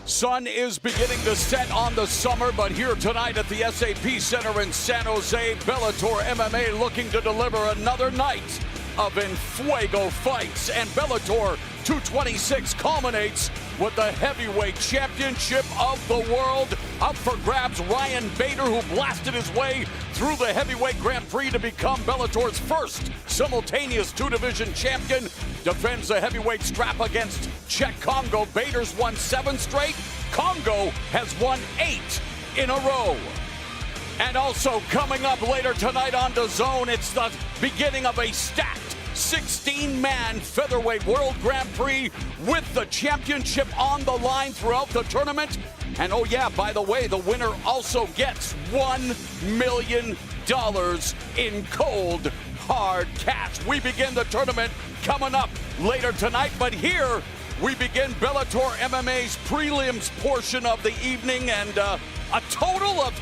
Sun is beginning to set on the summer, but here tonight at the SAP Center in San Jose, Bellator MMA looking to deliver another night of Enfuego fights. And Bellator 226 culminates with the heavyweight championship of the world. Up for grabs, Ryan Bader, who blasted his way through the heavyweight Grand Prix to become Bellator's first simultaneous two-division champion, defends the heavyweight strap against Czech Congo. Bader's won 7 straight. Congo has won 8 in a row. And also coming up later tonight on Dazn, it's the beginning of a stacked 16-man featherweight World Grand Prix with the championship on the line throughout the tournament. And oh yeah, by the way, the winner also gets $1 million in cold, hard cash. We begin the tournament coming up later tonight, but here we begin Bellator MMA's prelims portion of the evening, and a total of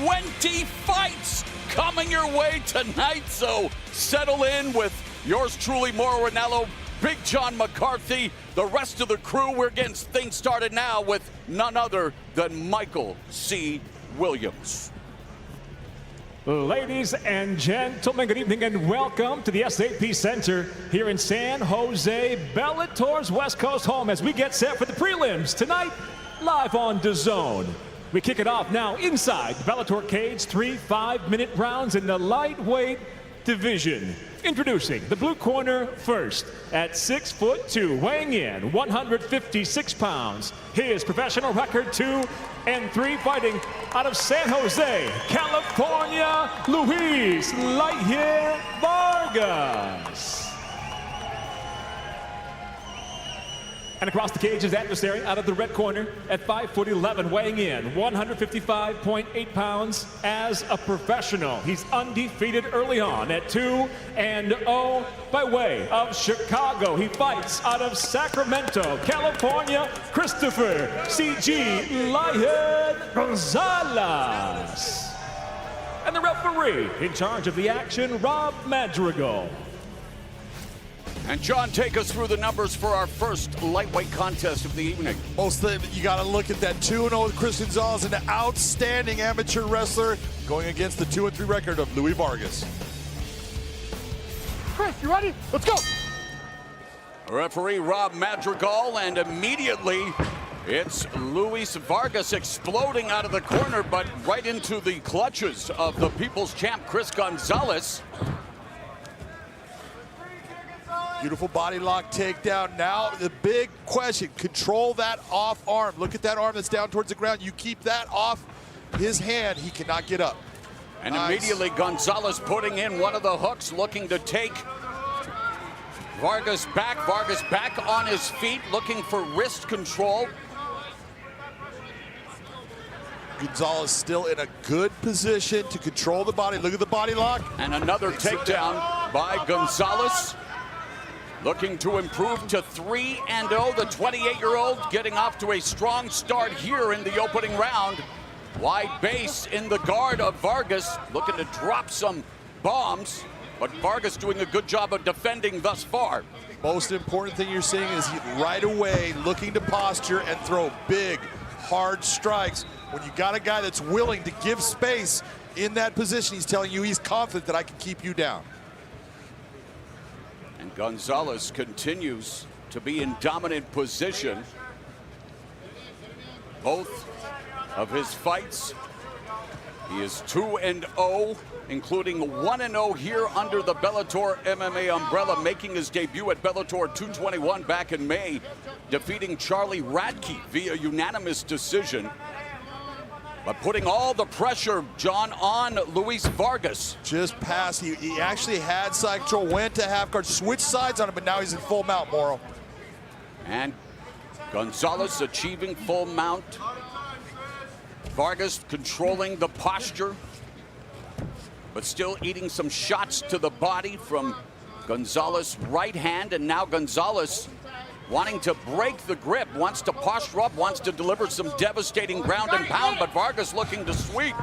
20 fights coming your way tonight. So settle in with yours truly, Mauro Ranallo, Big John McCarthy, the rest of the crew. We're getting things started now with none other than Michael C. Williams. Ladies and gentlemen, good evening and welcome to the SAP Center here in San Jose, Bellator's West Coast home, as we get set for the prelims tonight, live on Dazn. We kick it off now inside the Bellator cage, 3 5-minute rounds in the lightweight division. Introducing the blue corner first, at 6'2", weighing in 156 pounds. His professional record 2-3, fighting out of San Jose, California, Luis Lighthead Vargas. And across the cage, his adversary out of the red corner at 5'11", weighing in 155.8 pounds. As a professional, he's undefeated early on at 2-0 by way of Chicago. He fights out of Sacramento, California, Christopher C.G. Lighthead Gonzalez. And the referee in charge of the action, Rob Madrigal. And John, take us through the numbers for our first lightweight contest of the evening. You got to look at that 2-0 with Chris Gonzalez, an outstanding amateur wrestler going against the 2-3 record of Luis Vargas. Chris, you ready? Let's go. Referee Rob Madrigal, and immediately it's Luis Vargas exploding out of the corner, but right into the clutches of the people's champ, Chris Gonzalez. Beautiful body lock takedown. Now the big question, control that off arm. Look at that arm that's down towards the ground. You keep that off his hand, he cannot get up. And immediately Gonzalez putting in one of the hooks, looking to take Vargas back. Vargas back on his feet, looking for wrist control. Gonzalez still in a good position to control the body. Look at the body lock. And another takedown by Gonzalez. Looking to improve to 3-0. The 28-year-old getting off to a strong start here in the opening round. Wide base in the guard of Vargas, looking to drop some bombs, but Vargas doing a good job of defending thus far. Most important thing you're seeing is he right away looking to posture and throw big, hard strikes. When you got a guy that's willing to give space in that position, he's telling you he's confident that I can keep you down. And Gonzalez continues to be in dominant position. Both of his fights, he is 2-0, including 1-0 here under the Bellator MMA umbrella, making his debut at Bellator 221 back in May, defeating Charlie Radke via unanimous decision. But putting all the pressure, John, on Luis Vargas. Just passed. He actually had side control, went to half guard, switched sides on him, but now he's in full mount, Mauro. And Gonzalez achieving full mount. Vargas controlling the posture, but still eating some shots to the body from Gonzalez' right hand. And now Gonzalez wanting to break the grip, wants to posture up, wants to deliver some devastating ground and pound, but Vargas looking to sweep.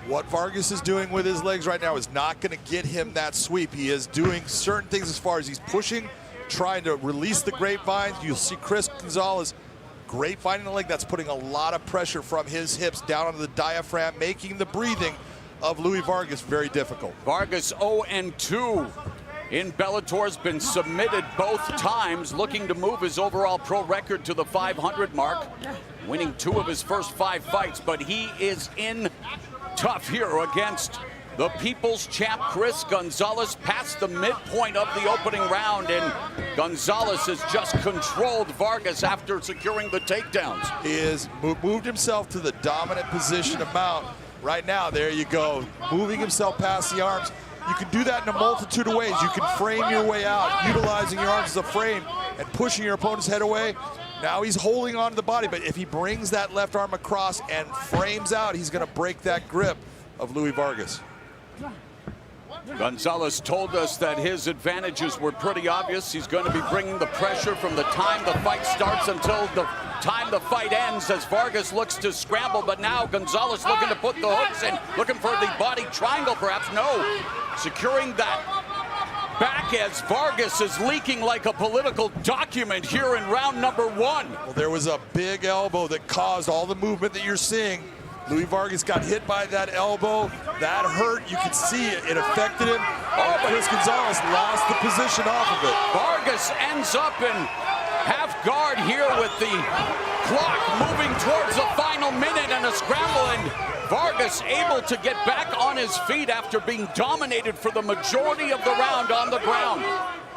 What Vargas is doing with his legs right now is not going to get him that sweep. He is doing certain things as far as he's pushing, trying to release the grapevines. You'll see Chris Gonzalez Great finding the leg. That's putting a lot of pressure from his hips down onto the diaphragm, making the breathing of Louis Vargas very difficult. Vargas 0-2 in Bellator, has been submitted both times, looking to move his overall pro record to the 500 mark, winning 2 of his first 5 fights, but he is in tough here against the People's Champ Chris Gonzalez, past the midpoint of the opening round, and Gonzalez has just controlled Vargas after securing the takedowns. He has moved himself to the dominant position of mount. Right now, there you go, moving himself past the arms. You can do that in a multitude of ways. You can frame your way out, utilizing your arms as a frame and pushing your opponent's head away. Now he's holding on to the body, but if he brings that left arm across and frames out, he's going to break that grip of Louis Vargas. Gonzalez told us that his advantages were pretty obvious. He's going to be bringing the pressure from the time the fight starts until the time the fight ends, as Vargas looks to scramble, but now Gonzalez looking to put the hooks in, looking for the body triangle perhaps. No, securing that back as Vargas is leaking like a political document here in round number 1. Well, there was a big elbow that caused all the movement that you're seeing. Louis Vargas got hit by that elbow. That hurt. You could see it. It affected him. Chris Gonzalez lost the position off of it. Vargas ends up in half guard here with the clock moving towards the final minute and a scramble, and Vargas able to get back on his feet after being dominated for the majority of the round on the ground.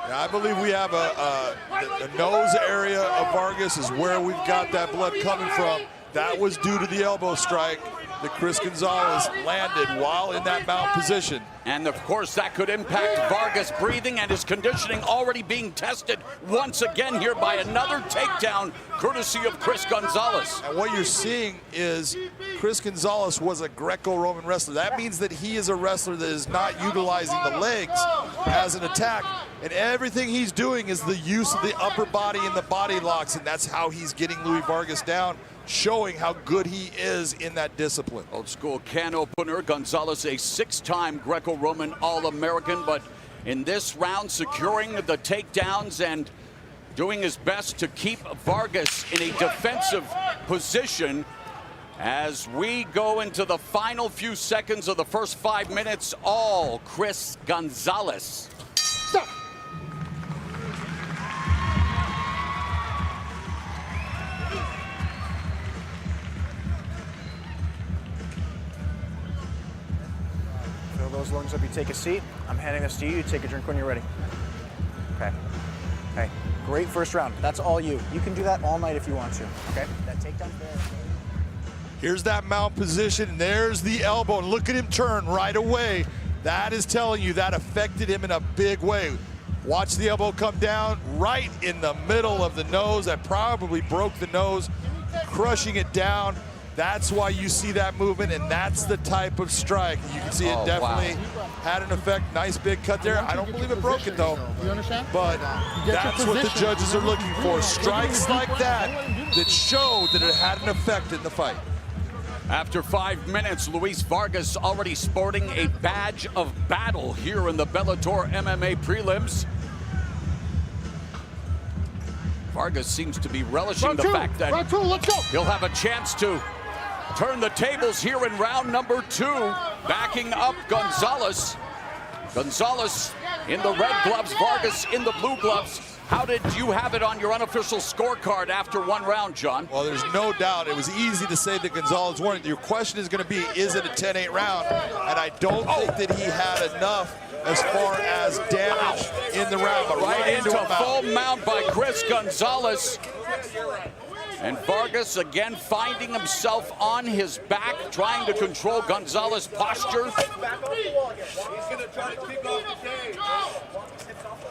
I believe we have the nose area of Vargas is where we've got that blood coming from. That was due to the elbow strike that Chris Gonzalez landed while in that mount position. And of course that could impact Vargas' breathing and his conditioning, already being tested once again here by another takedown courtesy of Chris Gonzalez. And what you're seeing is Chris Gonzalez was a Greco-Roman wrestler. That means that he is a wrestler that is not utilizing the legs as an attack. And everything he's doing is the use of the upper body and the body locks, and that's how he's getting Louis Vargas down, showing how good he is in that discipline. Old school can opener. Gonzalez, a 6-time Greco-Roman All-American, but in this round securing the takedowns and doing his best to keep Vargas in a defensive position. As we go into the final few seconds of the first 5 minutes, all Chris Gonzalez. Stop. Those lungs up, you take a seat. I'm handing this to you. You take a drink when you're ready. Okay. Okay. Great first round. That's all you. You can do that all night if you want to. Okay. That takedown there. Here's that mount position, and there's the elbow, and look at him turn right away. That is telling you that affected him in a big way. Watch the elbow come down right in the middle of the nose. That probably broke the nose, crushing it down. That's why you see that movement, and that's the type of strike. You can see it definitely had an effect. Nice big cut there. I don't believe it broke it, though. You understand? But that's what the judges are looking for. Strikes like that that show that it had an effect in the fight. After 5 minutes, Luis Vargas already sporting a badge of battle here in the Bellator MMA prelims. Vargas seems to be relishing the fact that he'll have a chance to turn the tables here in round number 2, backing up Gonzalez. Gonzalez in the red gloves, Vargas in the blue gloves. How did you have it on your unofficial scorecard after 1 round, John? Well, there's no doubt. It was easy to say that Gonzalez won it. Your question is going to be, is it a 10-8 round? And I don't think that he had enough as far as damage in the round. But right into a full mount by Chris Gonzalez. And Vargas again finding himself on his back, trying to control Gonzalez's posture.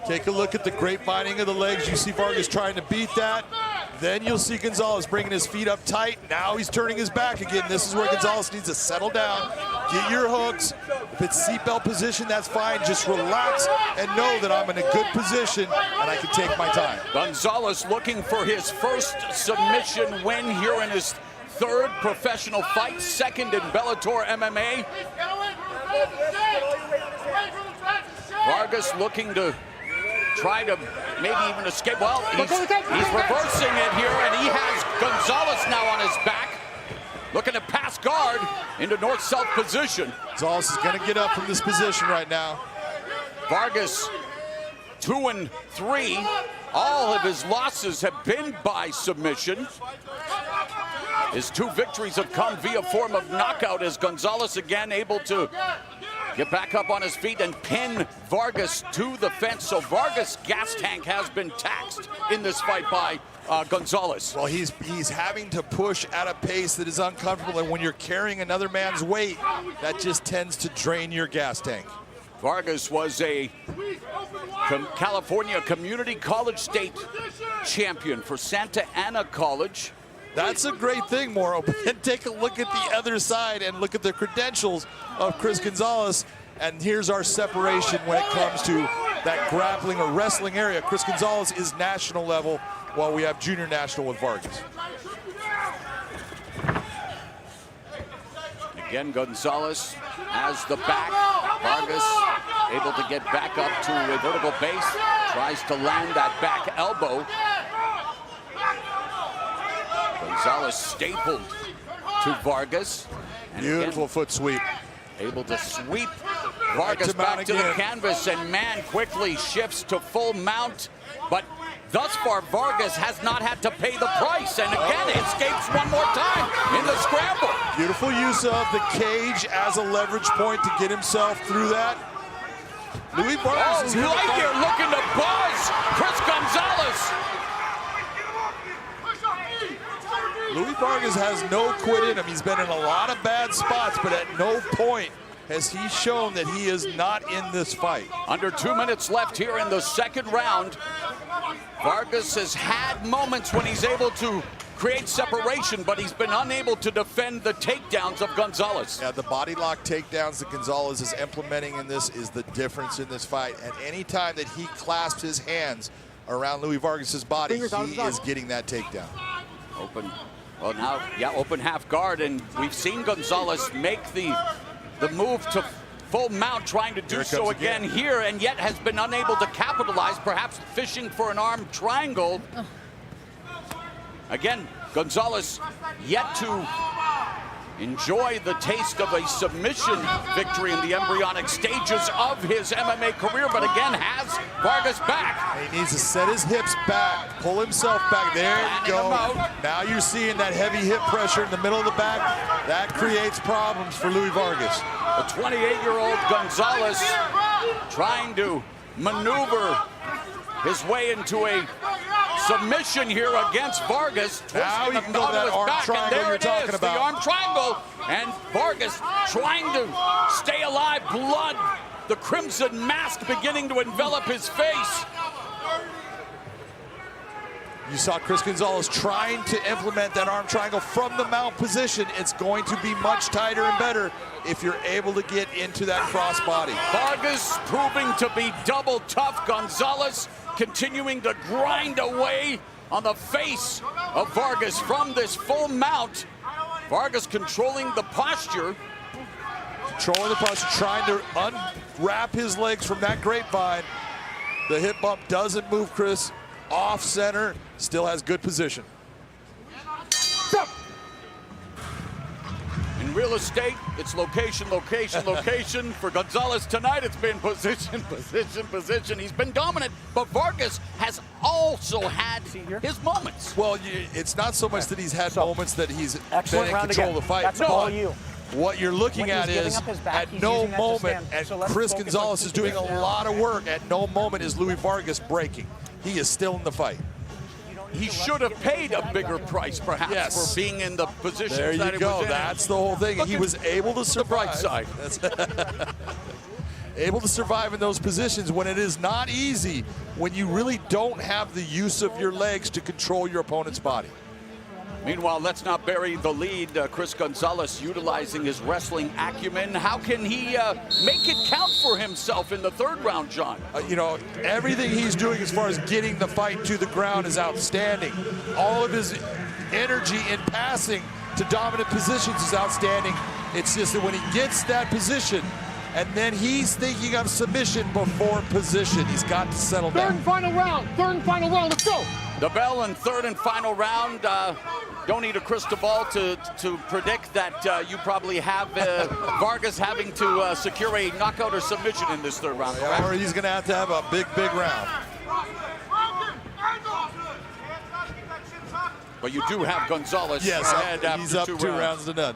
Take a look at the great binding of the legs. You see Vargas trying to beat that. Then you'll see Gonzalez bringing his feet up tight. Now he's turning his back again. This is where Gonzalez needs to settle down, get your hooks. If it's seatbelt position, that's fine. Just relax and know that I'm in a good position and I can take my time. Gonzalez looking for his first submission win here in his 3rd professional fight, 2nd in Bellator MMA. Vargas looking to try to maybe even escape. Well, he's reversing it here, and he has into north-south position. Gonzalez is going to get up from this position right now. Vargas 2-3. All of his losses have been by submission. His 2 victories have come via form of knockout, as Gonzalez again able to get back up on his feet and pin Vargas to the fence. So Vargas' gas tank has been taxed in this fight by Gonzalez. Well, he's having to push at a pace that is uncomfortable, and when you're carrying another man's weight, that just tends to drain your gas tank. Vargas was a California Community College State champion for Santa Ana College. That's a great thing, Mauro. But then take a look at the other side and look at the credentials of Chris Gonzalez. And here's our separation when it comes to that grappling or wrestling area. Chris Gonzalez is national level, while we have junior national with Vargas. Again, Gonzalez has the back. Vargas able to get back up to a vertical base. Tries to land that back elbow. Gonzalez stapled to Vargas. And beautiful again, foot sweep. Able to sweep Vargas back to the canvas, and man quickly shifts to full mount. But thus far, Vargas has not had to pay the price, and again escapes one more time in the scramble. Beautiful use of the cage as a leverage point to get himself through that. Louis Vargas is right here looking to buzz Chris Gonzalez. Louis Vargas has no quit in him. He's been in a lot of bad spots, but at no point has he shown that he is not in this fight. Under 2 minutes left here in the second round. Vargas has had moments when he's able to create separation, but he's been unable to defend the takedowns of Gonzalez. Yeah, the body lock takedowns that Gonzalez is implementing in this is the difference in this fight. And any time that he clasps his hands around Louis Vargas's body, he is getting that takedown. Open, well now, yeah, open half guard, and we've seen Gonzalez make the move to full mount, trying to do so again here, and yet has been unable to capitalize, perhaps fishing for an arm triangle. Again, Gonzalez yet to enjoy the taste of a submission victory in the embryonic stages of his MMA career, but again has Vargas back. He needs to set his hips back, pull himself back. There you go. Now you're seeing that heavy hip pressure in the middle of the back. That creates problems for Louis Vargas. The 28-year-old Gonzalez trying to maneuver his way into a submission here against Vargas. Now he can go that arm triangle you're talking about. The arm triangle, and Vargas trying to stay alive. Blood, the crimson mask beginning to envelop his face. You saw Chris Gonzalez trying to implement that arm triangle from the mount position. It's going to be much tighter and better if you're able to get into that crossbody. Vargas proving to be double tough. Gonzalez continuing to grind away on the face of Vargas from this full mount. Vargas controlling the posture. Controlling the posture, trying to unwrap his legs from that grapevine. The hip bump doesn't move Chris off center, still has good position. In real estate, it's location, location, location. For Gonzalez tonight, it's been position, position, position. He's been dominant, but Vargas has also had his moments. Well, it's not so much that he's had moments that he's been in control of the fight. That's all you. What you're looking at is, at no moment, and Chris Gonzalez is doing a lot of work, at no moment is Louis Vargas breaking. He is still in the fight. He should have paid a bigger price, perhaps, for being in the position that he was in. There you go. That's the whole thing. He was able to survive. The bright side. Able to survive in those positions when it is not easy, when you really don't have the use of your legs to control your opponent's body. Meanwhile, let's not bury the lead. Chris Gonzalez utilizing his wrestling acumen. How can he make it count for himself in the third round, John? You know, everything he's doing as far as getting the fight to the ground is outstanding. All of his energy in passing to dominant positions is outstanding. It's just that when he gets that position, and then he's thinking of submission before position, he's got to settle down. Third and final round, let's go. The bell in third and final round. Don't need a crystal ball to predict that you probably have Vargas having to secure a knockout or submission in this third round. Yeah, or he's going to have a big round. But you do have Gonzalez ahead after he's up 2 2 rounds to none.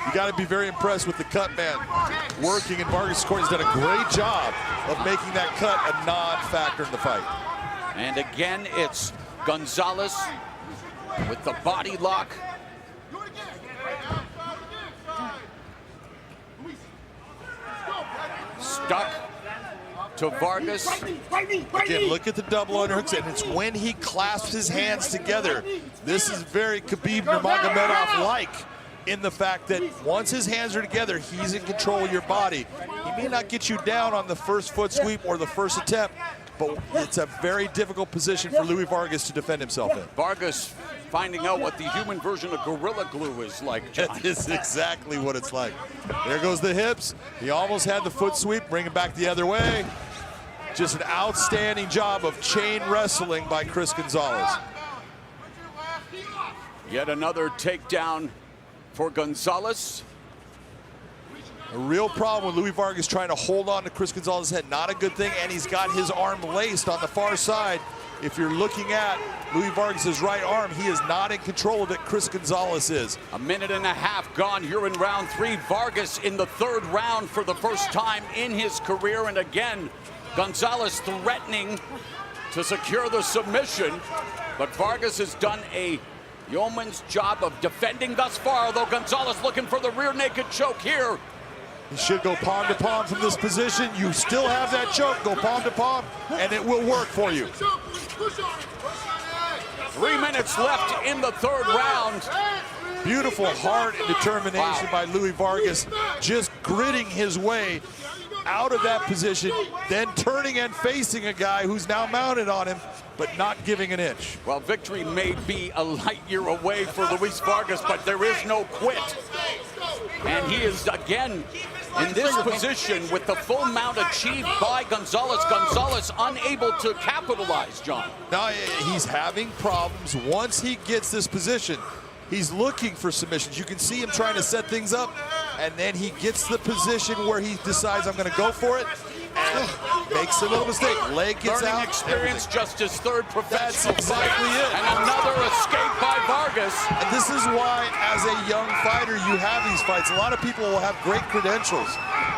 You got to be very impressed with the cut man working, and Vargas' court has done a great job of making that cut a non-factor in the fight. And again, it's Gonzalez with the body lock. Stuck to Vargas. Again, look at the double underhooks, and it's when he clasps his hands together. This is very Khabib Nurmagomedov-like in the fact that once his hands are together, he's in control of your body. He may not get you down on the first foot sweep or the first attempt, but it's a very difficult position for Louis Vargas to defend himself in. Vargas finding out what the human version of Gorilla Glue is like, John. That is exactly what it's like. There goes the hips. He almost had the foot sweep, bring it back the other way. Just an outstanding job of chain wrestling by Chris Gonzalez. Yet another takedown for Gonzalez. A real problem with Louis Vargas trying to hold on to Chris Gonzalez's head. Not a good thing, and he's got his arm laced on the far side. If you're looking at Louis Vargas' right arm, he is not in control of it. Chris Gonzalez is. A minute and a half gone here in round 3. Vargas in the third round for the first time in his career. And again, Gonzalez threatening to secure the submission. But Vargas has done a yeoman's job of defending thus far, although Gonzalez looking for the rear naked choke here. He should go palm to palm from this position. You still have that choke. Go palm to palm, and it will work for you. 3 minutes left in the third round. Beautiful heart and determination by Louis Vargas, just gritting his way out of that position, then turning and facing a guy who's now mounted on him, but not giving an inch. Well, victory may be a light year away for Luis Vargas, but there is no quit. And he is again in this position with the full mount achieved by Gonzalez. Gonzalez unable to capitalize, John. Now he's having problems once he gets this position. He's looking for submissions. You can see him trying to set things up, and then he gets the position where he decides, I'm going to go for it, and makes a little mistake. Leg gets Learning out. experience, just his third professional That's exactly fight. it. And another escape by Vargas. And this is why, as a young fighter, you have these fights. A lot of people will have great credentials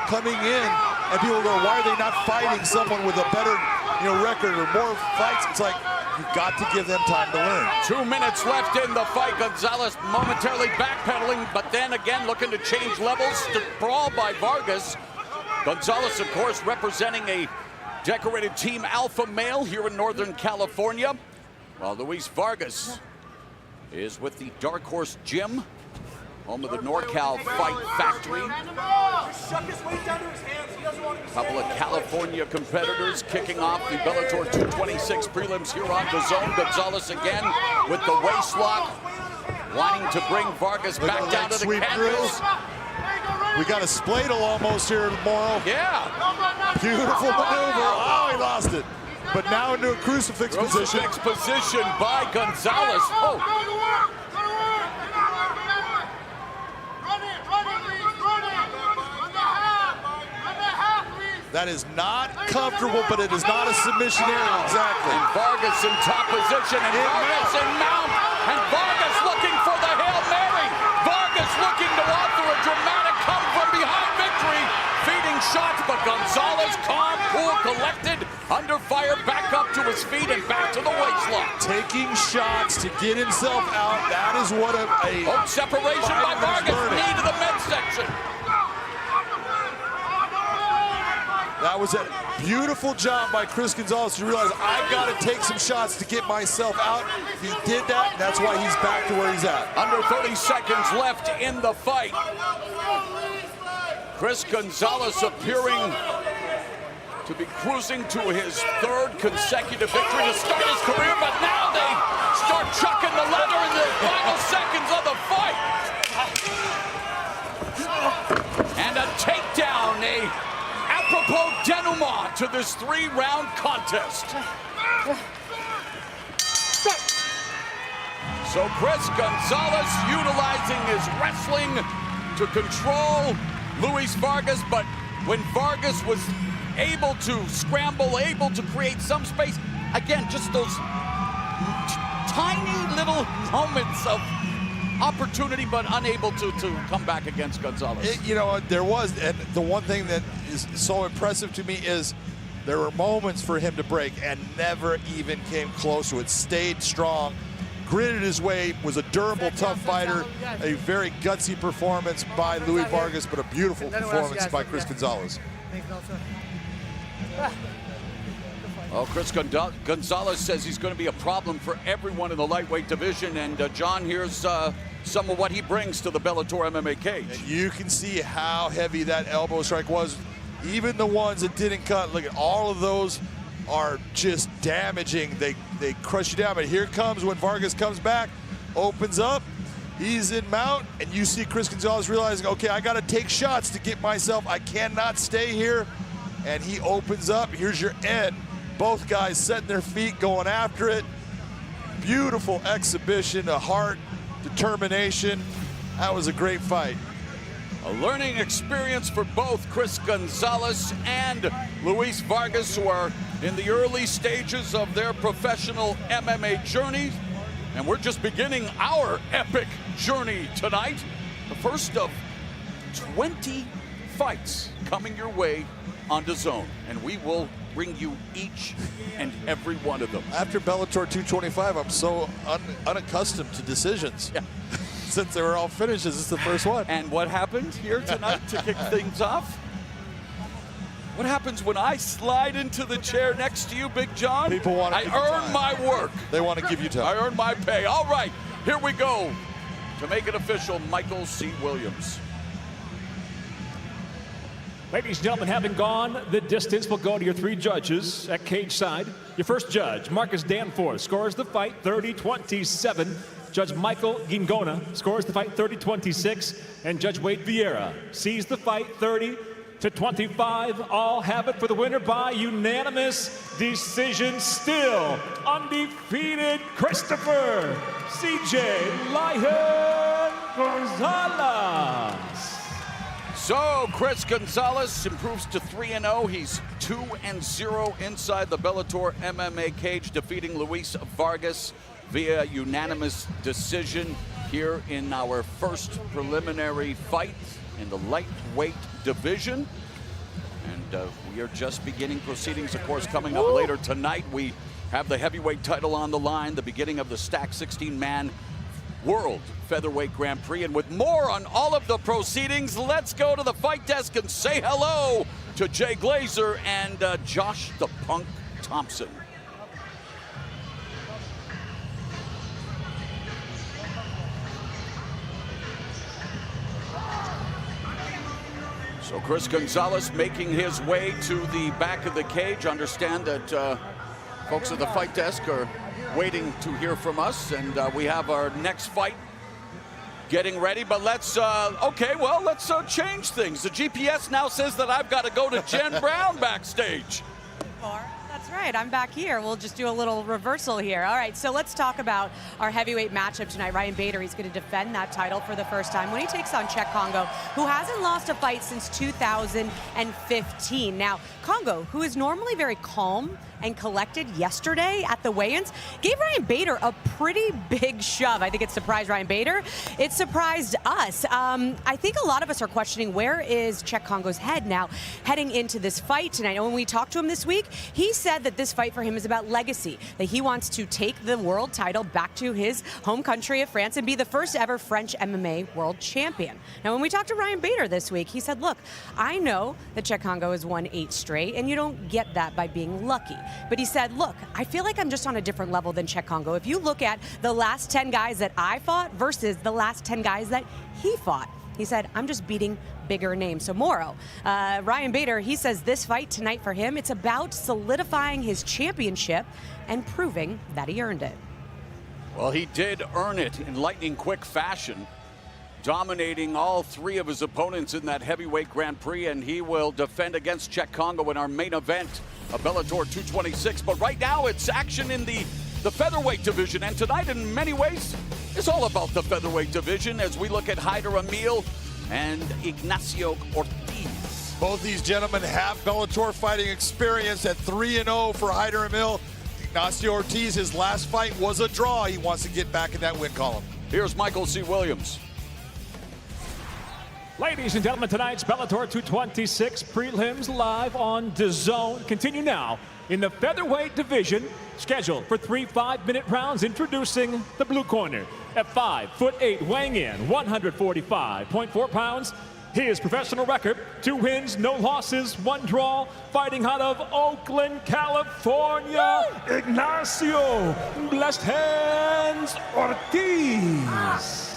coming in, and people go, why are they not fighting someone with a better record or more fights? It's like, you've got to give them time to learn. 2 minutes left in the fight. Gonzalez momentarily backpedaling, but then again looking to change levels. To brawl by Vargas. Gonzalez, of course, representing a decorated team alpha male here in Northern California, while Luis Vargas is with the Dark Horse Gym, home of the NorCal Fight Factory. A couple of California competitors kicking off the Bellator 226 prelims here on Dazn. Gonzalez again with the waist lock, wanting to bring Vargas back down to the canvas. We got a spladle almost here tomorrow. Yeah. Beautiful maneuver. Oh, he lost it. But now into a crucifix position. Crucifix position by Gonzalez. Oh. That is not comfortable, but it is not a submission area. Exactly. And Vargas in top position, and Vargas in mount, and Vargas looking for the Hail Mary. Vargas looking to offer a dramatic come from behind victory. Feeding shots, but Gonzalez calm, cool, collected, under fire, back up to his feet and back to the waistlock. Taking shots to get himself out. That is what a separation by Vargas, knee to the midsection. That was a beautiful job by Chris Gonzalez to realize, I've got to take some shots to get myself out. He did that, and that's why he's back to where he's at. Under 30 seconds left in the fight. Chris Gonzalez appearing to be cruising to his third consecutive victory to start his career, but now they start chucking the leather in the final seconds of the fight. And a takedown, apropos denouement to this 3-round contest. So Chris Gonzalez utilizing his wrestling to control Luis Vargas, but when Vargas was able to scramble, able to create some space, again, just those tiny little moments of opportunity, but unable to come back against Gonzalez. There was, and the one thing that is so impressive to me is there were moments for him to break and never even came close to it. Stayed strong, gritted his way, was a durable, tough fighter. A very gutsy performance by Luis Vargas, but a beautiful performance by Chris Gonzalez. Well, Chris Gonzalez says he's going to be a problem for everyone in the lightweight division, and John, here's some of what he brings to the Bellator MMA cage. And you can see how heavy that elbow strike was. Even the ones that didn't cut, look at all of those are just damaging. They crush you down, but here comes when Vargas comes back, opens up, he's in mount, and you see Chris Gonzalez realizing, okay, I got to take shots to get myself, I cannot stay here, and he opens up, here's your end. Both guys setting their feet, going after it. Beautiful exhibition, a heart, determination. That was a great fight. A learning experience for both Chris Gonzalez and Luis Vargas, who are in the early stages of their professional MMA journeys. And we're just beginning our epic journey tonight. The first of 20 fights coming your way on Dazn, and we will bring you each and every one of them. After Bellator 225, I'm so unaccustomed to decisions. Yeah. Since they were all finishes, this is the first one. And what happened here tonight to kick things off? What happens when I slide into the chair next to you, Big John? People want to I earn my work. They want to give you time. I earn my pay. All right, here we go. To make it official, Michael C. Williams. Ladies and gentlemen, having gone the distance, we'll go to your three judges at cage side. Your first judge, Marcus Danforth, scores the fight 30-27. Judge Michael Gingona scores the fight 30-26. And Judge Wade Vieira sees the fight 30-25. All have it for the winner by unanimous decision. Still undefeated, Christopher C.J. Lion Gonzalez. So Chris Gonzalez improves to 3-0. He's 2-0 inside the Bellator MMA cage, defeating Luis Vargas via unanimous decision here in our first preliminary fight in the lightweight division. And we are just beginning proceedings, of course, coming up later tonight. We have the heavyweight title on the line, the beginning of the stacked 16-man World Featherweight Grand Prix. And with more on all of the proceedings, let's go to the fight desk and say hello to Jay Glazer and Josh the Punk Thompson. So Chris Gonzalez making his way to the back of the cage. Understand that folks at the fight desk are waiting to hear from us, and we have our next fight getting ready. But let's change things. The GPS now says that I've got to go to Jen Brown backstage. That's right, I'm back here. We'll just do a little reversal here. All right, so let's talk about our heavyweight matchup tonight. Ryan Bader, he's going to defend that title for the first time when he takes on Cheick Kongo, who hasn't lost a fight since 2015. Now, Kongo, who is normally very calm and collected yesterday at the weigh-ins, gave Ryan Bader a pretty big shove. I think it surprised Ryan Bader. It surprised us. I think a lot of us are questioning, where is Cheick Kongo's head now heading into this fight tonight? And when we talked to him this week, he said that this fight for him is about legacy, that he wants to take the world title back to his home country of France and be the first ever French MMA world champion. Now, when we talked to Ryan Bader this week, he said, look, I know that Cheick Kongo has won 8 straight, and you don't get that by being lucky. But he said, look, I feel like I'm just on a different level than Cheick Kongo. If you look at the last 10 guys that I fought versus the last 10 guys that he fought, he said, I'm just beating bigger names. So Moro, Ryan Bader, he says this fight tonight for him, it's about solidifying his championship and proving that he earned it. Well, he did earn it in lightning quick fashion, dominating all 3 of his opponents in that heavyweight Grand Prix, and he will defend against Cheick Kongo in our main event of Bellator 226. But right now, it's action in the the featherweight division. And tonight, in many ways, is all about the featherweight division as we look at Haider Emil and Ignacio Ortiz. Both these gentlemen have Bellator fighting experience at 3-0 for Haider Emil. Ignacio Ortiz, his last fight was a draw. He wants to get back in that win column. Here's Michael C. Williams. Ladies and gentlemen, tonight's Bellator 226 prelims live on Dazn continue now in the featherweight division, scheduled for 3 5-minute rounds. Introducing the blue corner at 5'8", weighing in 145.4 pounds. His professional record: 2 wins, no losses, 1 draw. Fighting out of Oakland, California, Ignacio Blessed Hands Ortiz.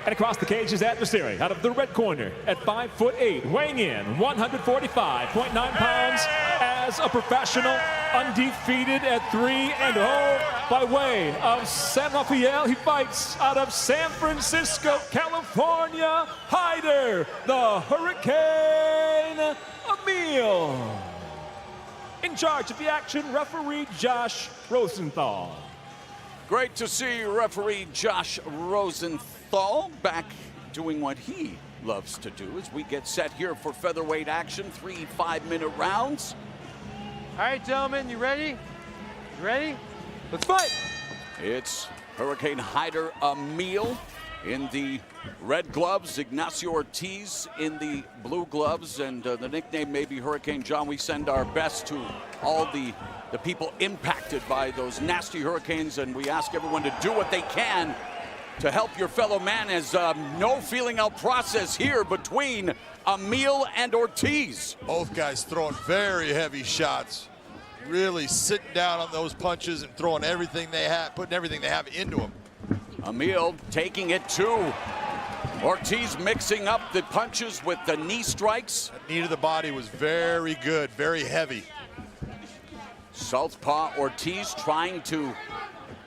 And across the cage, his adversary out of the red corner at 5'8", weighing in 145.9 pounds. As a professional, undefeated at 3-0 by way of San Rafael. He fights out of San Francisco, California, Haider the Hurricane Emil. In charge of the action, referee Josh Rosenthal. Great to see referee Josh Rosenthal back doing what he loves to do as we get set here for featherweight action. 3 5-minute rounds. All right, gentlemen, you ready? You ready? Let's fight. It's Hurricane Haider Emil in the red gloves, Ignacio Ortiz in the blue gloves, and the nickname may be Hurricane John. We send our best to all the people impacted by those nasty hurricanes, and we ask everyone to do what they can to help your fellow man, as no feeling out process here between Emil and Ortiz. Both guys throwing very heavy shots, really sitting down on those punches and throwing everything they have, putting everything they have into them. Emil taking it too. Ortiz mixing up the punches with the knee strikes. The knee to the body was very good, very heavy. Southpaw Ortiz trying to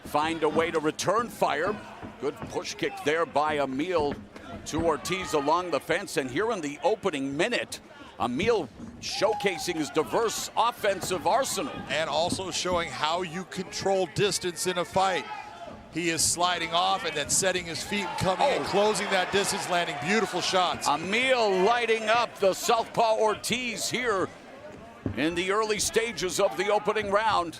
find a way to return fire. Good push kick there by Emil to Ortiz along the fence. And here in the opening minute, Emil showcasing his diverse offensive arsenal. And also showing how you control distance in a fight. He is sliding off and then setting his feet and coming and closing that distance, landing beautiful shots. Emil lighting up the Southpaw Ortiz here in the early stages of the opening round.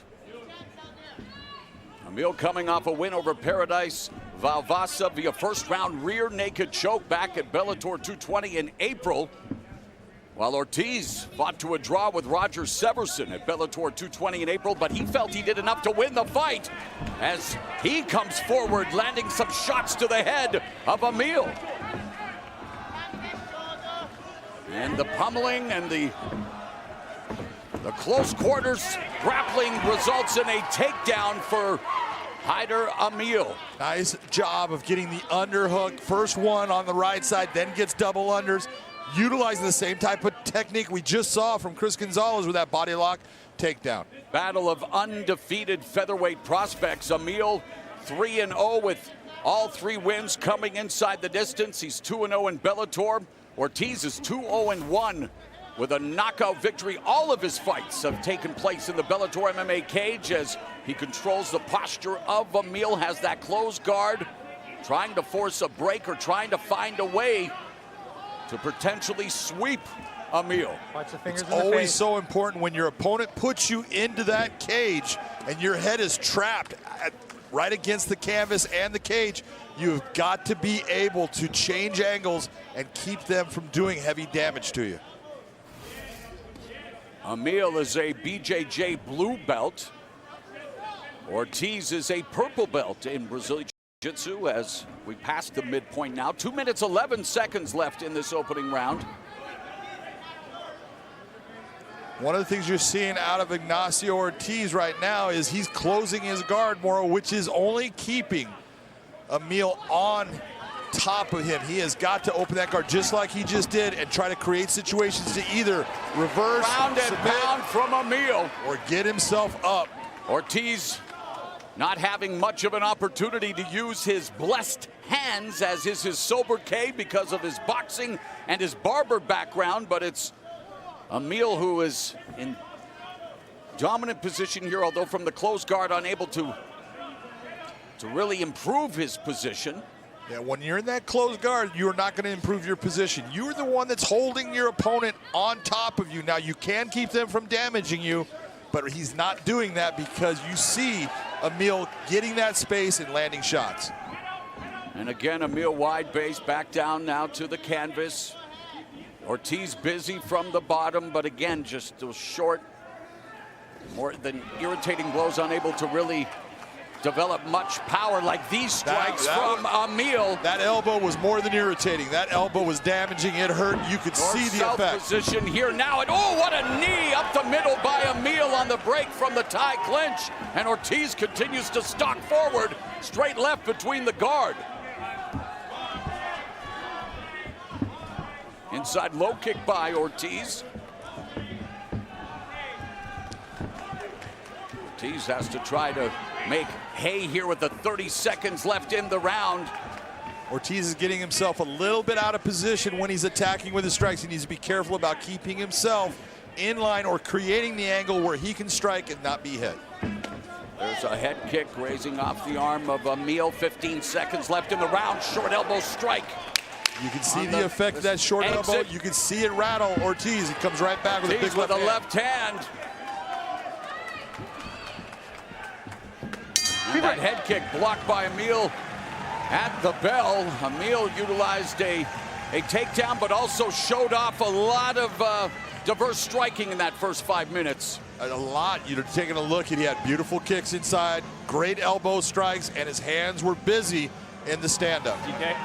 Emil coming off a win over Paradise Valvasa via first-round rear naked choke back at Bellator 220 in April, while Ortiz fought to a draw with Roger Severson at Bellator 220 in April, but he felt he did enough to win the fight as he comes forward, landing some shots to the head of Emil. And the pummeling and the close quarters grappling results in a takedown for Haider Emil. Nice job of getting the underhook. First one on the right side, then gets double unders. Utilizing the same type of technique we just saw from Chris Gonzalez with that body lock takedown. Battle of undefeated featherweight prospects. Emil 3-0 with all 3 wins coming inside the distance. He's 2-0 in Bellator. Ortiz is 2-0-1 with a knockout victory. All of his fights have taken place in the Bellator MMA cage as he controls the posture of Emil, has that closed guard, trying to force a break or trying to find a way to potentially sweep Emil. Watch the fingers It's in the always face. so important when your opponent puts you into that cage and your head is trapped right against the canvas and the cage. You've got to be able to change angles and keep them from doing heavy damage to you. Emil is a BJJ blue belt. Ortiz is a purple belt in Brazilian Jiu-Jitsu as we pass the midpoint now. 2 minutes, 11 seconds left in this opening round. One of the things you're seeing out of Ignacio Ortiz right now is he's closing his guard more, which is only keeping Emil on top of him. He has got to open that guard just like he just did and try to create situations to either reverse, Round and pound from Emil. or get himself up. Ortiz not having much of an opportunity to use his blessed hands, as is his sobriquet, because of his boxing and his barber background, but it's Emil who is dominant position here, although from the closed guard unable to really improve his position. Yeah, when you're in that closed guard, you're not going to improve your position. You're the one that's holding your opponent on top of you. Now, you can keep them from damaging you, but he's not doing that because you see Emil getting that space and landing shots. And again, Emil wide base, back down now to the canvas. Ortiz busy from the bottom, but again, just those short, more than irritating blows, unable to really develop much power like these strikes from Emil. That elbow was more than irritating. That elbow was damaging. It hurt. You could see the effect. Position here now, and oh, what a knee up the middle by Emil on the break from the tie clinch. And Ortiz continues to stalk forward, straight left between the guard. Inside low kick by Ortiz. Ortiz has to try to make hay here with the 30 seconds left in the round. Ortiz is getting himself a little bit out of position when he's attacking with his strikes. He needs to be careful about keeping himself in line or creating the angle where he can strike and not be hit. There's a head kick grazing off the arm of Emil. 15 seconds left in the round. Short elbow strike. You can see the effect of that short elbow. You can see it rattle Ortiz. He comes right back with a big left hand. And that head kick blocked by Emil at the bell. Emil utilized a takedown, but also showed off a lot of diverse striking in that first 5 minutes. A lot. You're taking a look, and he had beautiful kicks inside, great elbow strikes, and his hands were busy in the stand-up. Okay.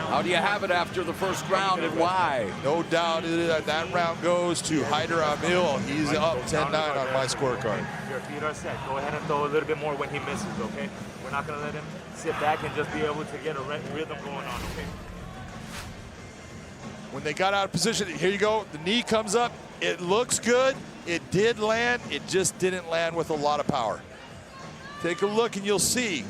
How do you have it after the first round, and why? No doubt that round goes to Hyder Emil. He's up 10-9 on my scorecard. Your feet are set. Go ahead and throw a little bit more when he misses, okay? We're not going to let him sit back and just be able to get a rhythm going on, okay? When they got out of position, here you go. The knee comes up. It looks good. It did land. It just didn't land with a lot of power. Take a look and you'll see.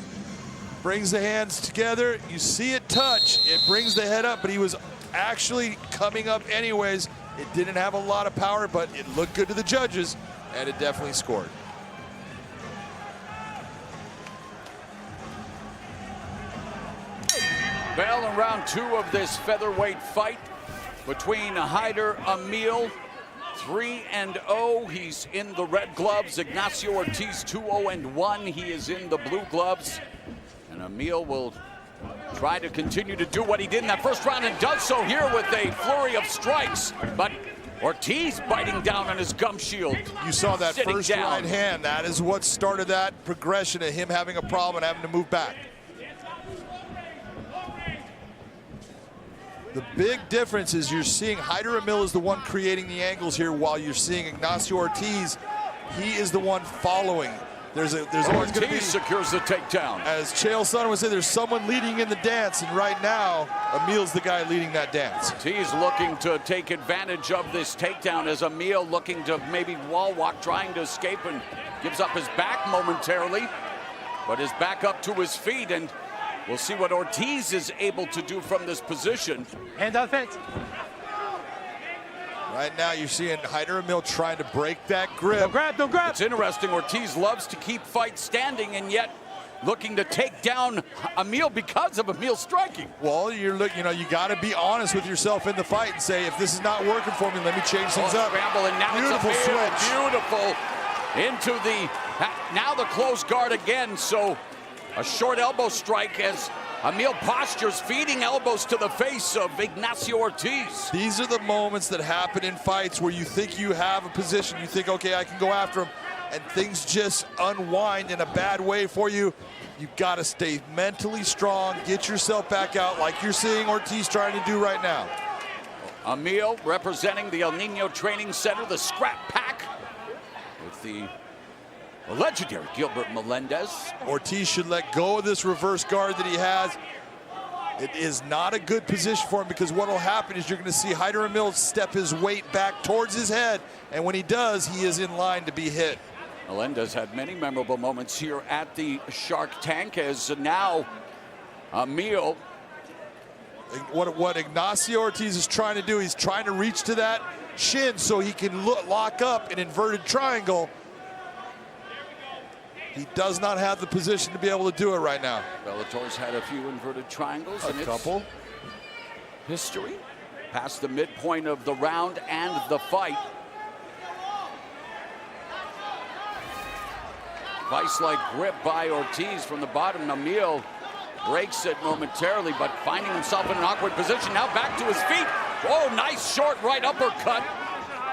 Brings the hands together. You see it touch. It brings the head up, but he was actually coming up anyways. It didn't have a lot of power, but it looked good to the judges, and it definitely scored. Bell in round 2 of this featherweight fight between Hyder Emil, 3-0. He's in the red gloves. Ignacio Ortiz, 2-0-1. He is in the blue gloves. And Emil will try to continue to do what he did in that first round, and does so here with a flurry of strikes. But Ortiz biting down on his gum shield. You saw that first right hand. That is what started that progression of him having a problem and having to move back. The big difference is you're seeing Hyder Emil is the one creating the angles here, while you're seeing Ignacio Ortiz, he is the one following. There's always going to be, secures the takedown. As Chael Sonnen would say, there's someone leading in the dance, and right now, Emil's the guy leading that dance. Ortiz looking to take advantage of this takedown as Emil looking to maybe wall walk, trying to escape, and gives up his back momentarily, but is back up to his feet, and we'll see what Ortiz is able to do from this position. Hands on fence. Right now, you're seeing Hyder Emil trying to break that grip. Don't grab, don't grab. It's interesting. Ortiz loves to keep fights standing, and yet looking to take down Emil because of Emil striking. Well, you got to be honest with yourself in the fight and say, if this is not working for me, let me change things up. Scramble, and now beautiful it's a switch. Beautiful into now the closed guard again. So a short elbow strike as Emil postures, feeding elbows to the face of Ignacio Ortiz. These are the moments that happen in fights where you think you have a position, you think, okay, I can go after him, and things just unwind in a bad way for you. You've got to stay mentally strong, get yourself back out like you're seeing Ortiz trying to do right now. Emil representing the El Nino Training Center, the Scrap Pack, with the legendary Gilbert Melendez. Ortiz should let go of this reverse guard that he has. It is not a good position for him, because what will happen is you're going to see Hyder Emil step his weight back towards his head, and when he does, he is in line to be hit. Melendez had many memorable moments here at the Shark Tank, as now Emil. What Ignacio Ortiz is trying to do, he's trying to reach to that chin so he can lock up an inverted triangle. He does not have the position to be able to do it right now. Bellator's had a few inverted triangles in A couple. its history. Past the midpoint of the round and the fight. Vice-like grip by Ortiz from the bottom. Emil breaks it momentarily, but finding himself in an awkward position. Now back to his feet. Oh, nice short right uppercut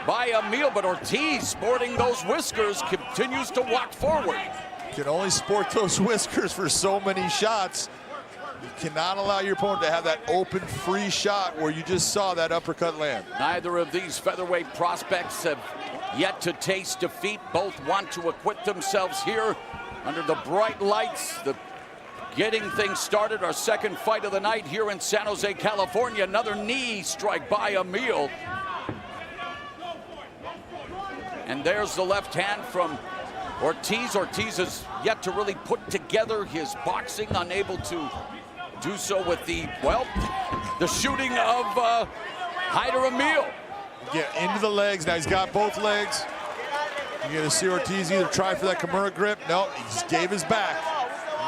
by Emil, but Ortiz, sporting those whiskers, continues to walk forward. Can only sport those whiskers for so many shots. You cannot allow your opponent to have that open, free shot where you just saw that uppercut land. Neither of these featherweight prospects have yet to taste defeat. Both want to acquit themselves here under the bright lights. Getting things started, our second fight of the night here in San Jose, California. Another knee strike by Emil. And there's the left hand from Ortiz. Ortiz has yet to really put together his boxing, unable to do so with the shooting of Hyder Emil. Get into the legs. Now he's got both legs. You're going to see Ortiz either try for that Kimura grip. No, he just gave his back.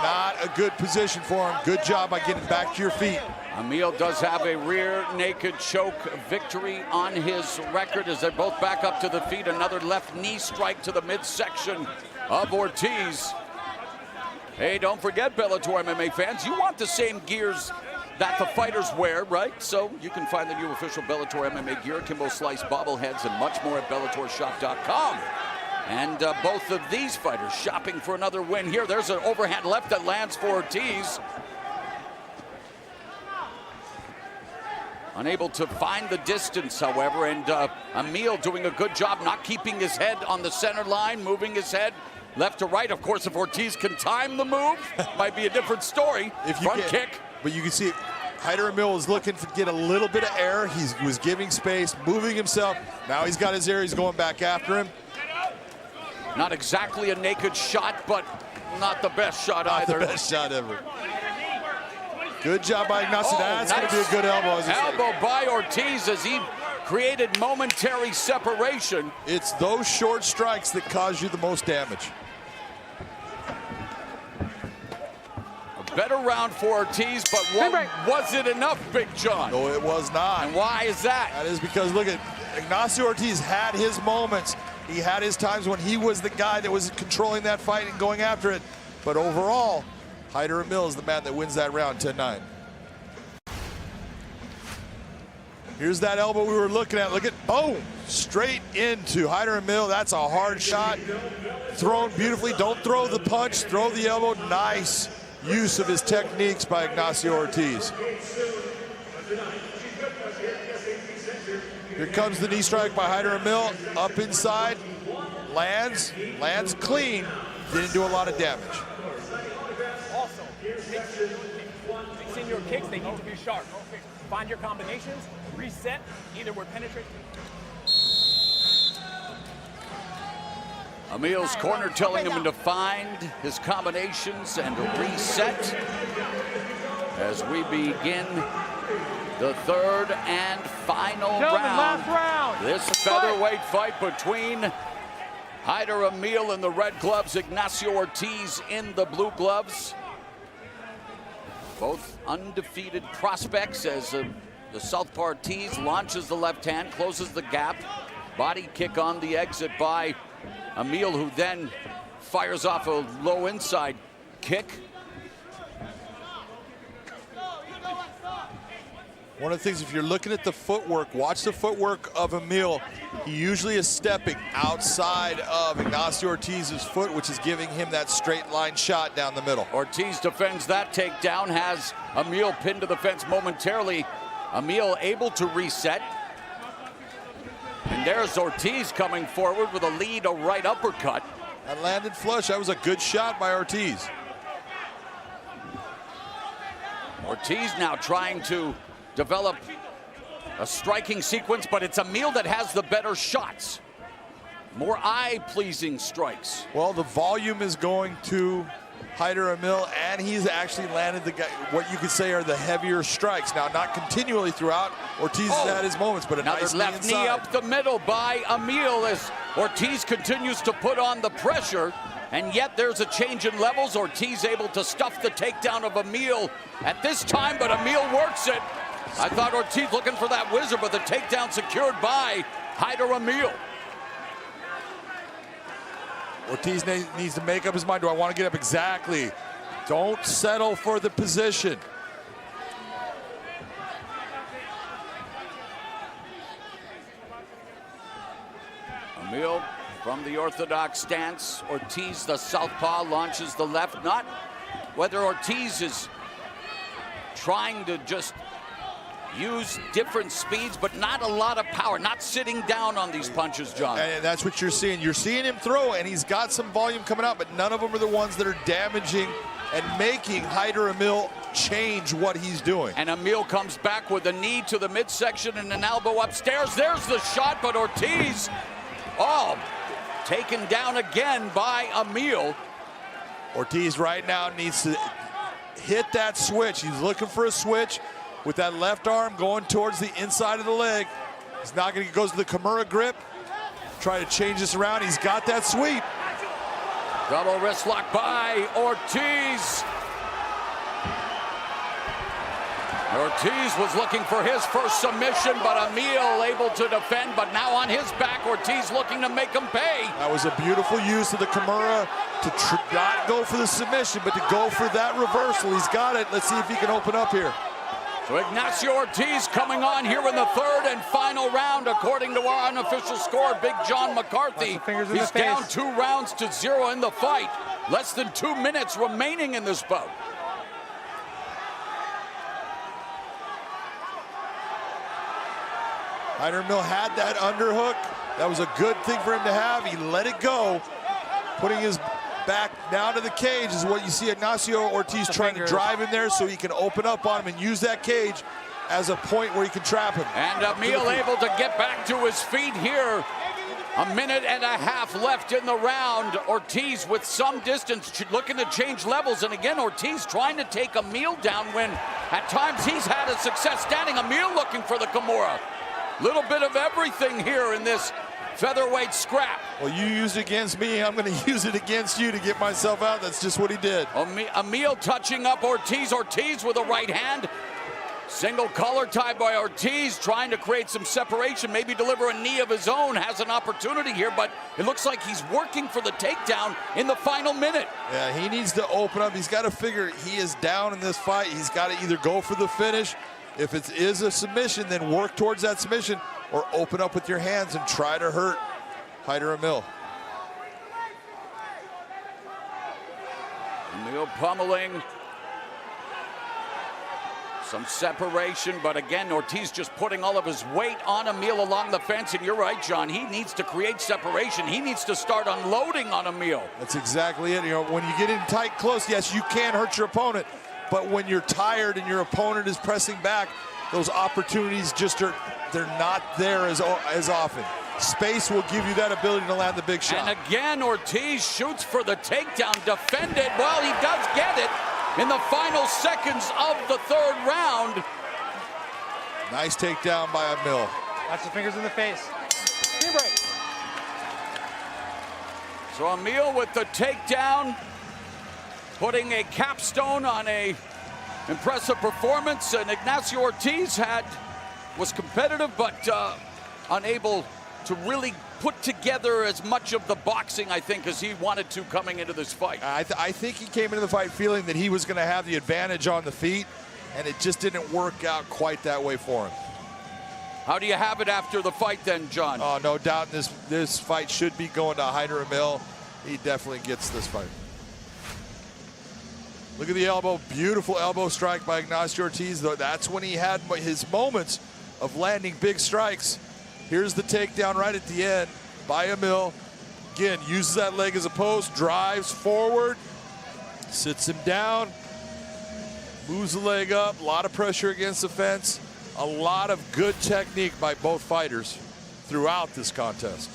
Not a good position for him. Good job by getting back to your feet. Emil does have a rear naked choke victory on his record as they're both back up to the feet. Another left knee strike to the midsection of Ortiz. Hey, don't forget, Bellator MMA fans, you want the same gears that the fighters wear, right? So you can find the new official Bellator MMA gear, Kimbo Slice bobbleheads, and much more at BellatorShop.com. And both of these fighters shopping for another win here. There's an overhand left that lands for Ortiz. Unable to find the distance, however, and Emil doing a good job not keeping his head on the center line, moving his head left to right. Of course, if Ortiz can time the move, might be a different story. Front kick. But you can see Hyder Emil was looking to get a little bit of air. He was giving space, moving himself. Now he's got his air. He's going back after him. Not exactly a naked shot, but not the best shot either. Not the best shot ever. Good job by Ignacio. That's nice. going to be a good elbow. Elbow by Ortiz as he created momentary separation. It's those short strikes that cause you the most damage. A better round for Ortiz, but was it enough, Big John? No, it was not. And why is that? That is because, look at Ignacio Ortiz had his moments. He had his times when he was the guy that was controlling that fight and going after it. But overall, Hyder Emil is the man that wins that round 10-9. Here's that elbow we were looking at. Look at, boom, straight into Hyder Emil. That's a hard shot. Thrown beautifully. Don't throw the punch, throw the elbow. Nice use of his techniques by Ignacio Ortiz. Here comes the knee strike by Hyder Emil. Up inside, lands clean. Didn't do a lot of damage. Also, mix in your kicks, they need to be sharp. Find your combinations, reset, either with penetrate. Emil's corner telling him to find his combinations and to reset as we begin the third and final Last round. This featherweight fight between Hyder Emil in the red gloves, Ignacio Ortiz in the blue gloves. Both undefeated prospects as the southpaw Ortiz launches the left hand, closes the gap. Body kick on the exit by Emil, who then fires off a low inside kick. One of the things, if you're looking at the footwork, watch the footwork of Emil. He usually is stepping outside of Ignacio Ortiz's foot, which is giving him that straight line shot down the middle. Ortiz defends that takedown, has Emil pinned to the fence momentarily. Emil able to reset. And there's Ortiz coming forward with a lead, a right uppercut. That landed flush. That was a good shot by Ortiz. Ortiz now trying to develop a striking sequence, but it's Emil that has the better shots. More eye-pleasing strikes. Well, the volume is going to Hyder Emil, and he's actually landed what you could say are the heavier strikes. Now, not continually throughout. Ortiz has had his moments, but another left knee up the middle by Emil as Ortiz continues to put on the pressure. And yet there's a change in levels. Ortiz able to stuff the takedown of Emil at this time, but Emil works it. I thought Ortiz looking for that whizzer, but the takedown secured by Hyder Emil. Ortiz needs to make up his mind. Do I want to get up? Exactly. Don't settle for the position. Emil from the orthodox stance. Ortiz, the southpaw, launches the left. Not whether Ortiz is trying to just use different speeds, but not a lot of power, not sitting down on these punches, John. And that's what you're seeing. You're seeing him throw, and he's got some volume coming out, but none of them are the ones that are damaging and making Hyder Emil change what he's doing. And Emil comes back with a knee to the midsection and an elbow upstairs. There's the shot, but Ortiz, taken down again by Emil. Ortiz right now needs to hit that switch. He's looking for a switch with that left arm going towards the inside of the leg. He's not going to go to the Kimura grip. Try to change this around. He's got that sweep. Double wrist lock by Ortiz. Ortiz was looking for his first submission, but Emil able to defend, but now on his back, Ortiz looking to make him pay. That was a beautiful use of the Kimura to not go for the submission, but to go for that reversal. He's got it. Let's see if he can open up here. So Ignacio Ortiz coming on here in the third and final round, according to our unofficial score, Big John McCarthy. He's down 2 rounds to 0 in the fight. Less than 2 minutes remaining in this bout. Hyder Emil had that underhook. That was a good thing for him to have. He let it go. Putting his back down to the cage is what you see Ignacio Ortiz trying to drive in there so he can open up on him and use that cage as a point where he can trap him. And Emil able to get back to his feet here. 1.5 minutes left in the round. Ortiz with some distance looking to change levels. And again, Ortiz trying to take Emil down when at times he's had a success standing. Emil looking for the Kimura. Little bit of everything here in this featherweight scrap. Well, you used it against me. I'm going to use it against you to get myself out. That's just what he did. Emil touching up Ortiz. Ortiz with a right hand. Single collar tie by Ortiz, trying to create some separation, maybe deliver a knee of his own. Has an opportunity here, but it looks like he's working for the takedown in the final minute. Yeah, he needs to open up. He's got to figure he is down in this fight. He's got to either go for the finish. If it is a submission, then work towards that submission, or open up with your hands and try to hurt Hyder Emil. Emil pummeling. Some separation, but again, Ortiz just putting all of his weight on Emil along the fence. And you're right, John, he needs to create separation. He needs to start unloading on Emil. That's exactly it. You know, when you get in tight close, yes, you can hurt your opponent. But when you're tired and your opponent is pressing back, those opportunities just they're not there as often. Space will give you that ability to land the big shot. And again, Ortiz shoots for the takedown, defended. Well, he does get it in the final seconds of the third round. Nice takedown by Emil. Watch the fingers in the face. Clean break. So Emil with the takedown, putting a capstone on a impressive performance. And Ignacio Ortiz was competitive, but unable to really put together as much of the boxing, I think, as he wanted to coming into this fight. I think he came into the fight feeling that he was going to have the advantage on the feet, and it just didn't work out quite that way for him. How do you have it after the fight then, John? Oh, no doubt this fight should be going to Hyder Emil. He definitely gets this fight. Look at the elbow, beautiful elbow strike by Ignacio Ortiz, though. That's when he had his moments of landing big strikes. Here's the takedown right at the end by Emil. Again, uses that leg as a post, drives forward, sits him down, moves the leg up, a lot of pressure against the fence, a lot of good technique by both fighters throughout this contest.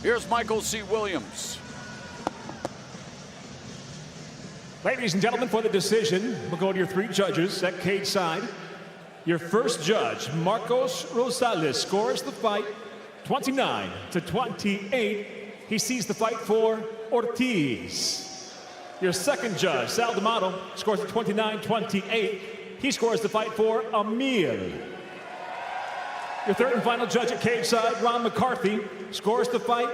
Here's Michael C. Williams. Ladies and gentlemen, for the decision, we'll go to your 3 judges at cage side. Your first judge, Marcos Rosales, scores the fight 29-28. He sees the fight for Ortiz. Your second judge, Sal D'Amato, scores it 29-28. He scores the fight for Amir. Your third and final judge at cage side, Ron McCarthy, scores the fight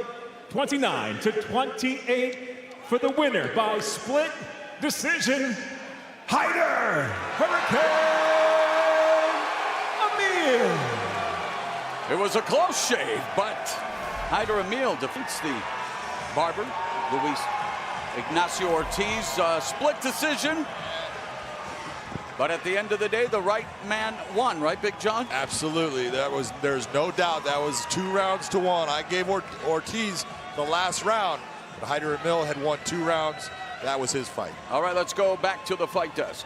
29-28 for the winner by split decision, Haider Hurricane Amir. It was a close shave, but Haider Amir defeats the Barber, Luis Ignacio Ortiz. Split decision. But at the end of the day, the right man won, right, Big John? Absolutely. There's no doubt that was 2 rounds to 1. I gave Ortiz the last round, but Haider Amir had won 2 rounds. That was his fight. All right, let's go back to the fight desk.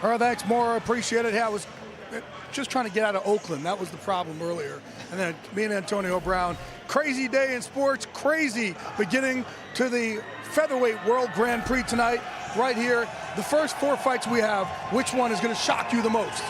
All right, thanks, Maura. Appreciate it. Yeah, I was just trying to get out of Oakland. That was the problem earlier. And then me and Antonio Brown. Crazy day in sports. Crazy beginning to the featherweight World Grand Prix tonight. Right here, the first 4 fights we have, which one is going to shock you the most?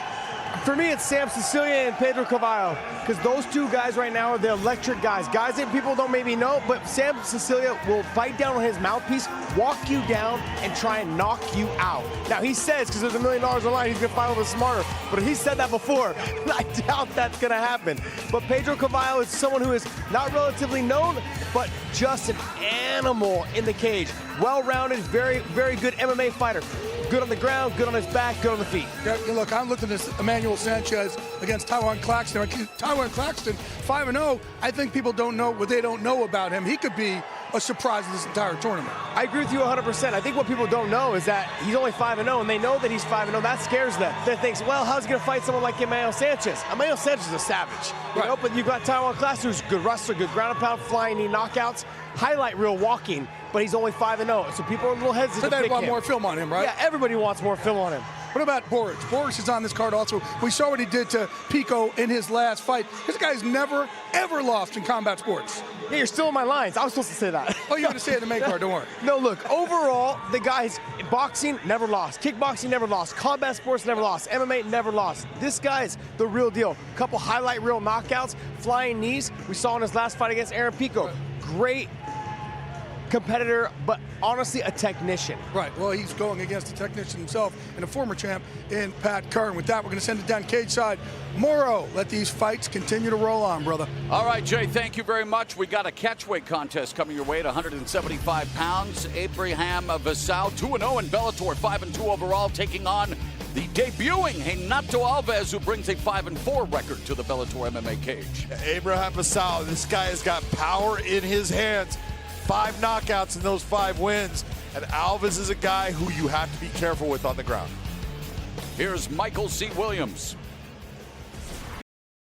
For me, it's Sam Cecilia and Pedro Caballo, because those 2 guys right now are the electric guys. Guys that people don't maybe know, but Sam Cecilia will bite down on his mouthpiece, walk you down, and try and knock you out. Now, he says, because there's $1 million on the line, he's going to fight a little smarter, but he said that before. I doubt that's going to happen. But Pedro Caballo is someone who is not relatively known, but just an animal in the cage. Well-rounded, very, very good MMA fighter. Good on the ground, good on his back, good on the feet. Yeah, look, I'm looking at this Emmanuel Sanchez against Taiwan Claxton. Taiwan Claxton, 5-0. I think people don't know what they don't know about him. He could be a surprise in this entire tournament. I agree with you 100%. I think what people don't know is that he's only 5-0, and they know that he's 5-0. That scares them. They think, well, how's he going to fight someone like Emmanuel Sanchez? Emmanuel Sanchez is a savage. You know, but you've got Taiwan Claxton, who's a good wrestler, good ground and pound, flying knee knockouts, highlight reel walking, but he's only 5-0. So people are a little hesitant But to they pick want him. more film on him, right? Yeah, everybody wants more film on him. What about Boris? Boris is on this card also. We saw what he did to Pico in his last fight. This guy's never, ever lost in combat sports. Yeah, you're still in my lines. I was supposed to say that. Oh, you're going to say it in the main card, don't worry. No, look, overall, the guy's boxing, never lost. Kickboxing, never lost. Combat sports, never lost. MMA, never lost. This guy's the real deal. Couple highlight reel knockouts, flying knees. We saw in his last fight against Aaron Pico. Great competitor, but honestly a technician. Right, well, he's going against a technician himself and a former champ in Pat Curren. With that, we're going to send it down cage side. Moro, let these fights continue to roll on, brother. All right, Jay, thank you very much. We got a catchweight contest coming your way at 175 pounds. Abraham Vasau, 2-0 in Bellator, 5-2 overall, taking on the debuting Renato Alves, who brings a 5-4 record to the Bellator MMA cage. Abraham Vasau, this guy has got power in his hands. 5 knockouts in those 5 wins. And Alves is a guy who you have to be careful with on the ground. Here's Michael C. Williams.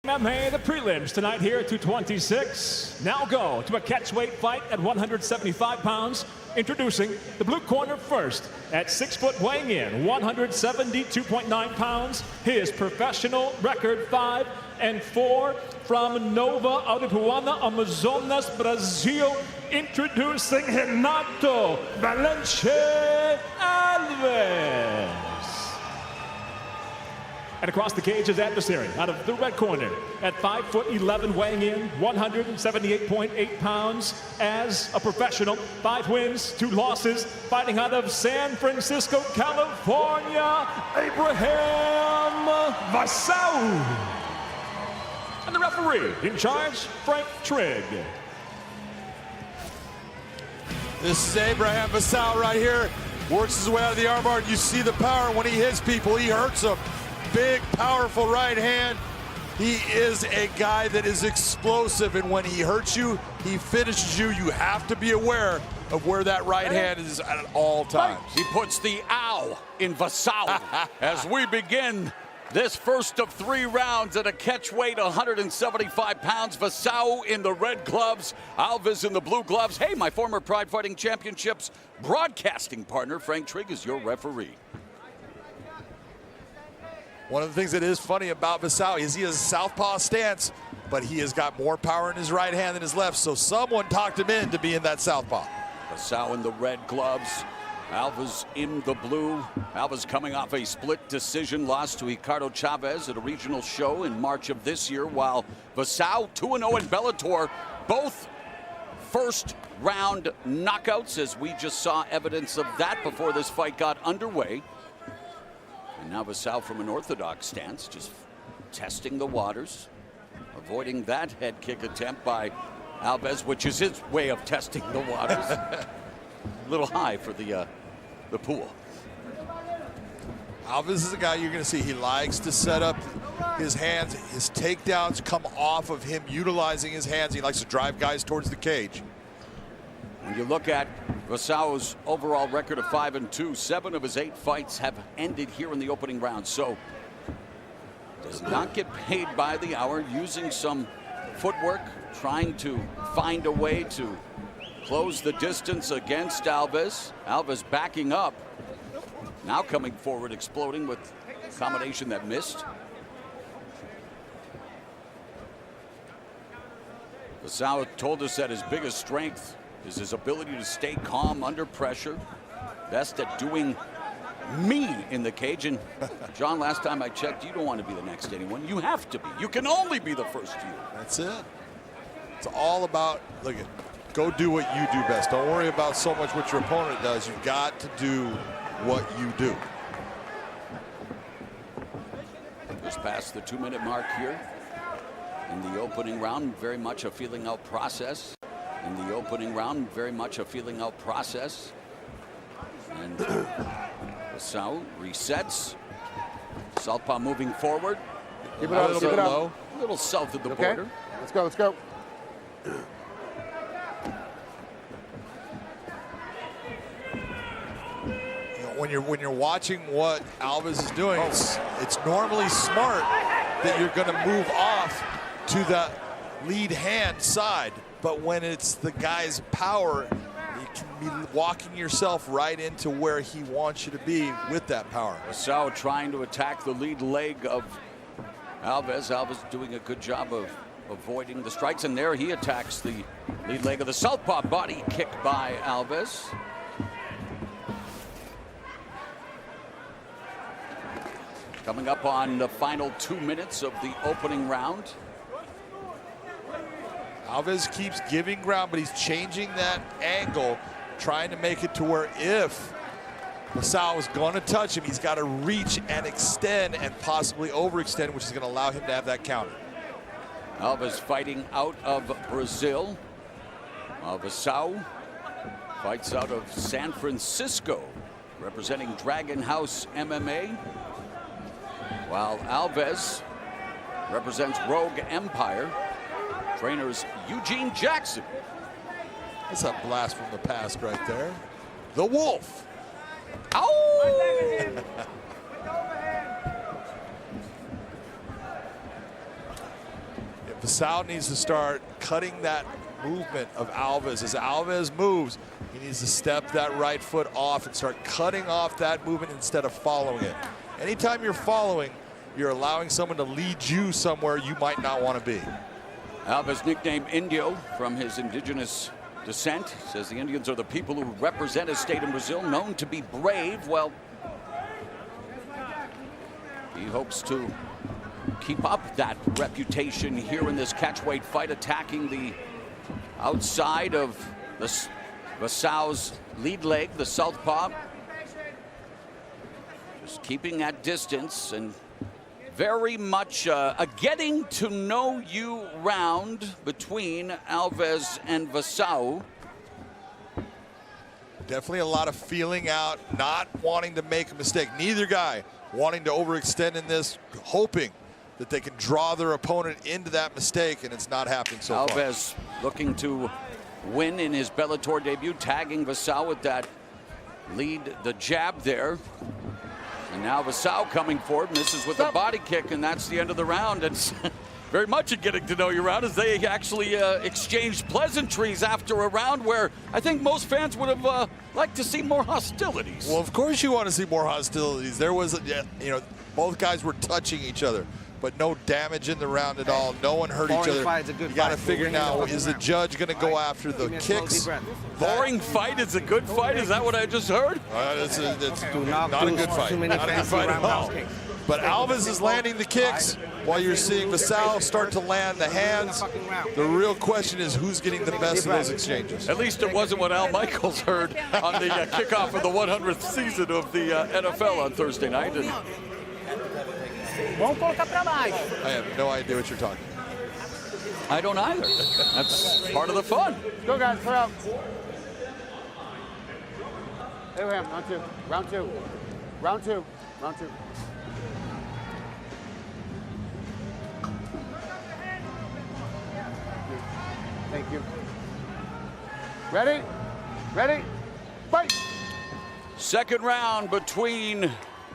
MMA, the prelims tonight here at 226. Now go to a catchweight fight at 175 pounds. Introducing the blue corner first at 6 foot, weighing in 172.9 pounds. His professional record 5-4 from Nova Aripuana, Amazonas, Brazil. Introducing Renato Valente Alves. And across the cage, his adversary out of the red corner at 5'11", weighing in 178.8 pounds as a professional. 5 wins, 2 losses, fighting out of San Francisco, California, Abraham Vasau. And the referee in charge, Frank Trigg. This is Abraham Vasau right here. Works his way out of the armbar. You see the power when he hits people. He hurts them. Big, powerful right hand. He is a guy that is explosive, and when he hurts you, he finishes you. You have to be aware of where that right hand is at all times. He puts the ow in Vasau as we begin this first of 3 rounds at a catch weight, 175 pounds. Vasau in the red gloves, Alves in the blue gloves. Hey, my former Pride Fighting Championships broadcasting partner, Frank Trigg, is your referee. One of the things that is funny about Vassal is he has a southpaw stance, but he has got more power in his right hand than his left, so someone talked him into being that southpaw. Vassal in the red gloves, Alves in the blue. Alves coming off a split decision loss to Ricardo Chavez at a regional show in March of this year, while Vassal 2-0 in Bellator, both first round knockouts, as we just saw evidence of that before this fight got underway. And now Vassal from an orthodox stance, just testing the waters, avoiding that head kick attempt by Alves, which is his way of testing the waters. A little high for the pool. Alves is a guy you're going to see. He likes to set up his hands. His takedowns come off of him utilizing his hands. He likes to drive guys towards the cage. When you look at Vassal's overall record of 5-2, 7 of his 8 fights have ended here in the opening round. So does not get paid by the hour, using some footwork, trying to find a way to close the distance against Alves. Alves backing up, now coming forward, exploding with a combination that missed. Vassal told us that his biggest strength is his ability to stay calm under pressure. Best at doing me in the cage. And John, last time I checked, you don't want to be the next anyone. You have to be. You can only be the first you. That's it. It's all about, look at, go do what you do best. Don't worry about so much what your opponent does. You've got to do what you do. Just past the 2-minute mark here in the opening round. Very much a feeling out process. In the opening round, very much a feeling out process. And Vassal resets. Southpaw moving forward. Keep it up, keep it up. Low, a little south of the border. Let's go, let's go. When you're watching what Alves is doing, it's normally smart that you're going to move off to the lead hand side. But when it's the guy's power, you can be walking yourself right into where he wants you to be with that power. Vassal trying to attack the lead leg of Alves. Alves doing a good job of avoiding the strikes, and there he attacks the lead leg of the southpaw. Body kick by Alves. Coming up on the final 2 minutes of the opening round. Alves keeps giving ground, but he's changing that angle, trying to make it to where if Vassal is going to touch him, he's got to reach and extend and possibly overextend, which is going to allow him to have that counter. Alves fighting out of Brazil. Vassal fights out of San Francisco, representing Dragon House MMA, while Alves represents Rogue Empire. Trainers Eugene Jackson. That's a blast from the past right there. The Wolf. Ow! Vassal needs to start cutting that movement of Alves. As Alves moves, he needs to step that right foot off and start cutting off that movement instead of following it. Anytime you're following, you're allowing someone to lead you somewhere you might not want to be. Alves, nicknamed Indio from his indigenous descent, says the Indians are the people who represent his state in Brazil, known to be brave. Well, he hopes to keep up that reputation here in this catchweight fight, attacking the outside of the Vassal's lead leg, the southpaw. Just keeping that distance, and very much a getting to know you round between Alves and Vassal. Definitely a lot of feeling out, not wanting to make a mistake. Neither guy wanting to overextend in this, hoping that they can draw their opponent into that mistake, and it's not happening so far. Alves looking to win in his Bellator debut, tagging Vassal with that lead, the jab there. And now Vassal coming forward, misses with a body kick, and that's the end of the round. It's very much a getting to know you round, as they actually exchanged pleasantries after a round where I think most fans would have liked to see more hostilities. Well, of course you want to see more hostilities. There was, Both guys were touching each other, but no damage in the round at all. No one hurt each other. You got to figure now, is the judge going to go after the kicks? Boring fight is a good fight? Is that what I just heard? It's not a good fight. Not a good fight at all. But Alves is landing the kicks while you're seeing Vassal start to land the hands. The real question is who's getting the best of those exchanges. At least it wasn't what Al Michaels heard on the kickoff of the 100th season of the NFL on Thursday night. And I have no idea what you're talking about. I don't either. That's part of the fun. Go, guys, clear out. Abraham, round two. Round two. Round two. Round two. Thank you. Ready? Ready? Fight! Second round between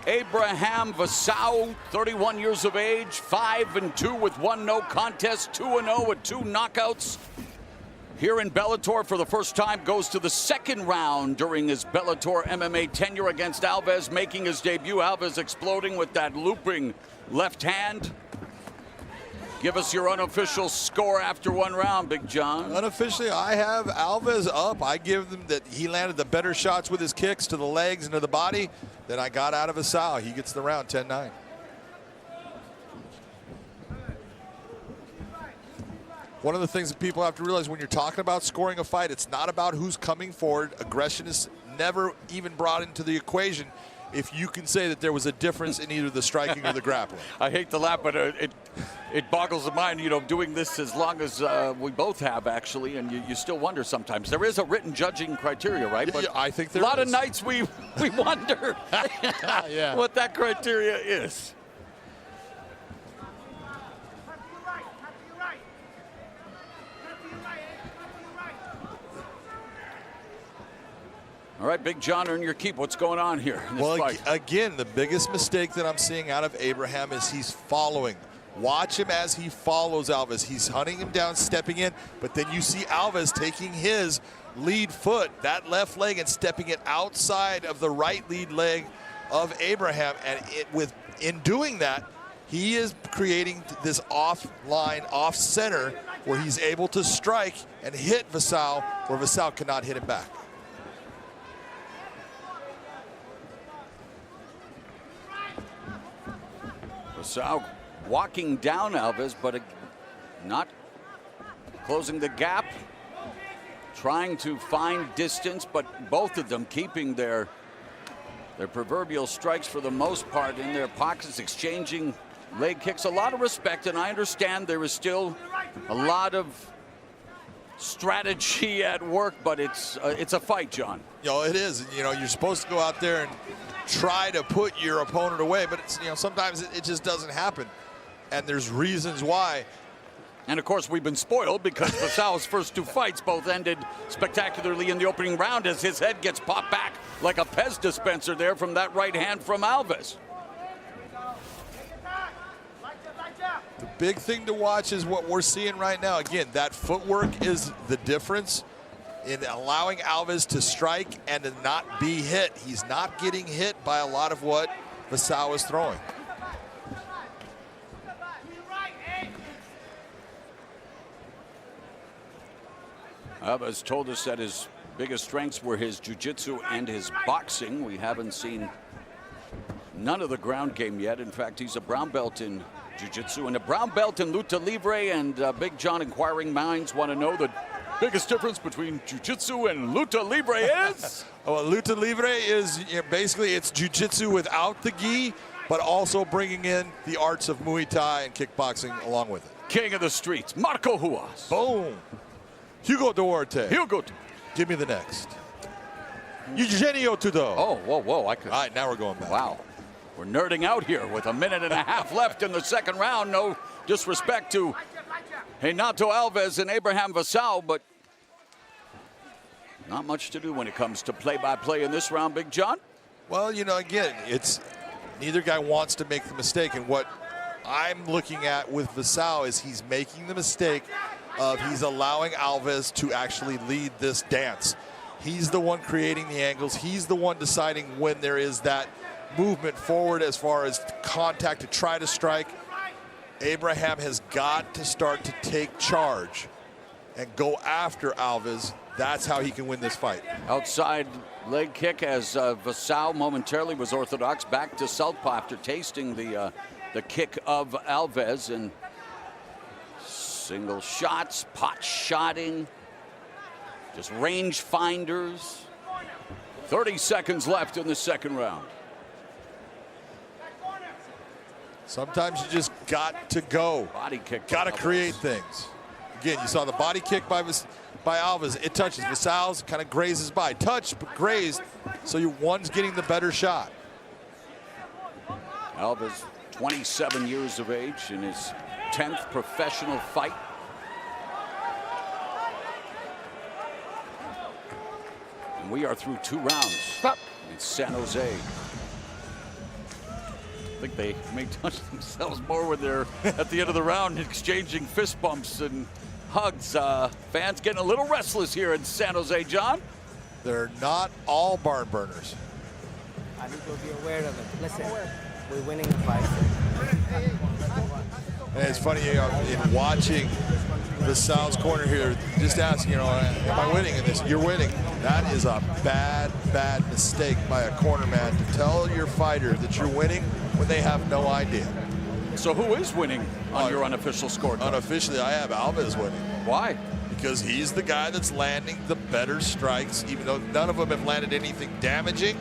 Abraham Vassal, 31 years of age, 5-2 with 1 no contest, 2-0 with 2 knockouts. Here in Bellator for the first time, goes to the second round during his Bellator MMA tenure against Alves, making his debut. Alves exploding with that looping left hand. Give us your unofficial score after 1 round, Big John. Unofficially, I have Alves up. I give them that he landed the better shots with his kicks to the legs and to the body than I got out of Vassal. He gets the round 10-9. One of the things that people have to realize when you're talking about scoring a fight, it's not about who's coming forward. Aggression is never even brought into the equation if you can say that there was a difference in either the striking or the grappling. I hate to laugh, but it boggles the mind, you know, doing this as long as we both have, actually, and you still wonder sometimes. There is a written judging criteria, right? But yeah, I think there is. A lot of is. nights we wonder yeah. what that criteria is. All right, Big John, earn your keep. What's going on here in this fight? Again, the biggest mistake that I'm seeing out of Abraham is he's following. Watch him as he follows Alves. He's hunting him down, stepping in, but then you see Alves taking his lead foot, that left leg, and stepping it outside of the right lead leg of Abraham. And in doing that, he is creating this off-line, off-center, where he's able to strike and hit Vassal, where Vassal cannot hit him back. Vassal walking down Alves, but not closing the gap, trying to find distance, but both of them keeping their proverbial strikes for the most part in their pockets, exchanging leg kicks. A lot of respect, and I understand there is still a lot of strategy at work, but it's a fight, John. You know, it is. You know, you're supposed to go out there and try to put your opponent away, but it's, you know, sometimes it just doesn't happen, and there's reasons why. And of course, we've been spoiled because Vassal's first 2 fights both ended spectacularly in the opening round as his head gets popped back like a Pez dispenser there from that right hand from Alves. The big thing to watch is what we're seeing right now. Again, that footwork is the difference in allowing Alves to strike and to not be hit. He's not getting hit by a lot of what Vassal is throwing. Alves told us that his biggest strengths were his jiu-jitsu and his boxing. We haven't seen none of the ground game yet. In fact, he's a brown belt in jiu-jitsu and a brown belt in lucha libre, and Big John, inquiring minds want to know the biggest difference between jiu-jitsu and lucha libre is? Well, lucha libre is, you know, basically it's jiu-jitsu without the gi, but also bringing in the arts of Muay Thai and kickboxing along with it. King of the streets, Marco Huas. Boom. Hugo Duarte. Hugo. Give me the next. Eugenio Tudo. Oh, whoa. All right, now we're going back. Wow. We're nerding out here with a minute and a half left in the second round. No disrespect to Renato Alves and Abraham Vassal, but not much to do when it comes to play-by-play in this round, Big John. Well, you know, again, it's neither guy wants to make the mistake, and what I'm looking at with Vassal is he's making the mistake of he's allowing Alves to actually lead this dance. He's the one creating the angles. He's the one deciding when there is that movement forward as far as contact to try to strike. Abraham has got to start to take charge and go after Alves. That's how he can win this fight. Outside leg kick as Vassal momentarily was orthodox, back to southpaw after tasting the kick of Alves, and single shots, pot shotting, just range finders. 30 seconds left in the second round. Sometimes you just got to go. Body kick. Got to create things. Again, you saw the body kick by Alves. It touches. Vasal's kind of grazes by. Touched, but grazed. So one's getting the better shot. Alves, 27 years of age in his 10th professional fight. And we are through 2 rounds in San Jose. I think they may touch themselves more when they're at the end of the round exchanging fist bumps and hugs. Fans getting a little restless here in San Jose, John. They're not all barn burners. I need to be aware of it. Listen, we're winning the fight. And it's funny, in watching Vasal's corner here, just asking, am I winning in this? You're winning. That is a bad mistake by a corner man to tell your fighter that you're winning when they have no idea. So who is winning on your unofficial scorecard? Unofficially, I have Alves winning. Why? Because he's the guy that's landing the better strikes, even though none of them have landed anything damaging.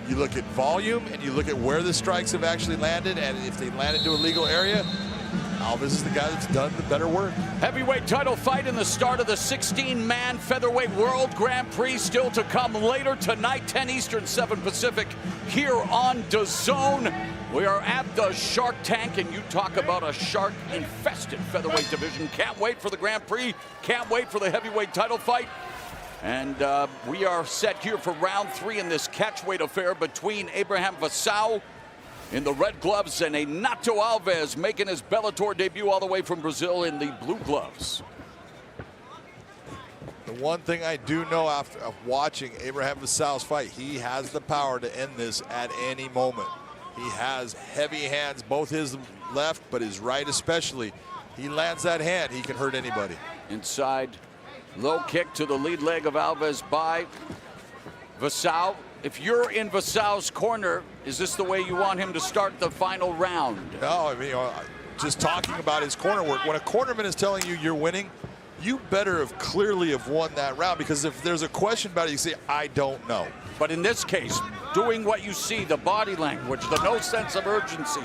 You look at volume and you look at where the strikes have actually landed, and if they landed to a legal area, Alves is the guy that's done the better work. Heavyweight title fight in the start of the 16-man featherweight World Grand Prix still to come later tonight, 10 Eastern, 7 Pacific, here on Dazn. We are at the Shark Tank, and you talk about a shark-infested featherweight division. Can't wait for the Grand Prix. Can't wait for the heavyweight title fight. And we are set here for round 3 in this catchweight affair between Abraham Vassal in the red gloves and a Nato Alves making his Bellator debut all the way from Brazil in the blue gloves. The one thing I do know after watching Abraham Vassal's fight, he has the power to end this at any moment. He has heavy hands, both his left, but his right especially. He lands that hand, he can hurt anybody. Inside, low kick to the lead leg of Alves by Vassal. If you're in Vassal's corner, is this the way you want him to start the final round? No, I mean, just talking about his corner work. When a cornerman is telling you you're winning, you better have clearly have won that round, because if there's a question about it, you say, I don't know. But in this case, doing what you see, the body language, the no sense of urgency,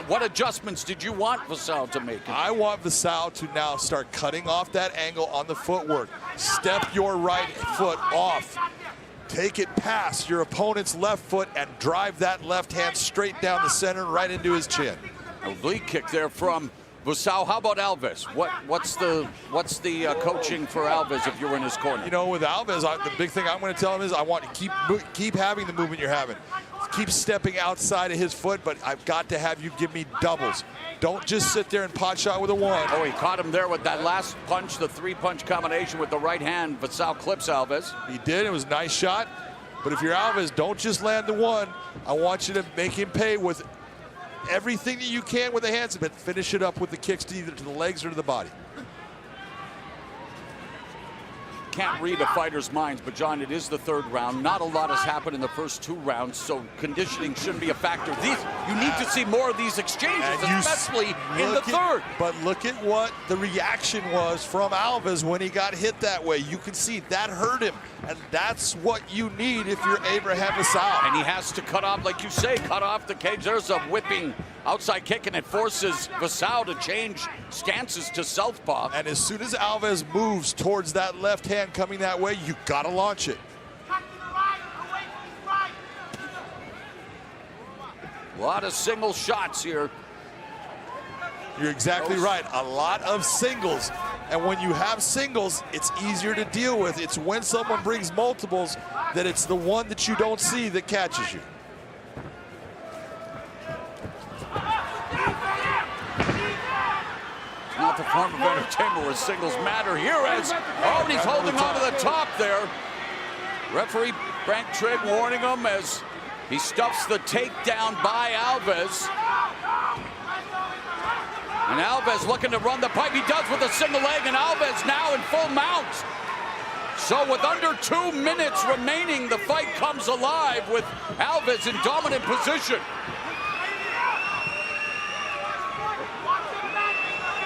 what adjustments did you want Vassal to make? I want Vassal to now start cutting off that angle on the footwork. Step your right foot off. Take it past your opponent's left foot and drive that left hand straight down the center, right into his chin. Oblique kick there from Vassal. How about Alves? What's the coaching for Alves if you're in his corner? You know, with Alves, the big thing I'm going to tell him is I want to keep having the movement you're having. Keep stepping outside of his foot, but I've got to have you give me doubles. Don't just sit there and pot shot with a 1. Oh, he caught him there with that last punch, the 3-punch combination with the right hand. Vassal clips Alves. He did. It was a nice shot. But if you're Alves, don't just land the 1. I want you to make him pay with everything that you can with the hands, but finish it up with the kicks to either to the legs or to the body. Can't read a fighter's minds, but John, it is the 3rd round. Not a lot has happened in the first 2 rounds, so conditioning shouldn't be a factor. You need to see more of these exchanges, especially in the 3rd. But look at what the reaction was from Alves when he got hit that way. You can see that hurt him, and that's what you need if you're Abraham Vassal. And he has to cut off, like you say, cut off the cage. There's a whipping outside kick, and it forces Vassal to change stances to southpaw. And as soon as Alves moves towards that left hand coming that way, you gotta launch it. A lot of single shots here. You're exactly right. A lot of singles. And when you have singles, it's easier to deal with. It's when someone brings multiples that it's the one that you don't see that catches you. Not the form of entertainment where singles matter here as, oh, he's holding on to the top there. Referee Frank Trigg warning him as He stuffs the takedown by Alves. And Alves looking to run the pipe. He does with a single leg, and Alves now in full mount. So with under 2 minutes remaining, the fight comes alive with Alves in dominant position.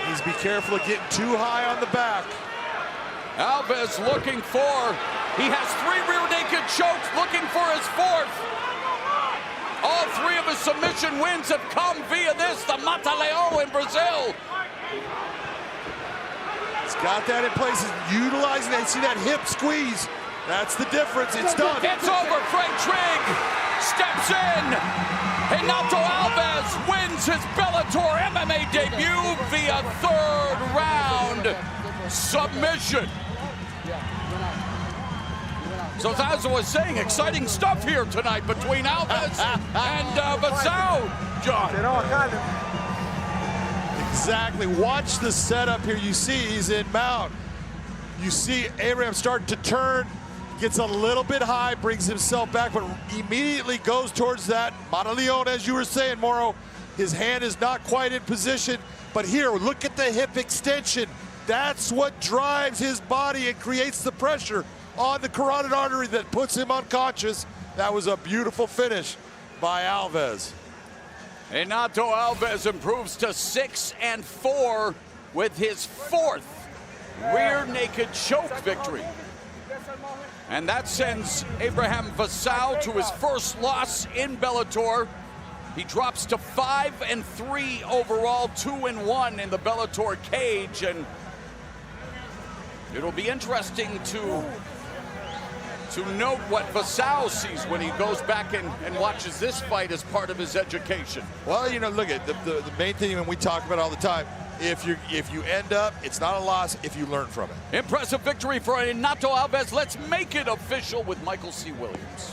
Please be careful of getting too high on the back. Alves looking for, he has 3 rear naked chokes, looking for his 4th. All 3 of his submission wins have come via this, the Mata-Leão in Brazil. He's got that in place, he's utilizing that. See that hip squeeze? That's the difference, it's done. It's over, Frank Trigg steps in. Renato Alves wins his Bellator MMA debut via 3rd round submission. So as I was saying, exciting stuff here tonight between Alves and Vassal, John. Exactly, watch the setup here. You see he's in mount. You see Abraham starting to turn, gets a little bit high, brings himself back, but immediately goes towards that Mata-Leão, as you were saying, Moro. His hand is not quite in position, but here, look at the hip extension. That's what drives his body and creates the pressure on the carotid artery that puts him unconscious. That was a beautiful finish by Alves. Renato Alves improves to 6-4 with his 4th rear naked choke victory. And that sends Abraham Vassal to his first loss in Bellator. He drops to 5-3 overall, 2-1 in the Bellator cage, and it'll be interesting to note what Vassal sees when he goes back and watches this fight as part of his education. Well, you know, look at the main thing when we talk about all the time. If you end up, it's not a loss if you learn from it. Impressive victory for Renato Alves. Let's make it official with Michael C. Williams.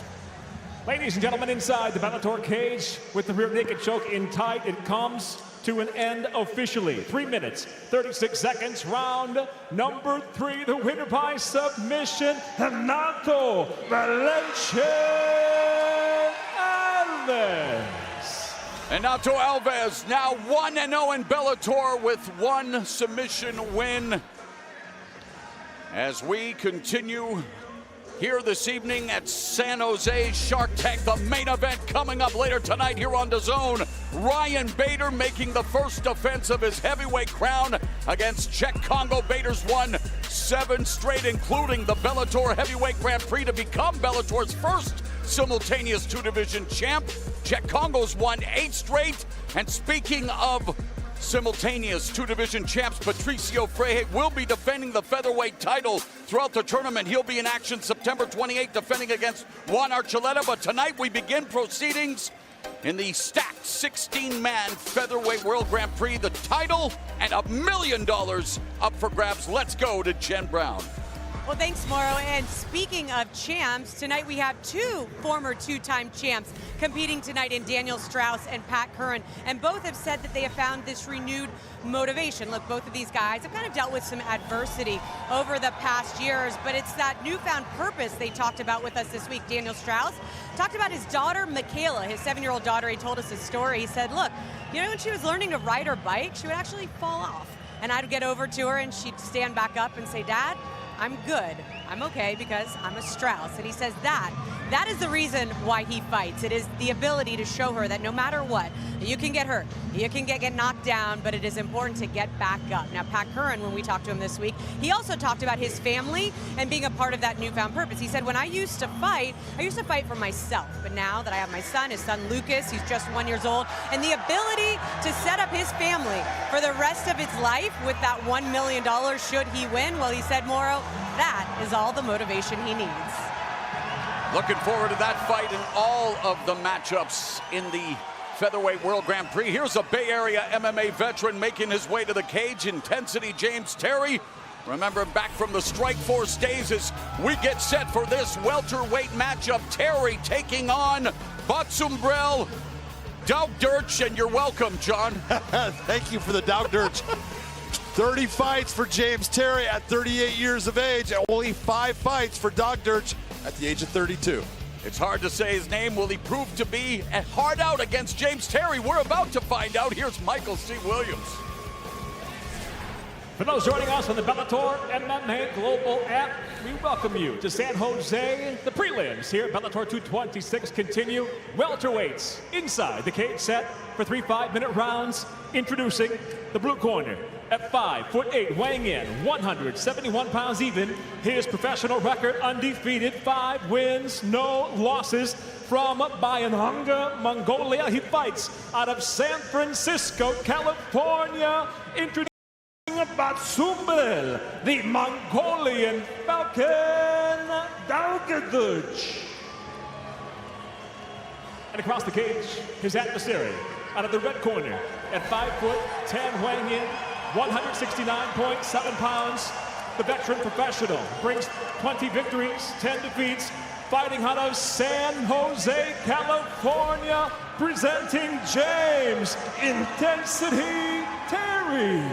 Ladies and gentlemen, inside the Bellator cage with the rear naked choke in tight, it comes to an end officially. 3 minutes, 36 seconds, round number 3. The winner by submission, Renato Alves. Renato Alves now 1-0 in Bellator with 1 submission win. As we continue here this evening at San Jose Shark Tank, the main event coming up later tonight here on Dazn. Ryan Bader making the first defense of his heavyweight crown against Czech Congo. Bader's won 7 straight, including the Bellator Heavyweight Grand Prix, to become Bellator's first simultaneous 2-division champ. Czech Congo's won 8 straight. And speaking of simultaneous 2-division champs, Patricio Freire will be defending the featherweight title throughout the tournament. He'll be in action September 28th, defending against Juan Archuleta. But tonight we begin proceedings in the stacked 16-man featherweight World Grand Prix. The title and $1 million up for grabs. Let's go to Jen Brown. Well, thanks, Moro. And speaking of champs, tonight we have 2 former 2-time champs competing tonight in Daniel Straus and Pat Curren. And both have said that they have found this renewed motivation. Look, both of these guys have kind of dealt with some adversity over the past years, but it's that newfound purpose they talked about with us this week. Daniel Straus talked about his daughter, Michaela, his 7-year-old daughter. He told us his story. He said, look, you know, when she was learning to ride her bike, she would actually fall off. And I'd get over to her and she'd stand back up and say, Dad, I'm good. I'm okay because I'm a Straus. And he says that is the reason why he fights. It is the ability to show her that no matter what, you can get hurt, you can get knocked down, but it is important to get back up. Now, Pat Curren, when we talked to him this week, he also talked about his family and being a part of that newfound purpose. He said, when I used to fight for myself. But now that I have my son, his son Lucas, he's just 1 year old, and the ability to set up his family for the rest of its life with that $1 million should he win, well, he said, Moro, that is all the motivation he needs. Looking forward to that fight and all of the matchups in the Featherweight World Grand Prix. Here's a Bay Area MMA veteran making his way to the cage, Intensity James Terry. Remember him back from the Strikeforce days as we get set for this welterweight matchup. Terry taking on Botsumbrel Daugderch, and you're welcome, John. Thank you for the Daugderch. 30 fights for James Terry at 38 years of age, and only 5 fights for Daugderch at the age of 32. It's hard to say his name. Will he prove to be a hard out against James Terry? We're about to find out. Here's Michael C. Williams. For those joining us on the Bellator MMA Global app, we welcome you to San Jose. The prelims here at Bellator 226 continue. Welterweights inside the cage set for 3 5-minute rounds. Introducing the blue corner at 5'8", weighing in 171 pounds even. His professional record undefeated, 5 wins, no losses. From Bayonhanga, Mongolia, he fights out of San Francisco, California. Introducing Batsumbel, the Mongolian Falcon Daugavich. And across the cage, his adversary out of the red corner at 5'10", weighing in 169.7 pounds. The veteran professional brings 20 victories, 10 defeats, fighting out of San Jose, California, presenting James Intensity Terry.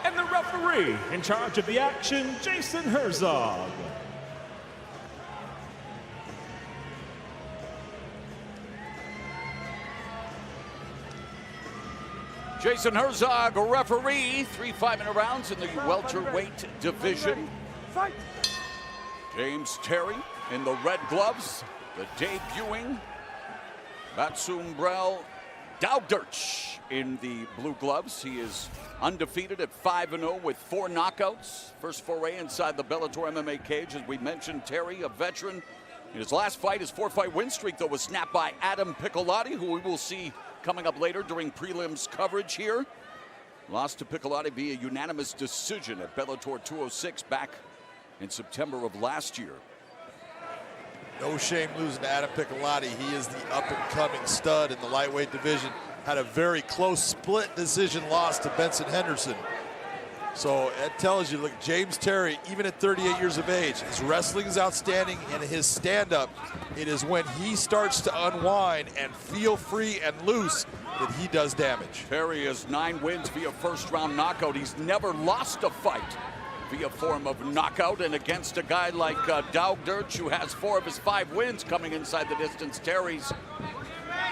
And the referee in charge of the action, Jason Herzog. Jason Herzog, a referee, 3 5-minute rounds in the welterweight division. Fight. James Terry in the red gloves, the debuting Batsumbel Daugavich in the blue gloves. He is undefeated at 5-0 with 4 knockouts. First foray inside the Bellator MMA cage. As we mentioned, Terry, a veteran. In his last fight, his 4-fight win streak, though, was snapped by Adam Piccolotti, who we will see coming up later during prelims coverage here. Lost to Piccolotti via unanimous decision at Bellator 206 back in September of last year. No shame losing to Adam Piccolotti. He is the up-and-coming stud in the lightweight division. Had a very close split decision loss to Benson Henderson. So it tells you, look, James Terry, even at 38 years of age, his wrestling is outstanding, and his stand-up, it is when he starts to unwind and feel free and loose that he does damage. Terry has 9 wins via first-round knockout. He's never lost a fight via form of knockout, and against a guy like Daugavich, who has 4 of his 5 wins coming inside the distance, Terry's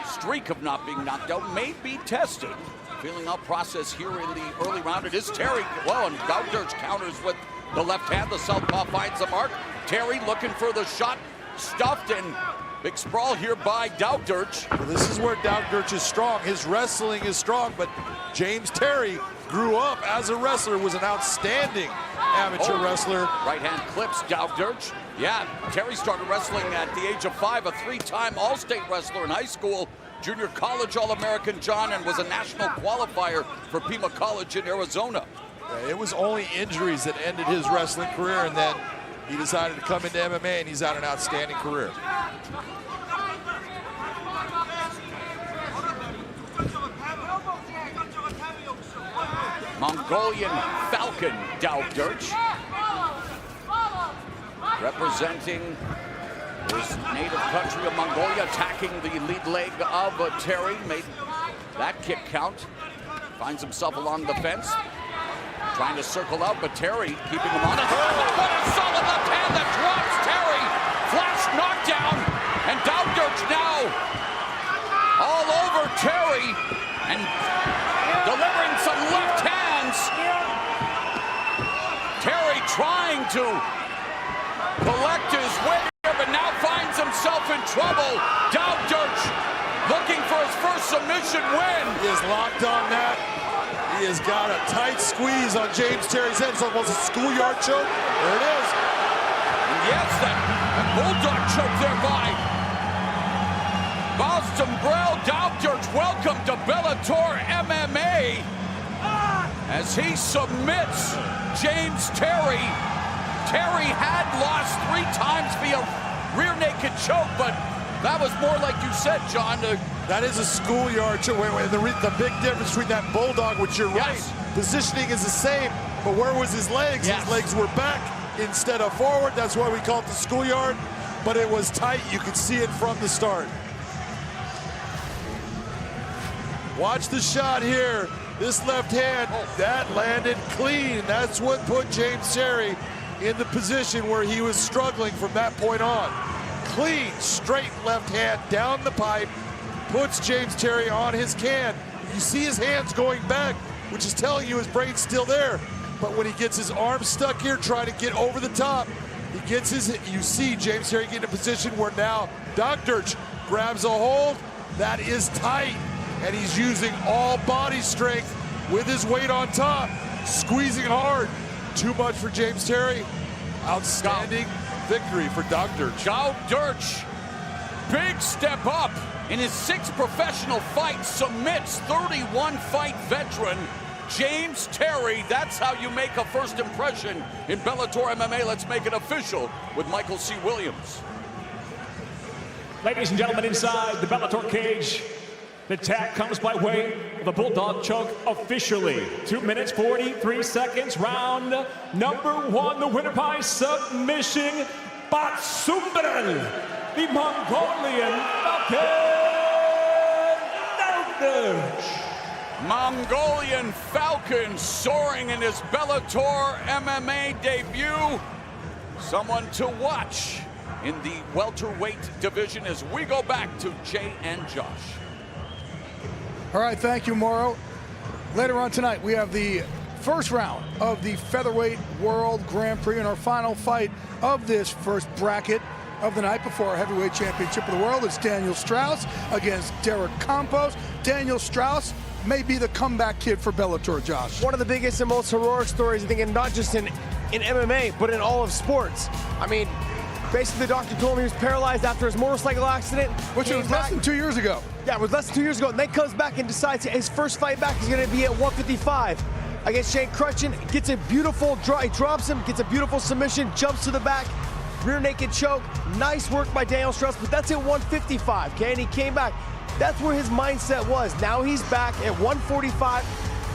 streak of not being knocked out may be tested. Feeling out process here in the early round. It is Terry. Well, and Daugavich counters with the left hand. The southpaw finds the mark. Terry looking for the shot. Stuffed, and big sprawl here by Daugavich. Well, this is where Daugavich is strong. His wrestling is strong, but James Terry grew up as a wrestler, was an outstanding amateur wrestler. Right hand clips Daugavich. Yeah, Terry started wrestling at the age of 5, a 3-time All-State wrestler in high school. Junior college All-American, John, and was a national qualifier for Pima College in Arizona. Yeah, it was only injuries that ended his wrestling career, and then he decided to come into MMA, and he's had an outstanding career. Mongolian Falcon Daugavich, representing his native country of Mongolia, attacking the lead leg of Terry. Made that kick count. Finds himself along the fence. Trying to circle out, but Terry keeping him on. What a solid left hand that drops Terry. Flash knockdown. And Daugavich now all over Terry and delivering some left hands. Terry trying to collect his weight, but now finds himself in trouble. Daugavich looking for his first submission win. He is locked on that. He has got a tight squeeze on James Terry's head. It's almost a schoolyard choke. There it is. And yes, that bulldog choke there by Batsumbel Daugavich. Welcome to Bellator MMA as he submits James Terry. Terry had lost 3 times via rear naked choke, but that was more like you said, John. That is a schoolyard choke. The big difference between that bulldog, which you're right, positioning is the same, but where was his legs? His legs were back instead of forward. That's why we call it the schoolyard, but it was tight. You could see it from the start. Watch the shot here. This left hand, that landed clean. That's what put James Terry in the position where he was struggling from that point on. Clean, straight left hand down the pipe, puts James Terry on his can. You see his hands going back, which is telling you his brain's still there. But when he gets his arms stuck here trying to get over the top, he gets you see James Terry get in a position where now Dazn grabs a hold. That is tight, and he's using all body strength with his weight on top, squeezing hard. Too much for James Terry. Outstanding victory for Dazn. Dazn, big step up in his 6th professional fight, submits 31-fight veteran James Terry. That's how you make a first impression in Bellator MMA. Let's make it official with Michael C. Williams. Ladies and gentlemen, inside the Bellator cage, the tag comes by way of a Bulldog choke officially. 2 minutes, 43 seconds, round number 1. The winner by submission, Batsumberan, the Mongolian Falcon. Mongolian Falcon soaring in his Bellator MMA debut. Someone to watch in the welterweight division as we go back to Jay and Josh. All right, thank you, Mauro. Later on tonight, we have the first round of the Featherweight World Grand Prix and our final fight of this first bracket of the night before our Heavyweight Championship of the World. It's Daniel Straus against Derrick Campos. Daniel Straus may be the comeback kid for Bellator, Josh. One of the biggest and most heroic stories, I think, and not just in MMA, but in all of sports. I mean, basically the doctor told him he was paralyzed after his motorcycle accident. Which was less than 2 years ago. Yeah, it was less than 2 years ago. And then comes back and decides his first fight back is going to be at 155 against Shane Crutchin. Gets a beautiful draw. He drops him, gets a beautiful submission, jumps to the back, rear naked choke. Nice work by Daniel Straus, but that's at 155, okay? And he came back. That's where his mindset was. Now he's back at 145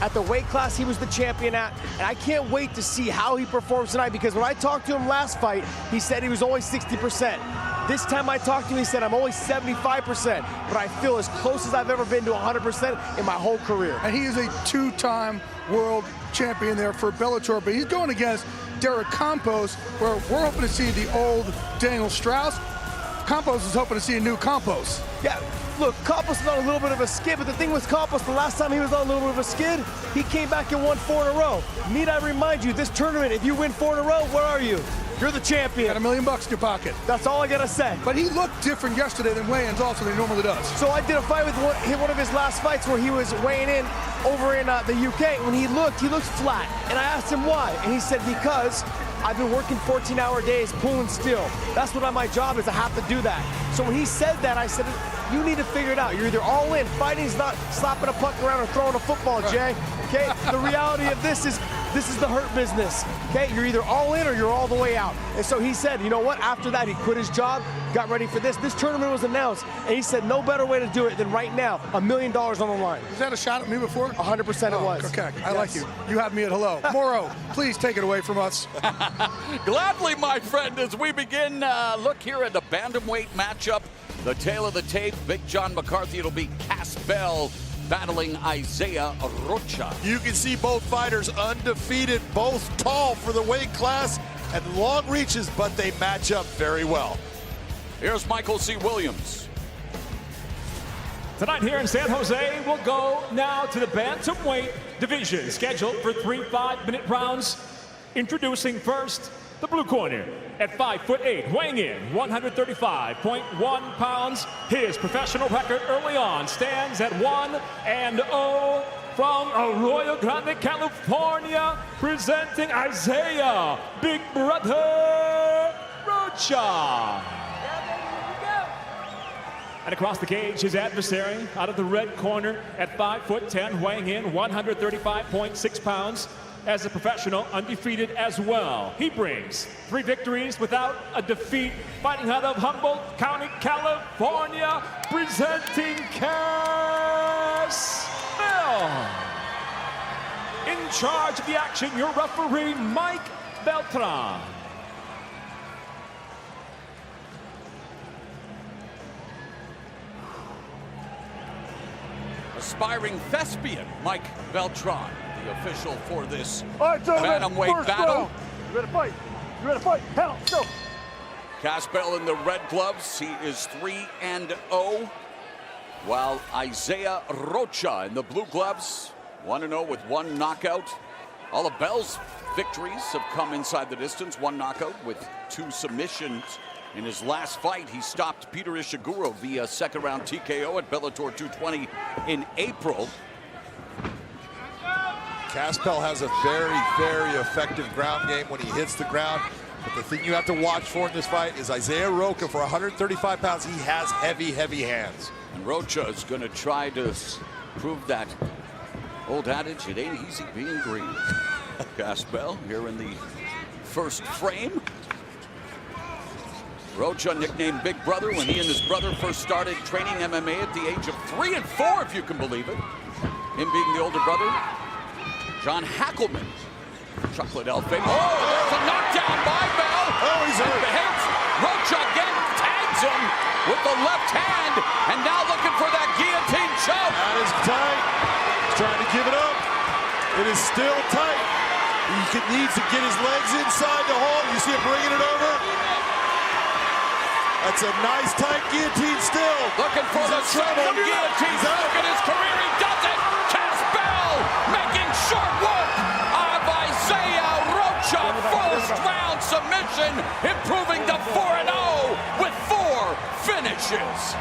at the weight class he was the champion at. And I can't wait to see how he performs tonight, because when I talked to him last fight, he said he was only 60%. This time I talked to him, he said, I'm only 75%, but I feel as close as I've ever been to 100% in my whole career. And he is a 2-time world champion there for Bellator, but he's going against Derrick Campos, where we're hoping to see the old Daniel Straus. Campos is hoping to see a new Campos. Yeah, look, Campos is on a little bit of a skid, but the thing with Campos, the last time he was on a little bit of a skid, he came back and won 4 in a row. Need I remind you, this tournament, if you win 4 in a row, where are you? You're the champion. Got $1 million in your pocket. That's all I gotta say. But he looked different yesterday than weigh-ins also than he normally does. So I did a fight with one of his last fights where he was weighing in over in the UK. When he looked flat. And I asked him why. And he said, because I've been working 14-hour days pulling steel. That's what my job is. I have to do that. So when he said that, I said, you need to figure it out. You're either all in. Fighting's not slapping a puck around or throwing a football, Jay. Okay? The reality of this is the hurt business. Okay? You're either all in or you're all the way out. And so he said, you know what? After that, he quit his job, got ready for this. This tournament was announced, and he said, no better way to do it than right now. $1 million on the line. Was that a shot at me before? 100% it was. Okay, I like you. You have me at hello. Mauro, please take it away from us. Gladly, my friend, as we begin, look here at the bantamweight matchup. The tail of the tape, Big John McCarthy. It'll be Cass Bell battling Isaiah Rocha. You can see both fighters undefeated, both tall for the weight class and long reaches, but they match up very well. Here's Michael C. Williams. Tonight here in San Jose, we'll go now to the bantamweight division, scheduled for 3 5-minute rounds. Introducing first, the blue corner, at 5'8", weighing in 135.1 pounds. His professional record early on stands at 1-0 from Arroyo Grande, California, presenting Isaiah Big Brother Rocha. And across the cage, his adversary out of the red corner at 5'10", weighing in 135.6 pounds. As a professional, undefeated as well. He brings 3 victories without a defeat, fighting out of Humboldt County, California, presenting Cass Bell. In charge of the action, your referee, Mike Beltran. Aspiring thespian, Mike Beltran, the official for this bantamweight battle. You ready to fight? You ready to fight? Hell, go. Caspel in the red gloves. He is 3-0. While Isaiah Rocha in the blue gloves, 1-0 with 1 knockout. All of Bell's victories have come inside the distance. 1 knockout with 2 submissions. In his last fight, he stopped Peter Ishiguro via second-round TKO at Bellator 220 in April. Caspel has a very, very effective ground game when he hits the ground. But the thing you have to watch for in this fight is Isaiah Rocha. For 135 pounds, he has heavy, heavy hands. And Rocha is going to try to prove that old adage, it ain't easy being green. Caspel here in the first frame. Rocha, nicknamed Big Brother, when he and his brother first started training MMA at the age of 3 and 4, if you can believe it. Him being the older brother. John Hackelman. Chocolate Elfie. Oh, there's a knockdown by Bell. Oh, he's hurt. Hits. Rocha again tags him with the left hand, and now looking for that guillotine choke. That is tight. He's trying to give it up. It is still tight. He needs to get his legs inside the hold. You see him bringing it over. That's a nice tight guillotine still. Looking for the second guillotine. Look at his career. He does it. Caspel making short work of Isaiah Rocha. First round submission, improving to 4-0 with 4 finishes.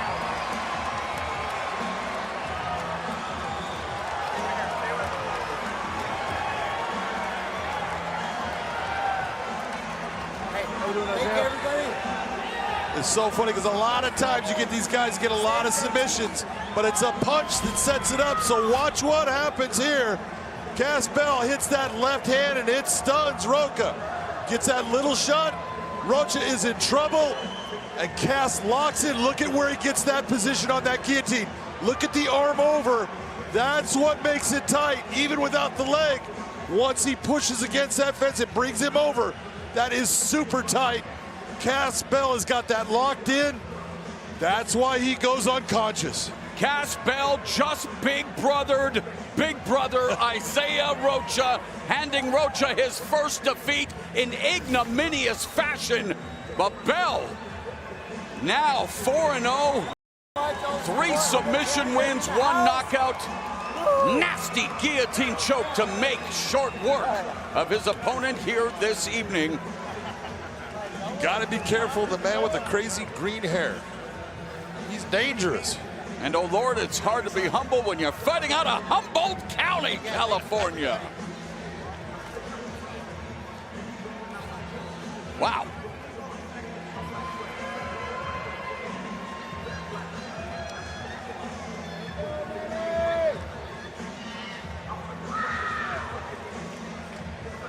It's so funny because a lot of times you get these guys get a lot of submissions, but it's a punch that sets it up. So watch what happens here. Caspel hits that left hand and it stuns Rocha. Gets that little shot. Rocha is in trouble, and Cas locks it. Look at where he gets that position on that guillotine. Look at the arm over. That's what makes it tight, even without the leg. Once he pushes against that fence, it brings him over. That is super tight. Caspel has got that locked in. That's why he goes unconscious. Caspel just big brother Isaiah Rocha, handing Rocha his first defeat in ignominious fashion. But Bell now 4-0, 3 submission wins, 1 knockout. Nasty guillotine choke to make short work of his opponent here this evening. Got to be careful, the man with the crazy green hair. He's dangerous. And oh Lord, it's hard to be humble when you're fighting out of Humboldt County, California. Wow.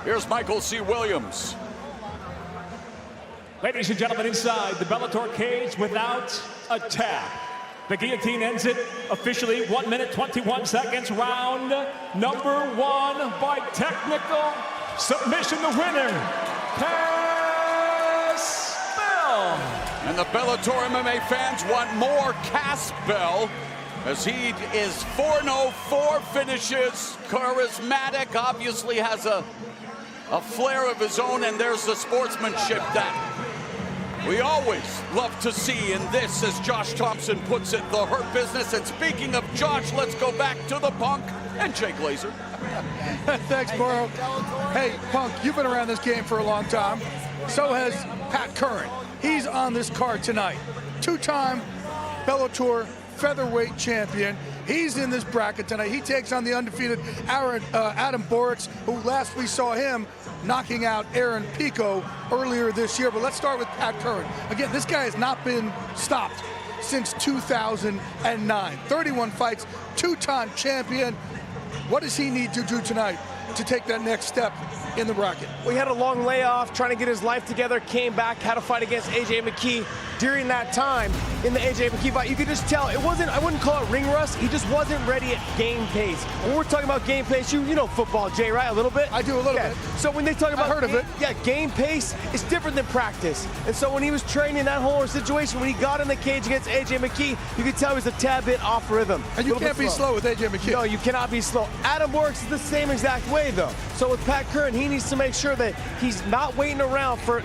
Here's Michael C. Williams. Ladies and gentlemen, inside the Bellator cage without a tap. The guillotine ends it officially 1 minute, 21 seconds. Round number 1 by technical submission. The winner, Caspel. And the Bellator MMA fans want more Caspel, as he is 4-0, 4 finishes, charismatic, obviously has a flair of his own, and there's the sportsmanship that we always love to see in this, as Josh Thompson puts it, the hurt business. And speaking of Josh, let's go back to the Punk and Jay Glazer. Thanks, Burrow. Hey, Punk, you've been around this game for a long time. So has Pat Curren. He's on this card tonight. 2-time Bellator featherweight champion. He's in this bracket tonight. He takes on the undefeated Adam Borics, who last we saw him knocking out Aaron Pico earlier this year. But let's start with Pat Curren. Again, this guy has not been stopped since 2009. 31 fights, 2-time champion. What does he need to do tonight to take that next step in the bracket? Well, he had a long layoff, trying to get his life together, came back, had a fight against AJ McKee, during that time in the AJ McKee fight, you could just tell it wasn't, I wouldn't call it ring rust, he just wasn't ready at game pace. When we're talking about game pace, you know football, Jay, right? A little bit? I do a little bit. So when they talk about I've heard of it. Yeah, game pace is different than practice. And so when he was training that whole situation, when he got in the cage against AJ McKee, you could tell he was a tad bit off rhythm. And you can't be slow with AJ McKee. No, you cannot be slow. Adam Borks is the same exact way, though. So with Pat Curren, he needs to make sure that he's not waiting around for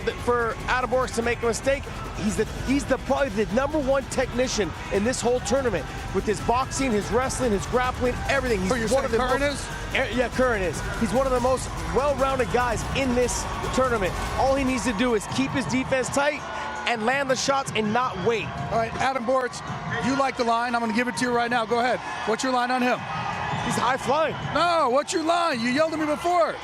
Adam Borks to make a mistake. He's probably the #1 technician in this whole tournament with his boxing, his wrestling, his grappling, everything. He's one of the Curren is? Yeah, Curren is. He's one of the most well-rounded guys in this tournament. All he needs to do is keep his defense tight and land the shots and not wait. All right, Adam Borks, you like the line. I'm going to give it to you right now. Go ahead. What's your line on him? He's high flying. No, what's your line? You yelled at me before.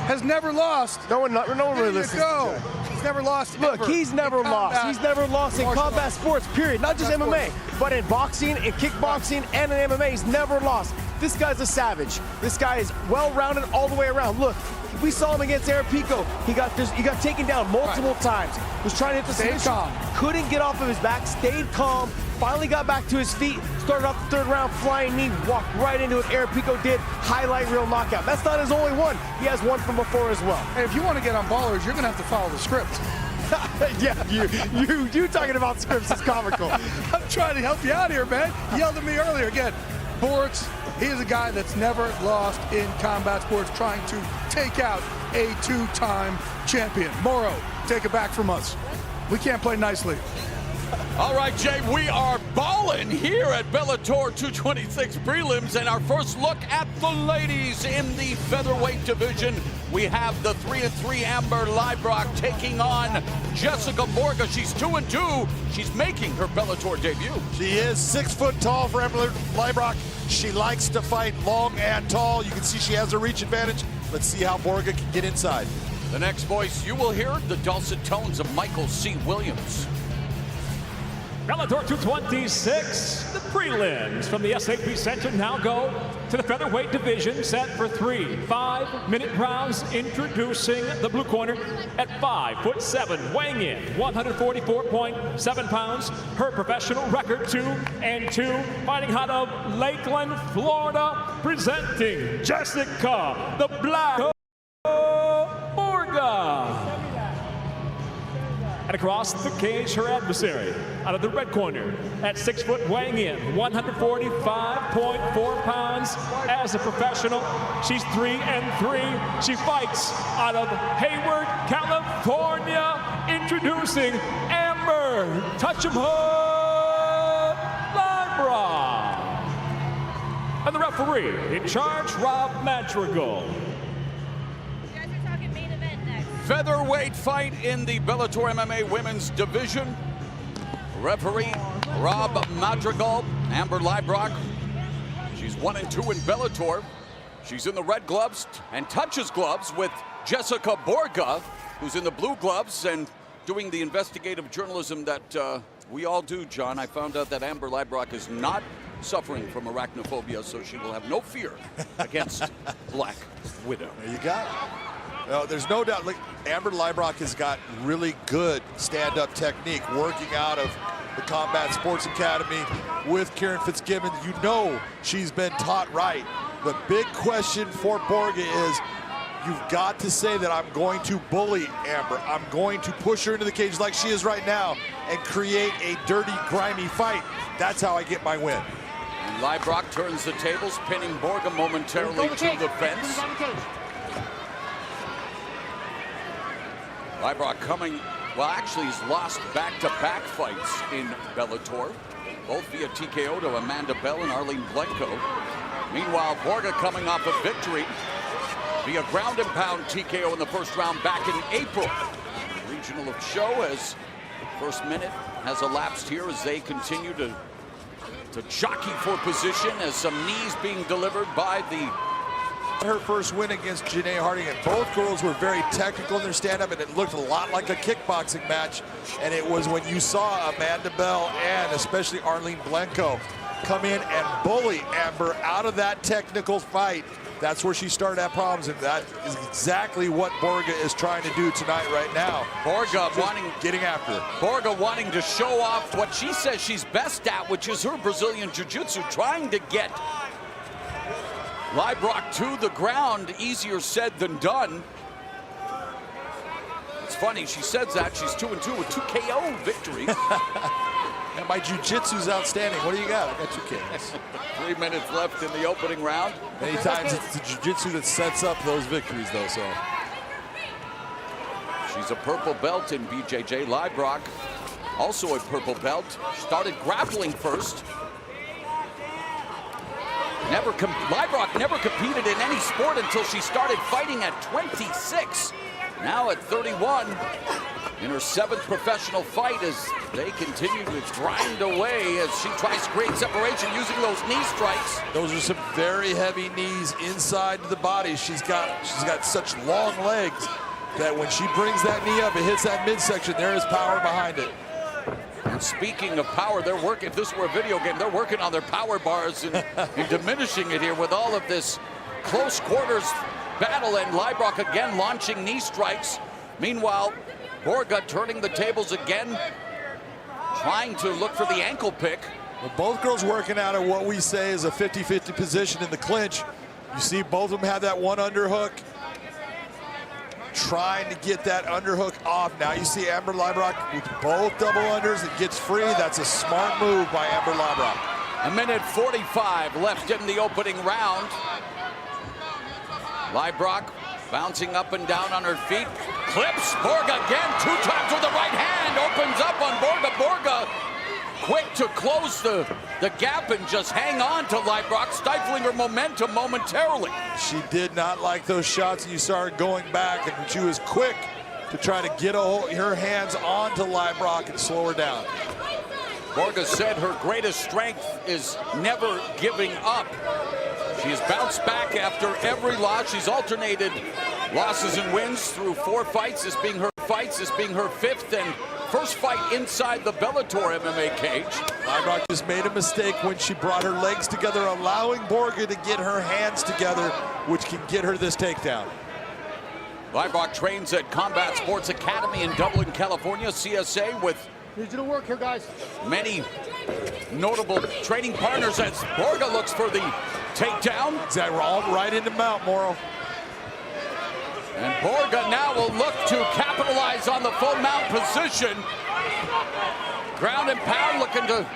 Has never lost. No one really listens. Go. He's never lost. Look, ever. he's never lost. He's never lost in combat sports, period. Not just MMA, but in boxing, in kickboxing, and in MMA, he's never lost. This guy's a savage. This guy is well-rounded all the way around. Look, we saw him against Eric Pico. He got taken down multiple times. Was trying to hit the Stayed calm. Couldn't get off of his back. Stayed calm. Finally got back to his feet. Started off the 3rd round, flying knee, walked right into it. Eric Pico did. Highlight reel knockout. That's not his only one. He has one from before as well. Hey, if you want to get on Ballers, you're going to have to follow the script. Yeah, you talking about scripts is comical. I'm trying to help you out here, man. You yelled at me earlier again. Borks, he is a guy that's never lost in combat sports, trying to take out a 2-time champion. Moro, take it back from us. We can't play nicely. All right, Jay, we are balling here at Bellator 226 prelims, and our first look at the ladies in the featherweight division. We have the 3-3 Amber Laibach taking on Jessica Borga. She's 2-2. She's making her Bellator debut. She is 6 foot tall for Amber Laibach. She likes to fight long and tall. You can see she has a reach advantage. Let's see how Borga can get inside. The next voice you will hear, the dulcet tones of Michael C. Williams. Bellator 226, the prelims from the SAP Center now go to the featherweight division, set for 3 5-minute rounds. Introducing the blue corner at 5'7", weighing in 144.7 pounds. Her professional record 2-2, fighting out of Lakeland, Florida, presenting Jessica the Black Borga. And across the cage, her adversary, out of the red corner, at 6 foot, weighing in 145.4 pounds. As a professional, she's 3-3. She fights out of Hayward, California. Introducing Amber Laibach. And the referee in charge, Rob Madrigal. Featherweight fight in the Bellator MMA women's division. Referee Rob Madrigal. Amber Laibach, she's 1-2 in Bellator. She's in the red gloves and touches gloves with Jessica Borga, who's in the blue gloves and doing the investigative journalism that we all do, John. I found out that Amber Laibach is not suffering from arachnophobia, so she will have no fear against Black Widow. There you go. No, there's no doubt. Look, Amber Laibach has got really good stand-up technique, working out of the Combat Sports Academy with Karen Fitzgibbon. You know she's been taught right. The big question for Borga is, you've got to say that I'm going to bully Amber. I'm going to push her into the cage like she is right now and create a dirty, grimy fight. That's how I get my win. And Laibach turns the tables, pinning Borga momentarily to the fence. Laibach coming, well, actually he's lost back-to-back fights in Bellator, both via TKO to Amanda Bell and Arlene Blenko. Meanwhile, Borga coming off a victory via ground and pound TKO in the first round back in April. Regional show as the first minute has elapsed here as they continue to jockey for position, as some knees being delivered by her first win against Janae Harding, and both girls were very technical in their stand-up, and it looked a lot like a kickboxing match. And it was when you saw Amanda Bell and especially Arlene Blenko come in and bully Amber out of that technical fight That's where she started at problems, and that is exactly what Borga is trying to do tonight right now. Borga getting after it. Borga wanting to show off what she says she's best at, which is her Brazilian Jiu-Jitsu, trying to get Laibach to the ground. Easier said than done. It's funny, she says that. She's 2-2 with 2 KO victories. And my jiu-jitsu's outstanding. What do you got? I got 2 KOs. 3 minutes left in the opening round. Many times it's the jiu-jitsu that sets up those victories, though, so. She's a purple belt in BJJ. Laibach, also a purple belt. Started grappling first. Laibach never competed in any sport until she started fighting at 26. Now at 31, in her 7th professional fight, as they continue to grind away as she tries to create separation using those knee strikes. Those are some very heavy knees inside the body. She's got such long legs that when she brings that knee up, it hits that midsection. There is power behind it. And speaking of power, they're working, if this were a video game, they're working on their power bars and diminishing it here with all of this close quarters battle, and Laibach again launching knee strikes. Meanwhile, Borga turning the tables again, trying to look for the ankle pick. Well, both girls working out of what we say is a 50-50 position in the clinch. You see both of them have that one underhook, trying to get that underhook off. Now you see Amber Laibach with both double unders. It gets free. That's a smart move by Amber Laibach. 1:45 left in the opening round. Laibach bouncing up and down on her feet. Clips Borga again, 2 times with the right hand. Opens up on Borga. Borga quick to close the gap and just hang on to Laibach, stifling her momentum momentarily. She did not like those shots, and you saw her going back, and she was quick to try to get her hands onto Laibach and slow her down. Borga said her greatest strength is never giving up. She has bounced back after every loss. She's alternated losses and wins through 4 fights, this being her 5th and first fight inside the Bellator MMA cage. Laibach just made a mistake when she brought her legs together, allowing Borga to get her hands together, which can get her this takedown. Laibach trains at Combat Sports Academy in Dublin, California, CSA, with Digital work here, guys. many notable training partners as Borga looks for the takedown. Exactly, we're all right into mount, Morrow. And Borga now will look to capitalize on the full mount position. Ground and pound, looking to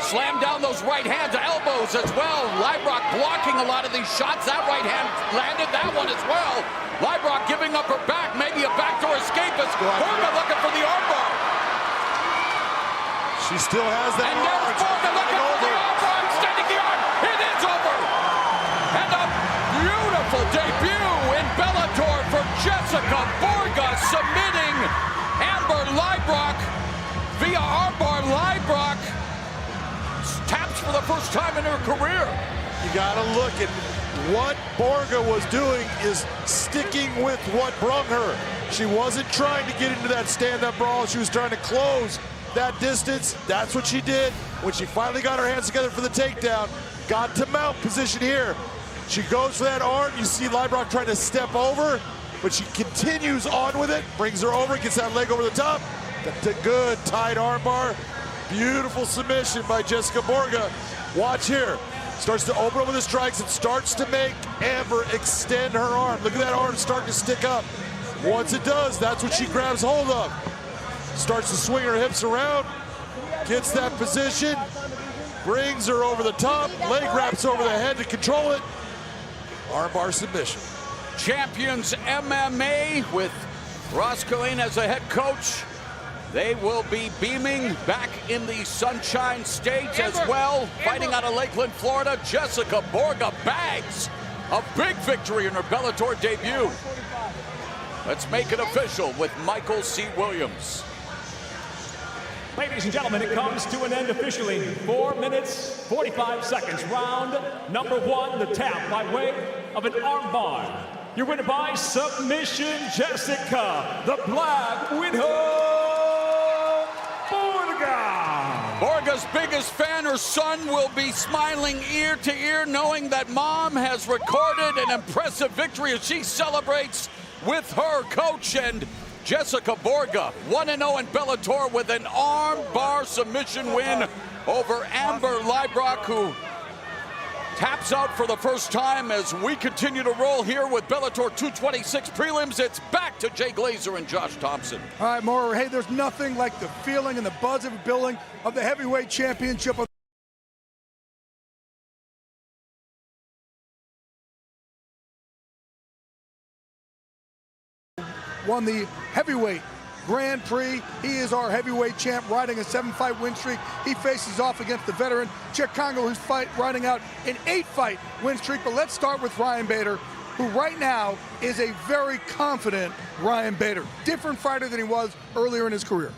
slam down those right hands, elbows as well. Laibach blocking a lot of these shots. That right hand landed that one as well. Laibach giving up her back, maybe a backdoor escape as Borga looking for the armbar. She still has that. And there's Borga looking for the armbar, extending the arm. It is over. And a beautiful debut in Bellator for Jessica Borga, submitting Amber Laibach via armbar. Laibach taps for the first time in her career. You gotta look at what Borga was doing is sticking with what brung her. She wasn't trying to get into that stand-up brawl. She was trying to close that distance. That's what she did. When she finally got her hands together for the takedown, got to mount position here. She goes for that arm. You see Laibach trying to step over, but she continues on with it, brings her over, gets that leg over the top. That's a good tight arm bar. Beautiful submission by Jessica Borga. Watch here. Starts to open up with the strikes and starts to make Amber extend her arm. Look at that arm starting to stick up. Once it does, that's what she grabs hold of. Starts to swing her hips around, gets that position, brings her over the top, leg wraps over the head to control it. Armbar submission. Champions MMA with Ross Cullen as a head coach. They will be beaming back in the Sunshine State as well. Fighting out of Lakeland, Florida, Jessica Borga bags a big victory in her Bellator debut. Let's make it official with Michael C. Williams. Ladies and gentlemen, it comes to an end officially. 4 minutes, 45 seconds. Round number 1, the tap by way of an armbar. You're winner by submission, Jessica, the Black Widow Borga. Borga Bellator's biggest fan, her son, will be smiling ear to ear knowing that mom has recorded an impressive victory as she celebrates with her coach. And Jessica Borga, 1-0 in Bellator with an arm bar submission win over Amber Laibach, who taps out for the first time as we continue to roll here with Bellator 226 prelims. It's back to Jay Glazer and Josh Thompson. All right, Mauro, hey, there's nothing like the feeling and the buzz of building of the heavyweight championship. Won the heavyweight Grand Prix. He is our heavyweight champ, riding a 7-fight win streak. He faces off against the veteran Cheick Kongo, who's riding out an 8-fight win streak. But let's start with Ryan Bader, who right now is a very confident Ryan Bader. Different fighter than he was earlier in his career.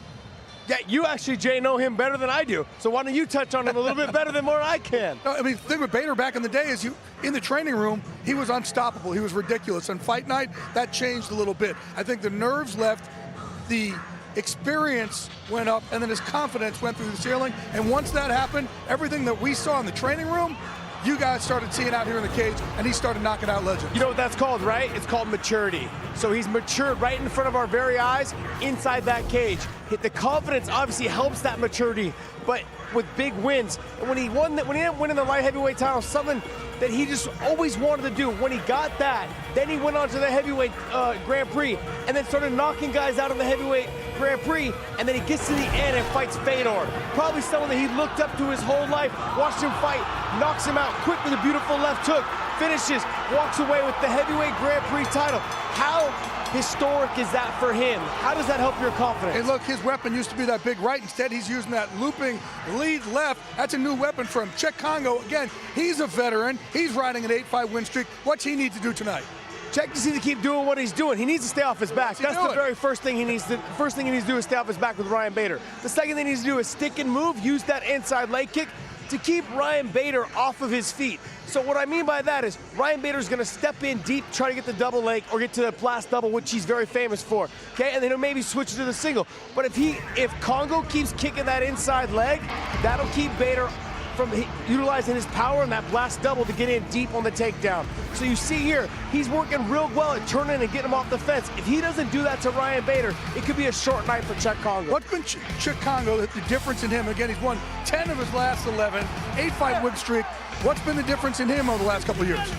Yeah, you actually, Jay, know him better than I do. So why don't you touch on him a little bit better than more I can? No, I mean, the thing with Bader back in the day is in the training room, he was unstoppable. He was ridiculous. On fight night, that changed a little bit. I think the nerves left, the experience went up, and then his confidence went through the ceiling. And once that happened, everything that we saw in the training room, you guys started seeing out here in the cage, and he started knocking out legends. You know what that's called, right? It's called maturity. So he's matured right in front of our very eyes inside that cage. The confidence obviously helps that maturity, but with big wins. And when he ended up winning the light heavyweight title, something that he just always wanted to do. When he got that, then he went on to the heavyweight Grand Prix and then started knocking guys out of the heavyweight Grand Prix, and then he gets to the end and fights Fedor. Probably someone that he looked up to his whole life, watched him fight, knocks him out quick with a beautiful left hook, finishes, walks away with the heavyweight Grand Prix title. How historic is that for him? How does that help your confidence? Hey, look, his weapon used to be that big right. Instead, he's using that looping lead left. That's a new weapon for him. Cheick Kongo, again, he's a veteran. He's riding an 8-fight win streak. What's he need to do tonight? Cheick just needs to keep doing what he's doing. He needs to stay off his back. That's the very first thing he needs to do is stay off his back with Ryan Bader. The second thing he needs to do is stick and move, use that inside leg kick to keep Ryan Bader off of his feet. So what I mean by that is Ryan Bader's gonna step in deep, try to get the double leg or get to the blast double, which he's very famous for, okay? And then he'll maybe switch to the single. But if Kongo keeps kicking that inside leg, that'll keep Bader from utilizing his power and that blast double to get in deep on the takedown. So you see here, he's working real well at turning and getting him off the fence. If he doesn't do that to Ryan Bader, it could be a short night for Cheick Kongo. What's been Cheick Kongo, the difference in him? Again, he's won 10 of his last 11, 8-fight win streak. What's been the difference in him over the last couple of years?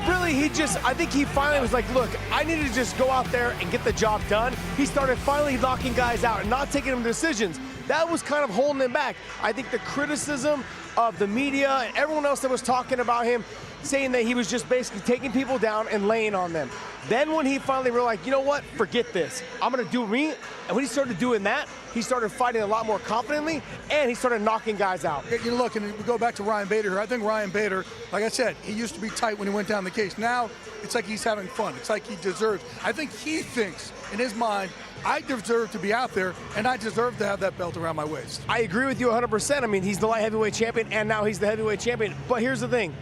Really, I think he finally was like, look, I need to just go out there and get the job done. He started finally knocking guys out and not taking them decisions. That was kind of holding him back. I think the criticism of the media and everyone else that was talking about him, saying that he was just basically taking people down and laying on them. Then when he finally realized, you know what, forget this, I'm gonna do me, and when he started doing that, he started fighting a lot more confidently, and he started knocking guys out. You know, look, and we go back to Ryan Bader here. I think Ryan Bader, like I said, he used to be tight when he went down the cage. Now, it's like he's having fun. It's like he deserves. I think he thinks, in his mind, I deserve to be out there, and I deserve to have that belt around my waist. I agree with you 100%. I mean, he's the light heavyweight champion, and now he's the heavyweight champion. But here's the thing.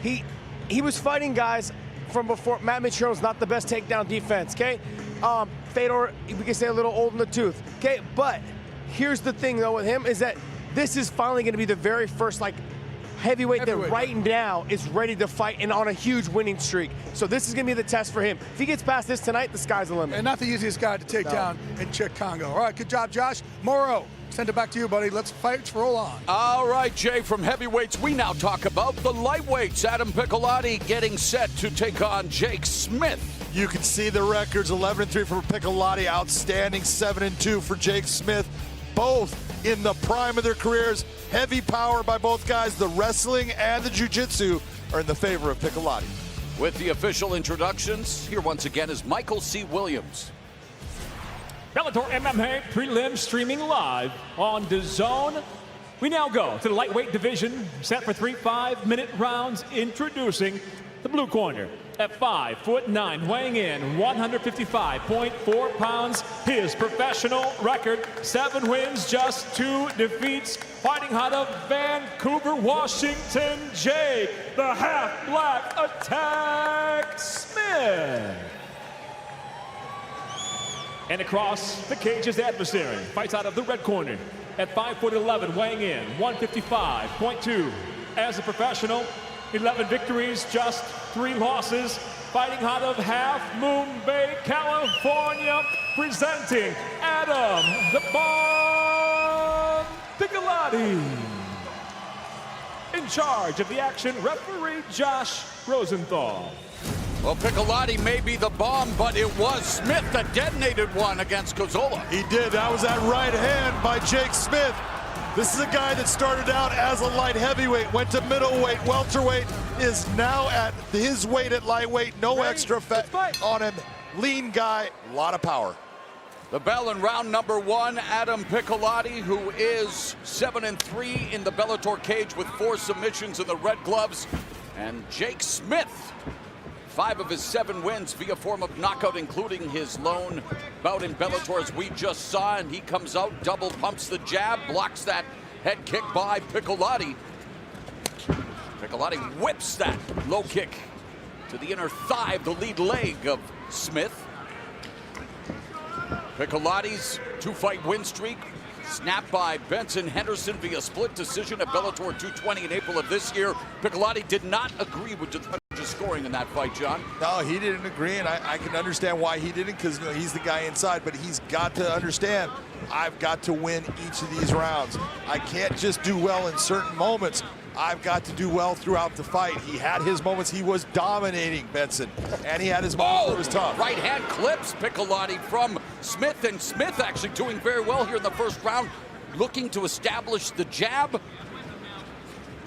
He was fighting guys from before. Matt Mitrio's not the best takedown defense, okay? Fedor, we can say a little old in the tooth, okay? But here's the thing, though, with him is that this is finally going to be the very first, heavyweight that right now is ready to fight and on a huge winning streak. So this is going to be the test for him. If he gets past this tonight, the sky's the limit. And not the easiest guy to take down in Cheick Kongo. All right, good job, Josh. Mauro, send it back to you, buddy. Let's fight, roll on. All right, Jay, from heavyweights, we now talk about the lightweights. Adam Piccolotti getting set to take on Jake Smith. You can see the records, 11-3 for Piccolotti, outstanding 7-2 for Jake Smith. Both in the prime of their careers. Heavy power by both guys. The wrestling and the jiu-jitsu are in the favor of Piccolotti. With the official introductions, here once again is Michael C. Williams. Bellator MMA prelim streaming live on Dazn. We now go to the lightweight division, set for 3 5-minute rounds. Introducing the blue corner at 5'9", weighing in 155.4 pounds. His professional record, 7 wins, just 2 defeats. Fighting out of Vancouver, Washington, Jake, the half-black Attack Smith. And across the cage is the adversary. Fights out of the red corner at 5'11", weighing in 155.2. As a professional, 11 victories, just 3 losses. Fighting out of Half Moon Bay, California, presenting Adam the Bomb Piccolotti. In charge of the action, referee Josh Rosenthal. Well, Piccolotti may be the bomb, but it was Smith that detonated one against Cazzola. He did. That was that right hand by Jake Smith. This is a guy that started out as a light heavyweight, went to middleweight, welterweight, is now at his weight at lightweight. No extra fat on him. Lean guy, a lot of power. The bell in round number 1, Adam Piccolotti, who is 7-3 in the Bellator cage with 4 submissions in the red gloves. And Jake Smith, 5 of his 7 wins via form of knockout, including his lone bout in Bellator, as we just saw. And he comes out, double pumps the jab, blocks that head kick by Piccolotti. Piccolotti whips that low kick to the inner thigh of the lead leg of Smith. Piccolotti's 2-fight win streak snapped by Benson Henderson via split decision at Bellator 220 in April of this year. Piccolotti did not agree with the judges' scoring in that fight, John. No, he didn't agree, and I can understand why he didn't, because he's the guy inside, but he's got to understand, I've got to win each of these rounds. I can't just do well in certain moments. I've got to do well throughout the fight. He had his moments. He was dominating Benson, and he had his moments where it was tough. Right hand clips Piccolotti from Smith, and Smith actually doing very well here in the first round, looking to establish the jab.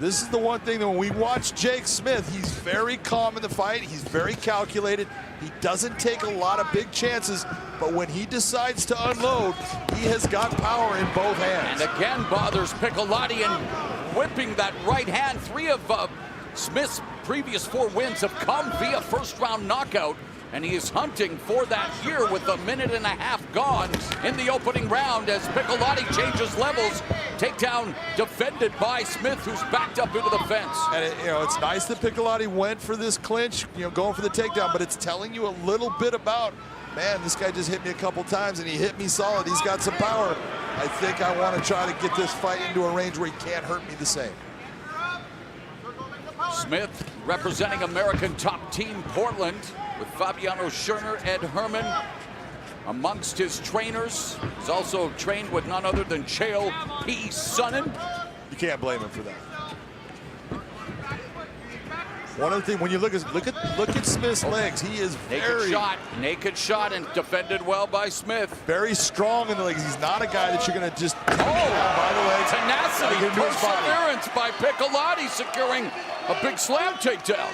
This is the one thing that when we watch Jake Smith, he's very calm in the fight. He's very calculated. He doesn't take a lot of big chances, but when he decides to unload, he has got power in both hands. And again bothers Piccolotti and whipping that right hand. 3 of Smith's previous 4 wins have come via first round knockout, and he is hunting for that here with a minute and a half gone in the opening round as Piccolotti changes levels. Takedown defended by Smith, who's backed up into the fence. And it's nice that Piccolotti went for this clinch, going for the takedown, but it's telling you a little bit about, man, this guy just hit me a couple times and he hit me solid. He's got some power. I think I want to try to get this fight into a range where he can't hurt me the same. Smith representing American top team Portland with Fabiano Scherner, Ed Herman amongst his trainers. He's also trained with none other than Chael P. Sonnen. You can't blame him for that. One other thing, when you look at Smith's legs, he is naked shot, and defended well by Smith. Very strong in the legs. He's not a guy that you're going to just by the legs. Tenacity, perseverance by Piccolotti, securing a big slam takedown.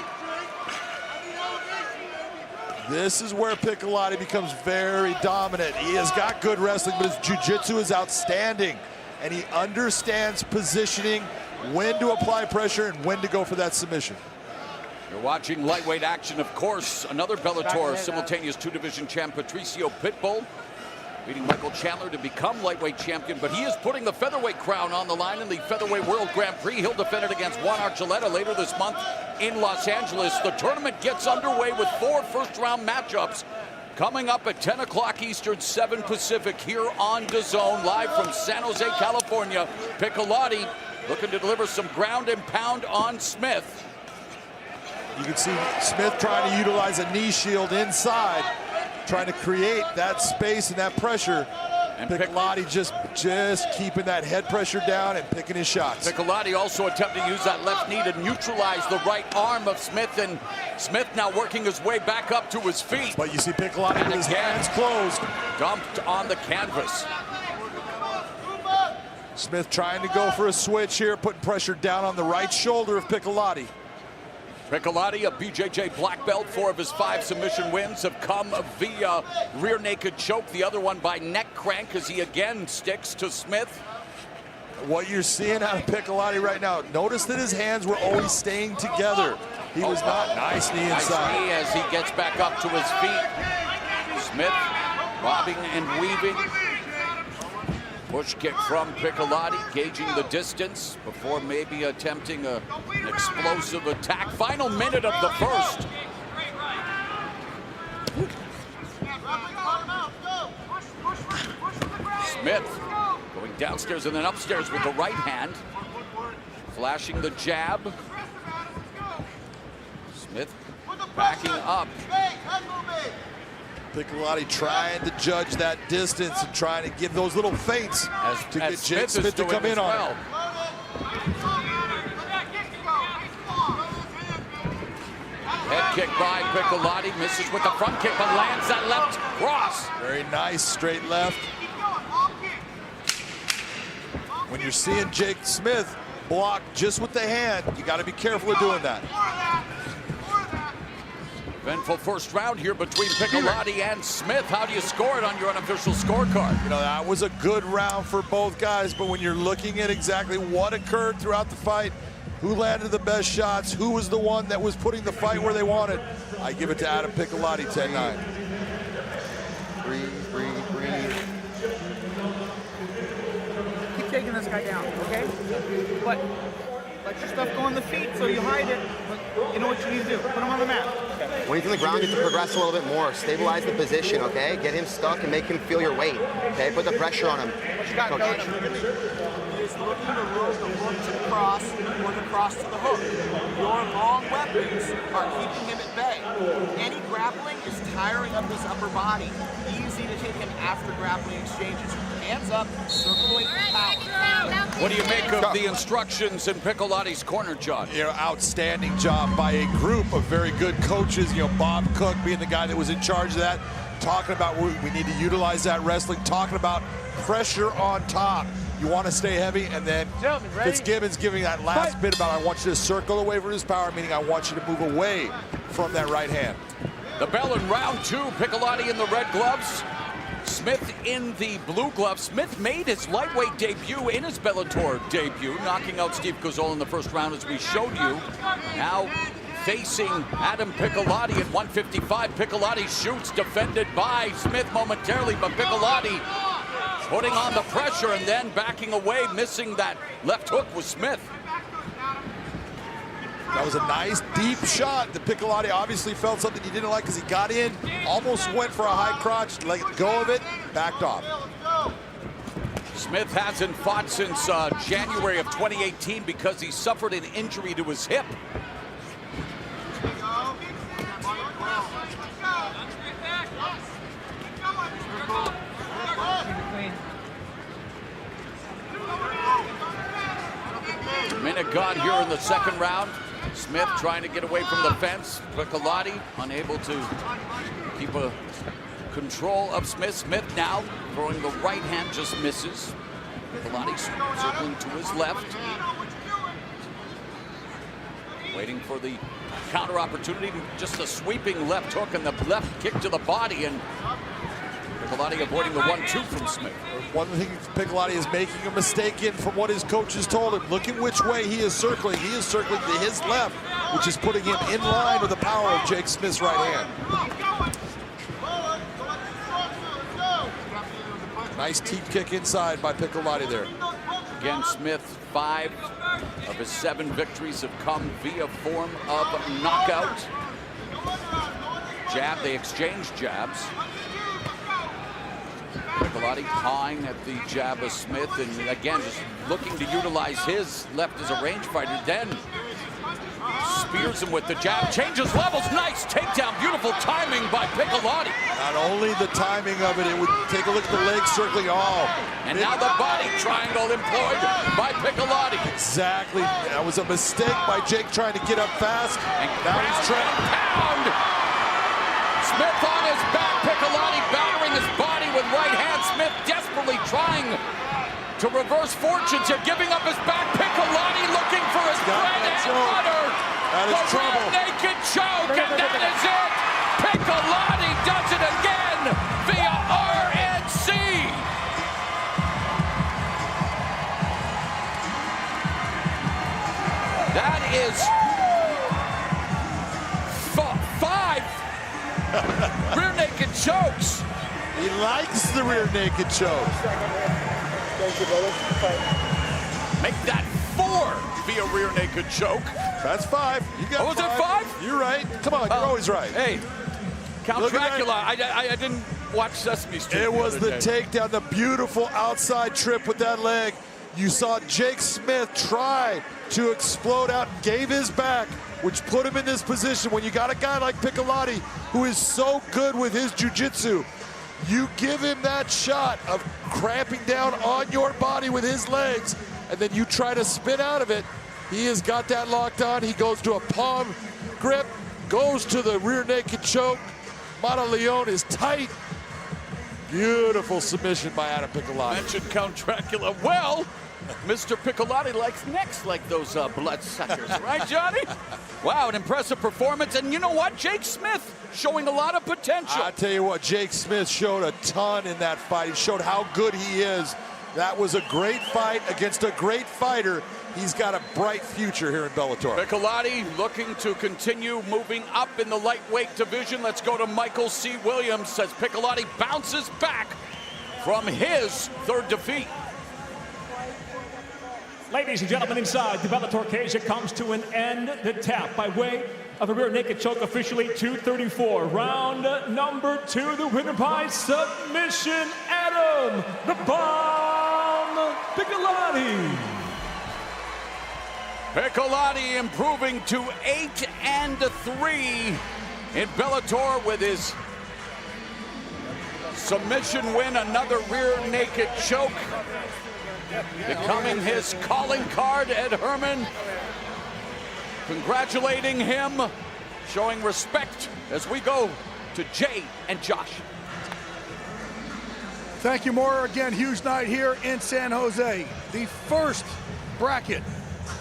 This is where Piccolotti becomes very dominant. He has got good wrestling, but his jiu-jitsu is outstanding. And he understands positioning, when to apply pressure and when to go for that submission. You're watching lightweight action, of course. Another Bellator simultaneous 2-division champ, Patricio Pitbull, beating Michael Chandler to become lightweight champion, but he is putting the featherweight crown on the line in the Featherweight World Grand Prix. He'll defend it against Juan Archuleta later this month in Los Angeles. The tournament gets underway with 4 first-round matchups coming up at 10 o'clock Eastern, 7 Pacific, here on Dazn, live from San Jose, California. Piccolotti looking to deliver some ground and pound on Smith. You can see Smith trying to utilize a knee shield inside, trying to create that space and that pressure. And Piccolotti just keeping that head pressure down and picking his shots. Piccolotti also attempting to use that left knee to neutralize the right arm of Smith, and Smith now working his way back up to his feet. But you see Piccolotti with his hands closed. Dumped on the canvas. Smith trying to go for a switch here, putting pressure down on the right shoulder of Piccolotti. Piccolotti, a BJJ black belt. 4 of his 5 submission wins have come via rear naked choke. The other one by neck crank as he again sticks to Smith. What you're seeing out of Piccolotti right now, notice that his hands were always staying together. He was not nice knee inside. Nice knee as he gets back up to his feet. Smith bobbing and weaving. Push kick from Piccolotti, gauging the distance before maybe attempting an explosive attack. Final minute of the first. Smith going downstairs and then upstairs with the right hand. Flashing the jab. Smith backing up. Piccolotti trying to judge that distance and trying to give those little feints to get Jake Smith to come in on it. Head kick by Piccolotti, misses with the front kick, but lands that left cross. Very nice, straight left. When you're seeing Jake Smith block just with the hand, you got to be careful of doing that. Eventful first round here between Piccolotti and Smith. How do you score it on your unofficial scorecard? You know, that was a good round for both guys, but when you're looking at exactly what occurred throughout the fight, who landed the best shots, who was the one that was putting the fight where they wanted, I give it to Adam Piccolotti, 10-9. Breathe. Keep taking this guy down, okay? But let your stuff go on the feet so you hide it. But you know what you need to do. Put him on the mat. Okay. When he's in the ground, you have to progress a little bit more. Stabilize the position, okay? Get him stuck and make him feel your weight, okay? Put the pressure on him. What you got, Coach? He's looking to load the hook to the cross or the cross to the hook. Your long weapons are keeping him at bay. Any grappling is tiring up his upper body. Easy to hit him after grappling exchanges. Hands up, circle away from power. What do you make of the instructions in Piccolotti's corner, John? You know, outstanding job by a group of very good coaches. You know, Bob Cook being the guy that was in charge of that, talking about we need to utilize that wrestling, talking about pressure on top. You want to stay heavy, and then Fitzgibbons giving that last bit about I want you to circle away from his power, meaning I want you to move away from that right hand. The bell in round two, Piccolotti in the red gloves, Smith in the blue gloves. Smith made his lightweight debut in his Bellator debut, knocking out Steve Cazzola in the first round as we showed you. Now facing Adam Piccolotti at 155. Piccolotti shoots, defended by Smith momentarily, but Piccolotti putting on the pressure and then backing away, missing that left hook with Smith. That was a nice deep shot. The Piccolotti obviously felt something he didn't like because he got in, almost went for a high crotch, let go of it, backed off. Smith hasn't fought since January of 2018 because he suffered an injury to his hip. Minute gone here in the second round. Smith trying to get away from the fence. Piccolotti unable to keep a control of Smith. Smith now throwing the right hand, just misses. Piccolotti circling to his left. Waiting for the counter opportunity. Just a sweeping left hook and the left kick to the body, and Piccolotti avoiding the 1-2 from Smith. One thing Piccolotti is making a mistake in from what his coaches told him. Look at which way he is circling. He is circling to his left, which is putting him in line with the power of Jake Smith's right hand. Nice teep kick inside by Piccolotti there. Again, Smith, 5 of his 7 victories have come via form of knockout. Jab, they exchange jabs. Piccolotti pawing at the jab of Smith, and again, just looking to utilize his left as a range fighter. Then spears him with the jab, changes levels, nice takedown, beautiful timing by Piccolotti. Not only the timing of it, it would take a look at the legs circling all. And now the body triangle employed by Piccolotti. Exactly, that was a mistake by Jake trying to get up fast. And now he's trying to pound. Smith on his back, Piccolotti battering his body with right hand. Smith desperately trying to reverse fortunes here, giving up his back. Piccolotti looking for his bread and butter. That is trouble. The naked choke, and that is it. Piccolotti does it again via RNC. That is 5 rear naked chokes. He likes the rear naked choke. Thank you, brother. Make that 4 via rear naked choke. That's 5. You got was 5. it 5? You're right. Come on, you're always right. Hey, Count Dracula. I didn't watch Sesame Street. It was the takedown, the beautiful outside trip with that leg. You saw Jake Smith try to explode out and gave his back, which put him in this position. When you got a guy like Piccolotti who is so good with his jiu-jitsu, you give him that shot of cramping down on your body with his legs, and then you try to spin out of it. He has got that locked on. He goes to a palm grip, goes to the rear naked choke. Monteleone is tight. Beautiful submission by Adam Piccolotti. Mentioned Count Dracula. Well, Mr. Piccolotti likes necks like those bloodsuckers, right, Johnny? Wow, an impressive performance. And you know what? Jake Smith showing a lot of potential. I tell you what, Jake Smith showed a ton in that fight. He showed how good he is. That was a great fight against a great fighter. He's got a bright future here in Bellator. Piccolotti looking to continue moving up in the lightweight division. Let's go to Michael C. Williams as Piccolotti bounces back from his third defeat. Ladies and gentlemen, inside the Bellator cage, it comes to an end. The tap by way of a rear naked choke, officially 234. Round number 2, the winner by submission, Adam the Bomb Piccolotti. Piccolotti improving to 8-3 in Bellator with his submission win, another rear naked choke. Becoming his calling card, Ed Herman congratulating him, showing respect as we go to Jay and Josh. Thank you, Maura. Again, huge night here in San Jose. The first bracket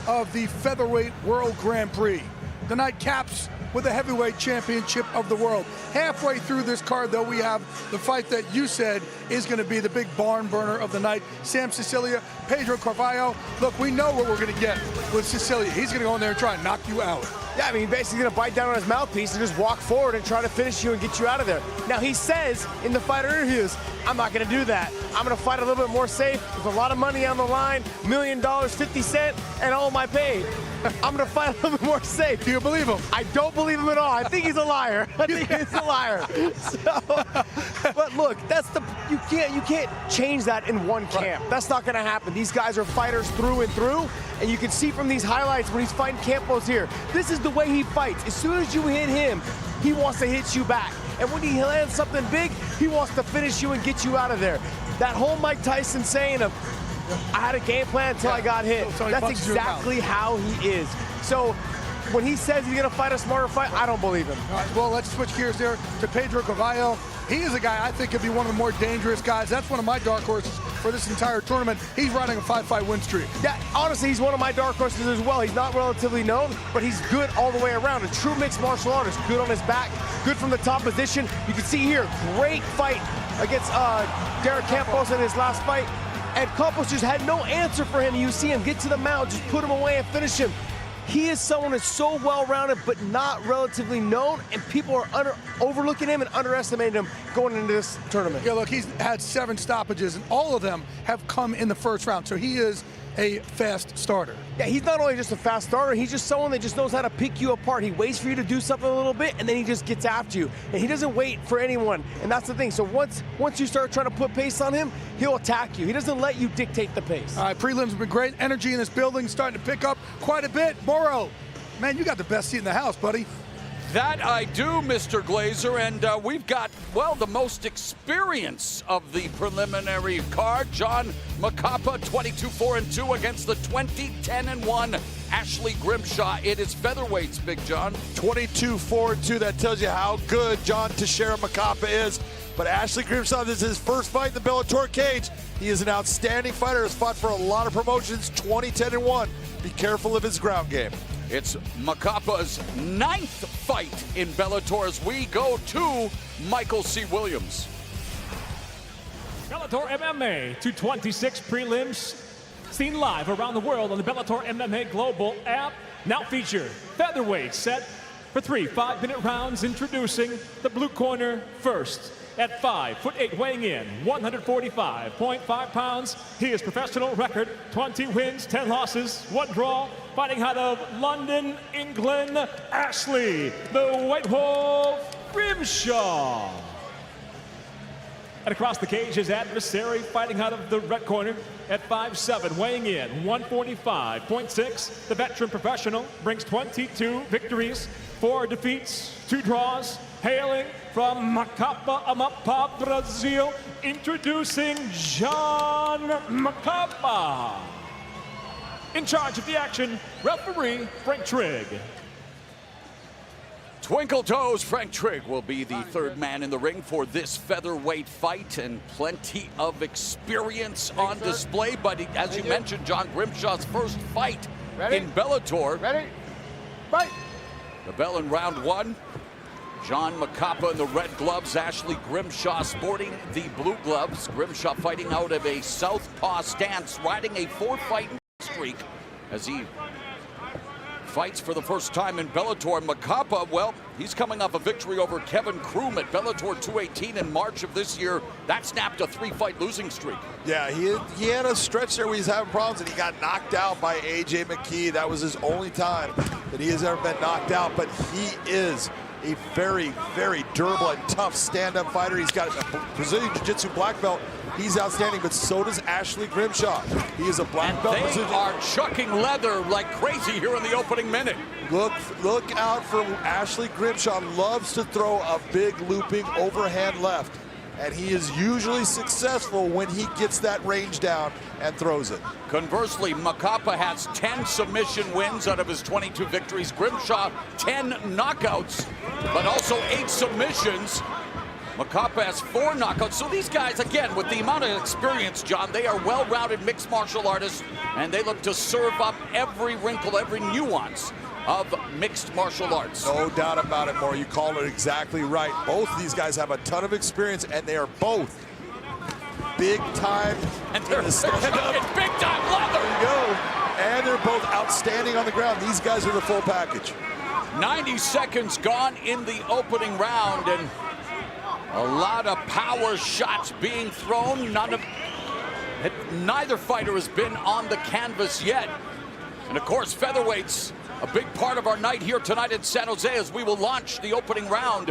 of the Featherweight World Grand Prix. The night caps with the Heavyweight Championship of the World. Halfway through this card, though, we have the fight that you said is going to be the big barn burner of the night. Sam Sicilia, Pedro Caballo. Look, we know what we're going to get with Sicilia. He's going to go in there and try and knock you out. Yeah, I mean, he's basically going to bite down on his mouthpiece and just walk forward and try to finish you and get you out of there. Now, he says in the fighter interviews, I'm not going to do that. I'm going to fight a little bit more safe. There's a lot of money on the line, $1 million, 50 cents, and all my pay. I'm going to fight a little bit more safe. Do you believe him? I don't believe him at all. I think he's a liar. I think he's a liar. So, but look, that's the you can't change that in one camp. Right. That's not going to happen. These guys are fighters through and through, and you can see from these highlights when he's fighting Campos here. This is the way he fights. As soon as you hit him, he wants to hit you back. And when he lands something big, he wants to finish you and get you out of there. That whole Mike Tyson saying of, I had a game plan until I got hit. That's exactly how he is. So when he says he's going to fight a smarter fight, I don't believe him. All right, well, let's switch gears there to Pedro Caballo. He is a guy I think could be one of the more dangerous guys. That's one of my dark horses for this entire tournament. He's riding a 5-fight win streak. Yeah, honestly, he's one of my dark horses as well. He's not relatively known, but he's good all the way around. A true mixed martial artist. Good on his back, good from the top position. You can see here, great fight against Derrick Campos in his last fight. And Campos just had no answer for him. You see him get to the mount, just put him away and finish him. He is someone that's so well-rounded but not relatively known, and people are overlooking him and underestimating him going into this tournament. Yeah, look, he's had 7 stoppages, and all of them have come in the first round, so he is a fast starter. Yeah, he's not only just a fast starter, he's just someone that just knows how to pick you apart. He waits for you to do something a little bit, and then he just gets after you. And he doesn't wait for anyone, and that's the thing. So once you start trying to put pace on him, he'll attack you. He doesn't let you dictate the pace. All right, prelims have been great. Energy in this building starting to pick up quite a bit. Moro, man, you got the best seat in the house, buddy. That I do, Mr. Glazer, and we've got, well, the most experience of the preliminary card. John Macapa, 22-4-2 against the 20-10-1 Ashley Grimshaw. It is featherweights, Big John. 22-4-2, that tells you how good John Teixeira Macapa is. But Ashley Grimshaw, this is his first fight in the Bellator cage. He is an outstanding fighter, has fought for a lot of promotions, 20-10-1. Be careful of his ground game. It's Macapa's 9th fight in Bellator as we go to Michael C. Williams. Bellator MMA 226 prelims seen live around the world on the Bellator MMA Global app. Now feature featherweight set for 3 5-minute rounds. Introducing the blue corner first. At 5'8", weighing in 145.5 pounds. His professional record, 20 wins, 10 losses, 1 draw. Fighting out of London, England, Ashley, the White Wolf Grimshaw. And across the cage, his adversary fighting out of the red corner at 5'7", weighing in 145.6. The veteran professional brings 22 victories, 4 defeats, 2 draws, hailing from Macapa, Amapa, Brazil, introducing John Macapa. In charge of the action, referee Frank Trigg. Twinkle Toes Frank Trigg will be the third man in the ring for this featherweight fight, and plenty of experience on display. But as you mentioned, John, Grimshaw's first fight in Bellator. Ready? Fight! The bell in round 1. John Macapa in the red gloves, Ashley Grimshaw sporting the blue gloves. Grimshaw fighting out of a southpaw stance, riding a 4-fight streak as he fights for the first time in Bellator. Macapa, well, he's coming off a victory over Kevin Kroom at Bellator 218 in March of this year. That snapped a 3-fight losing streak. Yeah, he had a stretch there where he's having problems, and he got knocked out by A.J. McKee. That was his only time that he has ever been knocked out, but he is a very, very durable and tough stand-up fighter. He's got a Brazilian Jiu-Jitsu black belt. He's outstanding, but so does Ashley Grimshaw. He is a black belt. They are chucking leather like crazy here in the opening minute. Look out for Ashley Grimshaw. Loves to throw a big looping overhand left, and he is usually successful when he gets that range down and throws it. Conversely, Macapa has 10 submission wins out of his 22 victories. Grimshaw, 10 knockouts, but also 8 submissions. Macapa has 4 knockouts. So these guys, again, with the amount of experience, John, they are well-rounded mixed martial artists, and they look to serve up every wrinkle, every nuance of mixed martial arts. No doubt about it, Moore. You called it exactly right. Both of these guys have a ton of experience, and they are both big time. And they're big time leather. There you go. And they're both outstanding on the ground. These guys are the full package. 90 seconds gone in the opening round, and a lot of power shots being thrown. Neither fighter has been on the canvas yet. And of course, featherweights, a big part of our night here tonight in San Jose, as we will launch the opening round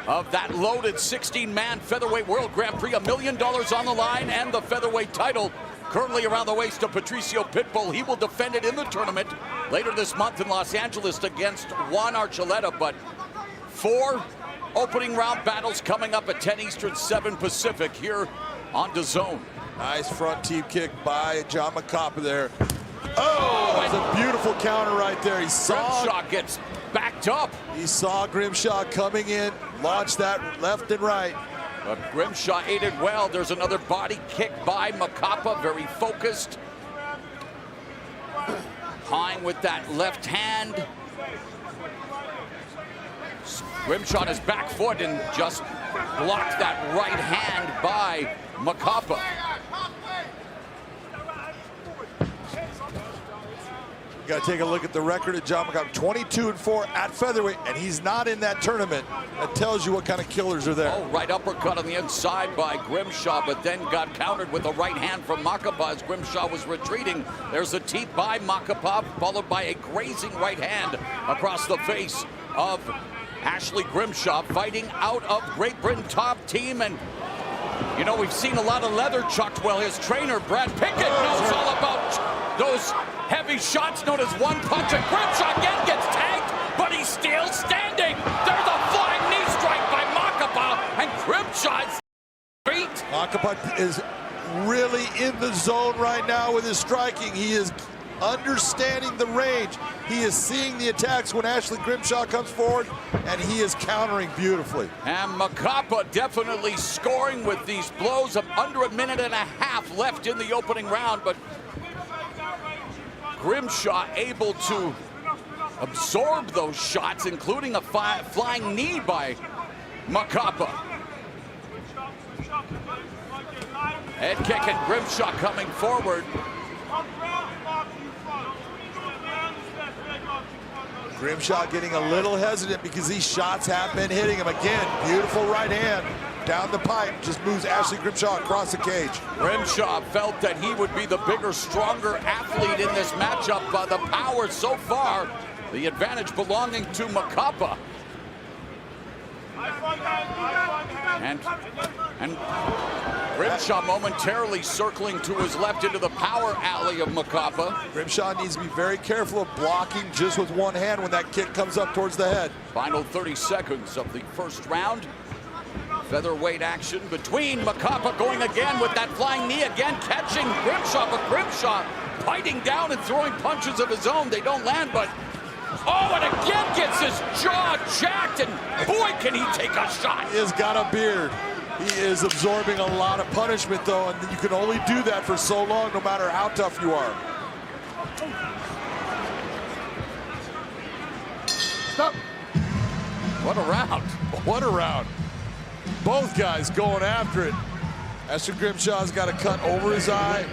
of that loaded 16-man featherweight World Grand Prix. $1 million on the line, and the featherweight title currently around the waist of Patricio Pitbull. He will defend it in the tournament later this month in Los Angeles against Juan Archuleta. But 4 opening round battles coming up at 10 Eastern, 7 Pacific here on Dazn. Nice front team kick by John Macapa there. Oh, that's a beautiful counter right there. He saw Grimshaw gets backed up. He saw Grimshaw coming in, launched that left and right. But Grimshaw ate it well. There's another body kick by Macapa, very focused. Pine with that left hand. Grimshaw on his back foot and just blocked that right hand by Macapa. You got to take a look at the record of John Macapa. 22-4 at featherweight, and he's not in that tournament. That tells you what kind of killers are there. Oh, right uppercut on the inside by Grimshaw, but then got countered with a right hand from Macapa as Grimshaw was retreating. There's a teep by Macapa, followed by a grazing right hand across the face of Ashley Grimshaw, fighting out of Great Britain top team. And you know, we've seen a lot of leather chucked. Well, his trainer, Brad Pickett, knows all about those heavy shots known as one punch. And Grimshaw again gets tagged, but he's still standing. There's a flying knee strike by Macapa, and Grimshaw's feet. Macapa is really in the zone right now with his striking. He is understanding the range. He is seeing the attacks when Ashley Grimshaw comes forward, and he is countering beautifully. And Macapa definitely scoring with these blows. Under a minute and a half left in the opening round, but Grimshaw able to absorb those shots, including a flying knee by Macapa. Head kick and Grimshaw coming forward. Grimshaw getting a little hesitant because these shots have been hitting him. Again, beautiful right hand down the pipe, just moves Ashley Grimshaw across the cage. Grimshaw felt that he would be the bigger, stronger athlete in this matchup. The power so far, the advantage belonging to Macapa. And Grimshaw momentarily circling to his left into the power alley of Macapa. Grimshaw needs to be very careful of blocking just with one hand when that kick comes up towards the head. Final 30 seconds of the first round. Featherweight action between Macapa going again with that flying knee again, catching Grimshaw, but Grimshaw biting down and throwing punches of his own. They don't land, but oh, and again gets his jaw jacked, and boy, can he take a shot. He has got a beard. He is absorbing a lot of punishment, though, and you can only do that for so long, no matter how tough you are. Stop. What a round. What a round. Both guys going after it. Ashton Grimshaw's got a cut over his eye.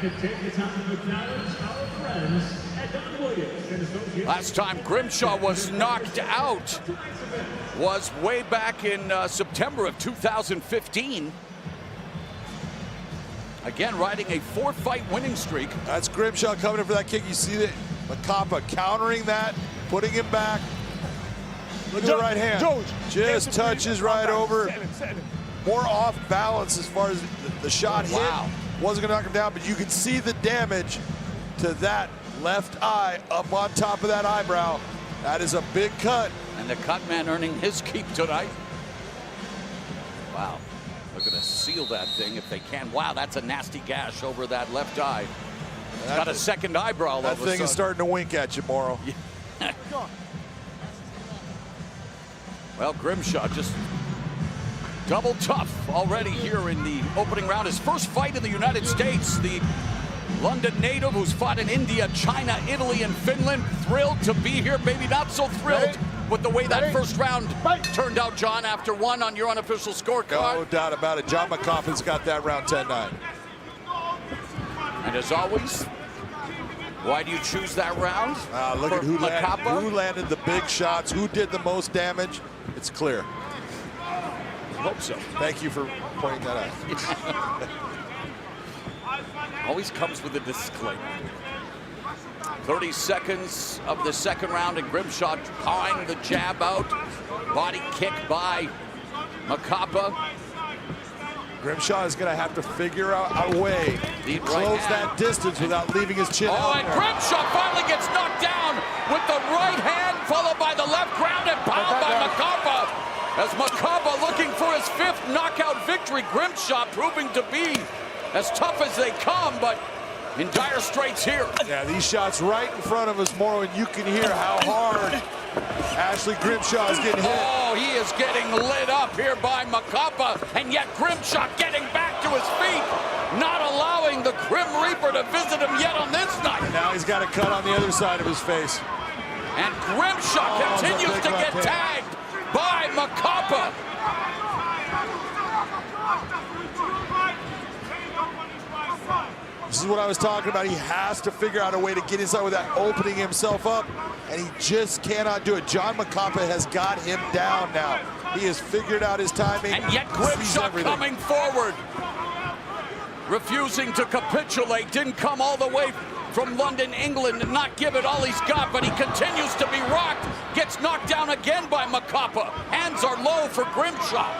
Last time Grimshaw was knocked out was way back in September of 2015. Again, riding a 4-fight winning streak. That's Grimshaw coming in for that kick. You see that Macapa countering that, putting him back. Look at the right hand. Just touches right over. More off balance as far as the shot hit. Wasn't gonna knock him down, but you can see the damage to that left eye up on top of that eyebrow. That is a big cut. And the cut man earning his keep tonight. Wow. They're gonna seal that thing if they can. Wow, that's a nasty gash over that left eye. It's got a second eyebrow. That thing is starting to wink at you, Morrow. Well, Grimshaw just double tough already here in the opening round. His first fight in the United States. The London native who's fought in India, China, Italy, and Finland. Thrilled to be here. Maybe not so thrilled with the way that first round turned out, John, after one on your unofficial scorecard. No doubt about it. John Macapa's got that round 10-9. And as always, why do you choose that round? Look at who landed the big shots, who did the most damage. It's clear. I hope so. Thank you for pointing that out. Always comes with a disclaimer. 30 seconds of the second round, and Grimshaw pawing the jab out. Body kick by Macapa. Grimshaw is going to have to figure out a way to close that distance without leaving his chin out and there. Grimshaw finally gets knocked down with the right hand, followed by the left ground and pound by Macapa. As Macapa looking for his 5th knockout victory. Grimshaw proving to be as tough as they come, but in dire straits here. Yeah, these shots right in front of us, Morrow, and you can hear how hard Ashley Grimshaw is getting hit. Oh, he is getting lit up here by Macapa, and yet Grimshaw getting back to his feet, not allowing the Grim Reaper to visit him yet on this night. Now he's got a cut on the other side of his face. And Grimshaw continues to get tagged by Macapa. This is what I was talking about. He has to figure out a way to get inside without opening himself up, and he just cannot do it. John Macapa has got him down now. He has figured out his timing. And yet Grimshaw coming forward, refusing to capitulate. Didn't come all the way from London, England, and not give it all he's got, but he continues to be rocked. Gets knocked down again by Macapa. Hands are low for Grimshaw.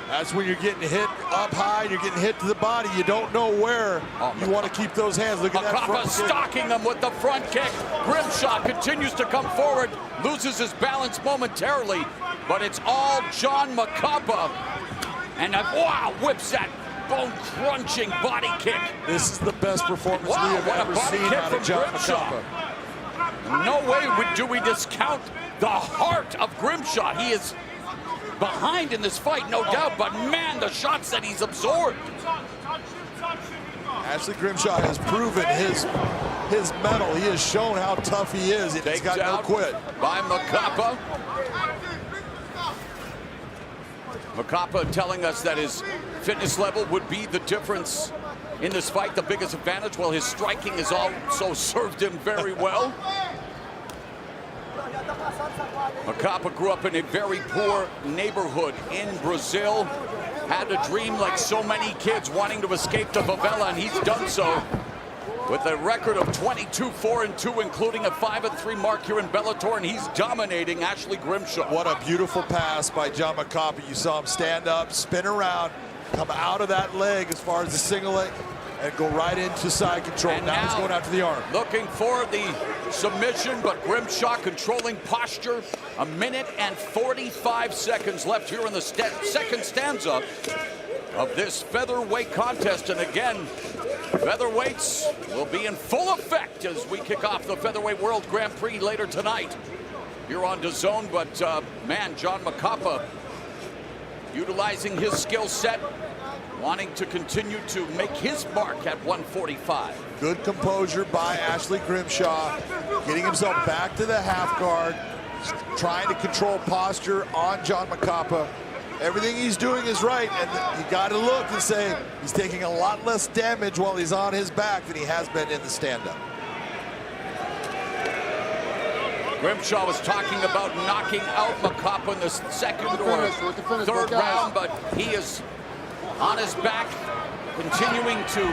That's when you're getting hit up high and you're getting hit to the body. You don't know where you want to keep those hands. Look at that front kick. Stalking them with the front kick. Grimshaw continues to come forward, loses his balance momentarily, but it's all John Macapa. And wow, whips that bone-crunching body kick. This is the best performance we have ever seen out of John Macapa. No way do we discount the heart of Grimshaw. He is behind in this fight, no doubt, but man, the shots that he's absorbed. Ashley Grimshaw has proven his mettle. He has shown how tough he is. He's got no quit. By Macapa. Macapa telling us that his fitness level would be the difference in this fight, the biggest advantage. Well, his striking has also served him very well. Macapa grew up in a very poor neighborhood in Brazil. Had a dream like so many kids wanting to escape the favela, and he's done so. with a record of 22-4-2, including a 5-3 mark here in Bellator, and he's dominating Ashley Grimshaw. What a beautiful pass by John Macapa. You saw him stand up, spin around, come out of that leg as far as the single leg, and go right into side control. And now he's going after the arm. Looking for the submission, but Grimshaw controlling posture. 1 minute and 45 seconds left here in the second stanza of this featherweight contest. And again, featherweights will be in full effect as we kick off the Featherweight World Grand Prix later tonight here on DAZN. But man, John Macapa utilizing his skill set, wanting to continue to make his mark at 145. Good composure by Ashley Grimshaw, getting himself back to the half guard, trying to control posture on John Macapa. Everything he's doing is right, and you got to look and say he's taking a lot less damage while he's on his back than he has been in the stand-up. Grimshaw was talking about knocking out Macapa in the second or third round, but he is on his back, continuing to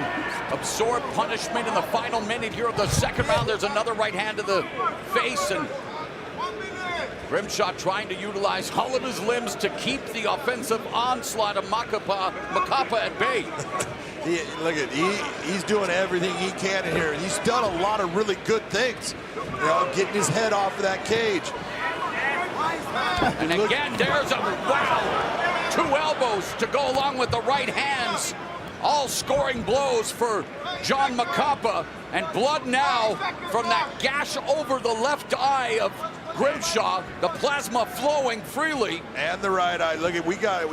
absorb punishment in the final minute here of the second round. There's another right hand to the face, and Grimshaw trying to utilize all of his limbs to keep the offensive onslaught of Macapa at bay. Look at he's doing everything he can in here. He's done a lot of really good things, you know, getting his head off of that cage. And again, there's a wow, 2 elbows to go along with the right hands, all scoring blows for John Macapa, and blood now from that gash over the left eye of Grimshaw, the plasma flowing freely. And the right eye. Look at,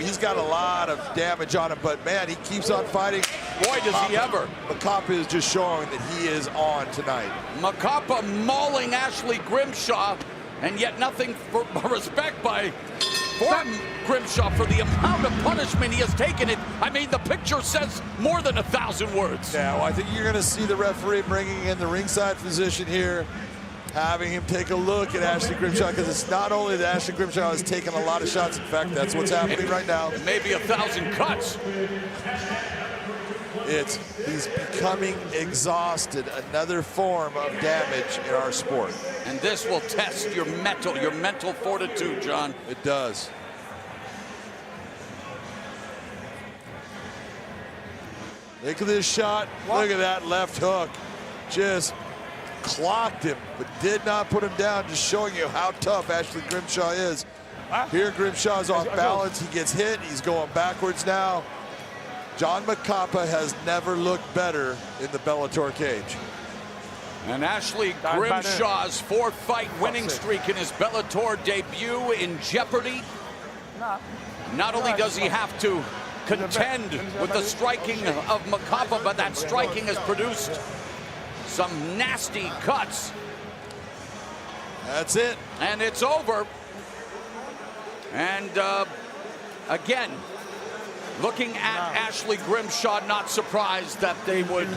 he's got a lot of damage on him, but man, he keeps on fighting. Boy, does he ever. Macapa is just showing that he is on tonight. Macapa mauling Ashley Grimshaw, and yet nothing for respect for Grimshaw for the amount of punishment he has taken. I mean, the picture says more than 1,000 words. Yeah, well, I think you're going to see the referee bringing in the ringside physician here, having him take a look at Ashley Grimshaw, because it's not only that Ashley Grimshaw has taken a lot of shots. In fact, that's what's happening right now. Maybe 1,000 cuts. He's becoming exhausted. Another form of damage in our sport. And this will test your mental fortitude, John. It does. Look at this shot. Look at that left hook. Just clocked him, but did not put him down, just showing you how tough Ashley Grimshaw is. Here, Grimshaw's off balance. He gets hit. He's going backwards now. John Macapa has never looked better in the Bellator cage. And Ashley Grimshaw's 4-fight winning streak in his Bellator debut in jeopardy. Not only does he have to contend with the striking of Macapa, but that striking has produced some nasty cuts. That's it. And it's over. And again, looking at Ashley Grimshaw, not surprised that they would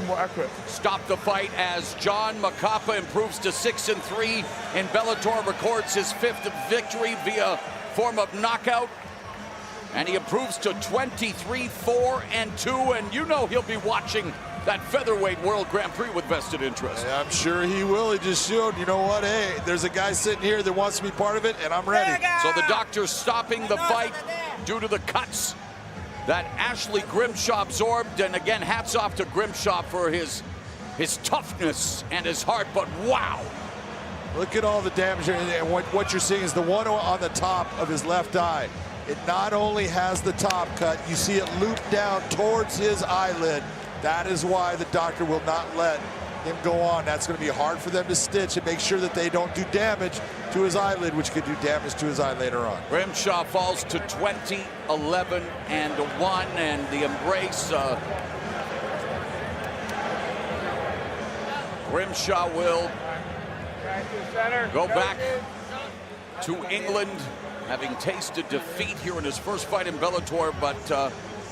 stop the fight as John Macapa improves to 6-3 in Bellator, records his 5th victory via form of knockout. And he improves to 23-4-2, and you know he'll be watching that Featherweight World Grand Prix with vested interest. Yeah, I'm sure he will. He just showed, you know what, hey, there's a guy sitting here that wants to be part of it, and I'm ready. So the doctor's stopping the fight due to the cuts that Ashley Grimshaw absorbed. And again, hats off to Grimshaw for his toughness and his heart, but wow. Look at all the damage, and what you're seeing is the one on the top of his left eye. It not only has the top cut, you see it loop down towards his eyelid. That is why the doctor will not let him go on. That's going to be hard for them to stitch and make sure that they don't do damage to his eyelid, which could do damage to his eye later on. Grimshaw falls to 20-11-1, and the embrace. Grimshaw will go back to England, having tasted defeat here in his first fight in Bellator, but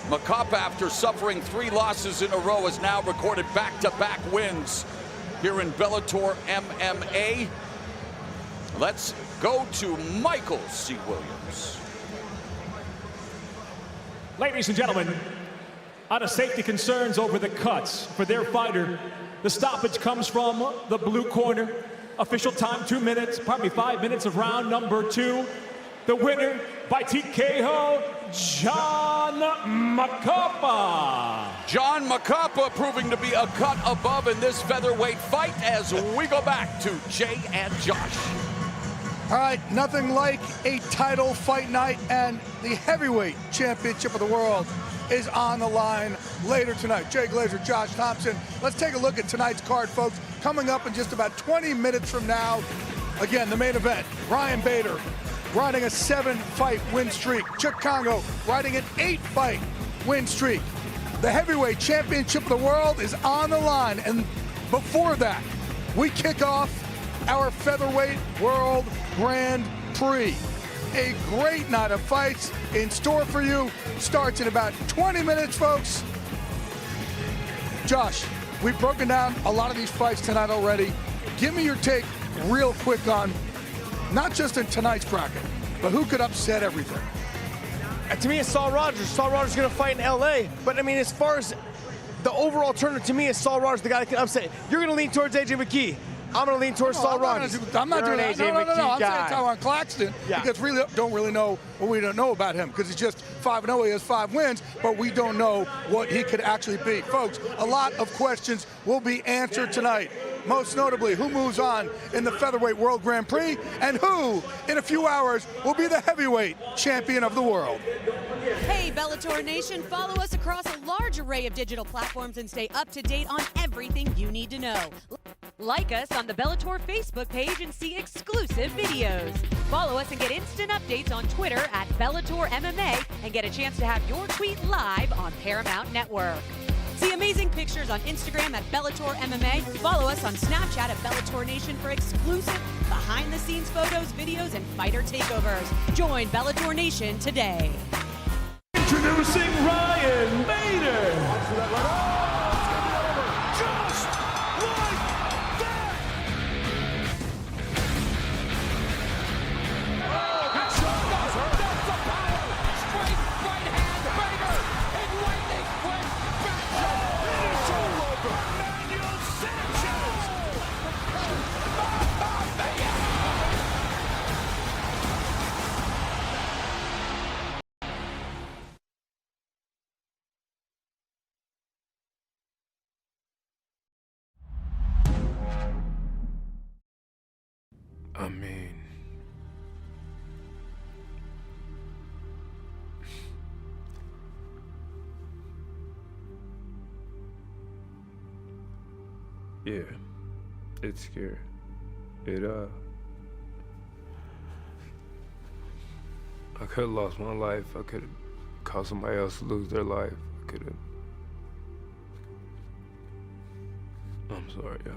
Macapa, after suffering 3 losses in a row, has now recorded back-to-back wins here in Bellator MMA. Let's go to Michael C. Williams. Ladies and gentlemen, Out of safety concerns over the cuts for their fighter, the stoppage comes from the blue corner. Official time 2 minutes, probably 5 minutes of round number 2. The winner by TKO, John Macapa. John Macapa proving to be a cut above in this featherweight fight as we go back to Jay and Josh. All right, nothing like a title fight night, and the heavyweight championship of the world is on the line later tonight. Jay Glazer, Josh Thompson. Let's take a look at tonight's card, folks. Coming up in just about 20 minutes from now, again, the main event, Ryan Bader riding a 7-fight win streak. Chuck Congo riding an 8-fight win streak. The heavyweight championship of the world is on the line, and before that, we kick off our featherweight world Grand Prix. A great night of fights in store for you. Starts in about 20 minutes, folks. Josh, we've broken down a lot of these fights tonight already. Give me your take real quick on not just in tonight's bracket, but who could upset everything. To me, it's Saul Rogers. Saul Rogers is going to fight in LA. But I mean, as far as the overall tournament, to me, it's Saul Rogers, the guy that can upset. You're going to lean towards AJ McKee. I'm going to lean towards Saul Rogers. I'm not doing that. No. I'm saying Tyron Claxton, Yeah. because really don't really know what we don't know about him, because he's just 5-0. He has 5 wins, but we don't know what he could actually be. Folks, a lot of questions will be answered tonight. Most notably, who moves on in the Featherweight World Grand Prix, and who, in a few hours, will be the heavyweight champion of the world. Hey, Bellator Nation, follow us across a large array of digital platforms and stay up to date on everything you need to know. Like us on the Bellator Facebook page and see exclusive videos. Follow us and get instant updates on Twitter at Bellator MMA and get a chance to have your tweet live on Paramount Network. See amazing pictures on Instagram at Bellator MMA. Follow us on Snapchat at Bellator Nation for exclusive behind-the-scenes photos, videos, and fighter takeovers. Join Bellator Nation today. Introducing Ryan Bader. I mean, yeah, it's scary. I could have lost my life. I could have caused somebody else to lose their life. I could have. I'm sorry, yo.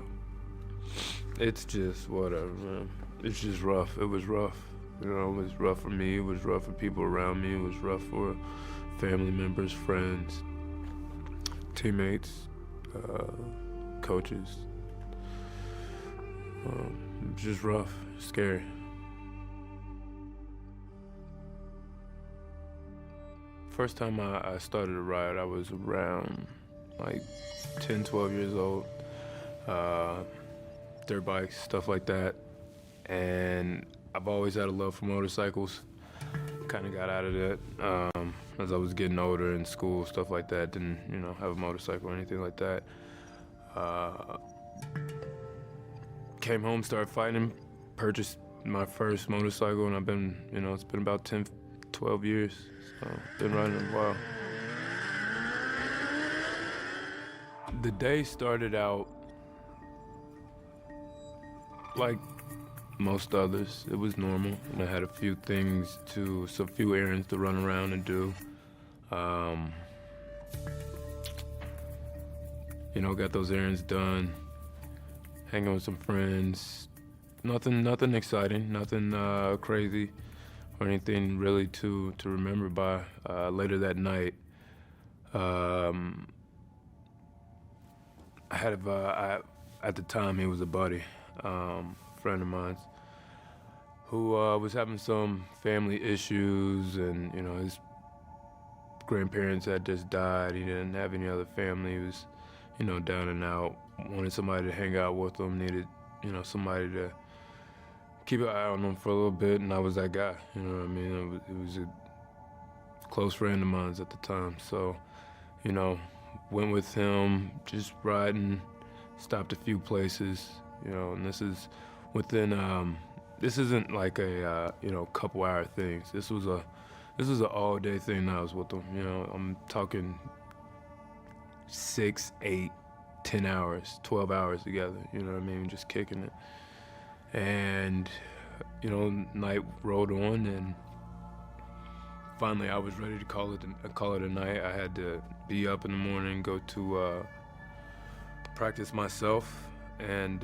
It's just whatever, man. It's just rough. It was rough. You know, it was rough for me. It was rough for people around me. It was rough for family members, friends, teammates, coaches. It was just rough, scary. First time I started to ride, I was around like 10, 12 years old. Dirt bikes, stuff like that. And I've always had a love for motorcycles. Kind of got out of that as I was getting older in school, stuff like that. Didn't, you know, have a motorcycle or anything like that. Came home, started fighting, purchased my first motorcycle, and I've been, you know, it's been about 10, 12 years. So been riding a while. The day started out like most others. It was normal, and I had a few things to, so a few errands to run around and do. You know, got those errands done, hanging with some friends. Nothing exciting, nothing crazy, or anything really to remember by. Later that night, I had at the time he was a buddy. Friend of mine who was having some family issues, and you know, his grandparents had just died. He didn't have any other family. He was, you know, down and out. Wanted somebody to hang out with him. Needed, you know, somebody to keep an eye on him for a little bit, and I was that guy. You know what I mean? It was a close friend of mine at the time. So, you know, went with him, just riding, stopped a few places, you know, and this is within, this isn't like a, you know, couple hour things. This was an all day thing that I was with him, you know. I'm talking 6, 8, 10 hours, 12 hours together, you know what I mean, just kicking it. And, you know, night rolled on, and finally I was ready to call it a night. I had to be up in the morning, go to practice myself, and,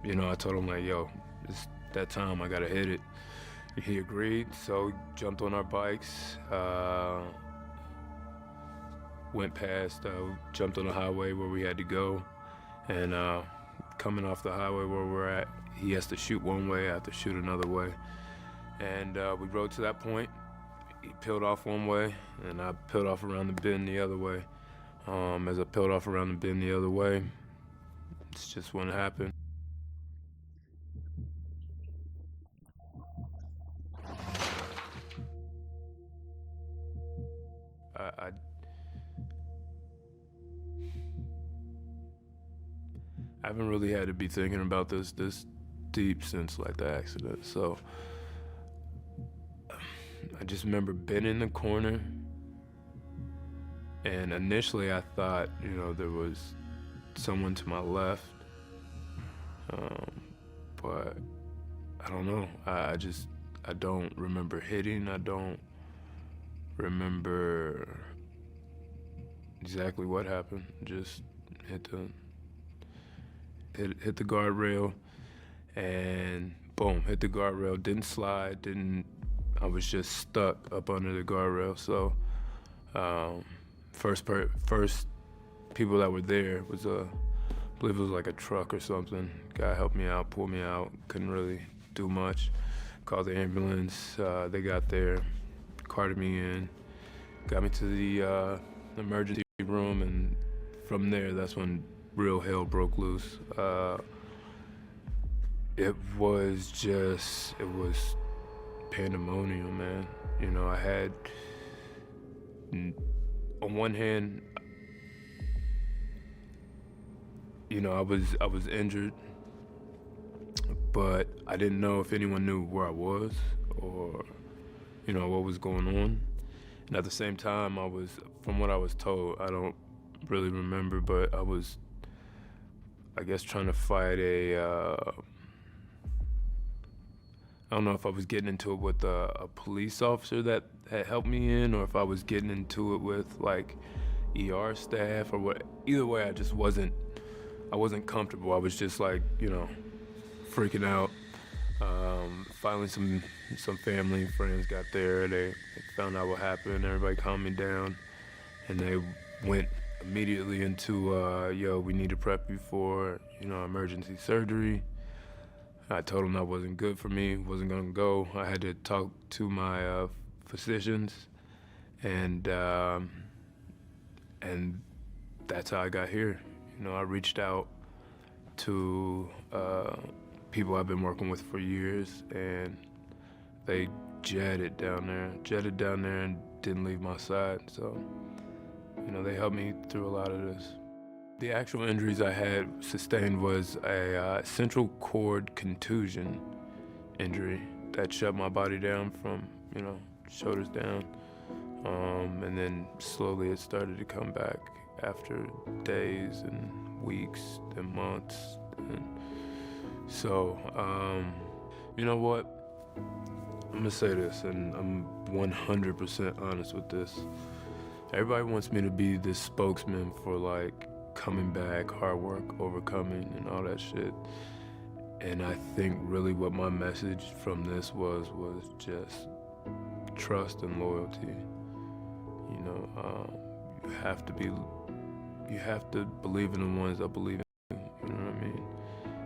you know, I told him, like, yo, it's that time, I gotta hit it. He agreed, so we jumped on our bikes, went past, jumped on the highway where we had to go, and coming off the highway where we're at, he has to shoot one way, I have to shoot another way. And we rode to that point. He peeled off one way, and I peeled off around the bend the other way. As I peeled off around the bend the other way, it's just when it happened. I haven't really had to be thinking about this deep since like the accident. So I just remember being in the corner, and initially I thought, you know, there was someone to my left, but I don't know. I don't remember hitting. I don't remember exactly what happened. Just hit the guardrail, and boom, hit the guardrail. Didn't slide. I was just stuck up under the guardrail. So first people that were there was I believe it was like a truck or something. Guy helped me out, pulled me out. Couldn't really do much. Called the ambulance. They got there, carted me in, got me to the emergency room, and from there, that's when real hell broke loose. It was pandemonium, man. You know, I had, on one hand, you know, I was injured, but I didn't know if anyone knew where I was or, you know, what was going on. And at the same time, from what I was told, I don't really remember, but I was, I guess, trying to fight I don't know if I was getting into it with a police officer that had helped me in, or if I was getting into it with like ER staff or what. Either way, I wasn't comfortable. I was just like, you know, freaking out. Finally, some family and friends got there. They found out what happened. Everybody calmed me down, and they went immediately into, yo, we need to prep you for, you know, emergency surgery. I told them that wasn't good for me, wasn't gonna go. I had to talk to my physicians, and that's how I got here. You know, I reached out to people I've been working with for years, and they jetted down there and didn't leave my side. So, you know, they helped me through a lot of this. The actual injuries I had sustained was a central cord contusion injury that shut my body down from, you know, shoulders down. And then slowly it started to come back after days and weeks and months. And so, you know what? I'm gonna say this, and I'm 100% honest with this. Everybody wants me to be this spokesman for like coming back, hard work, overcoming, and all that shit. And I think really what my message from this was just trust and loyalty. You know, you have to believe in the ones that believe in you. You know what I mean?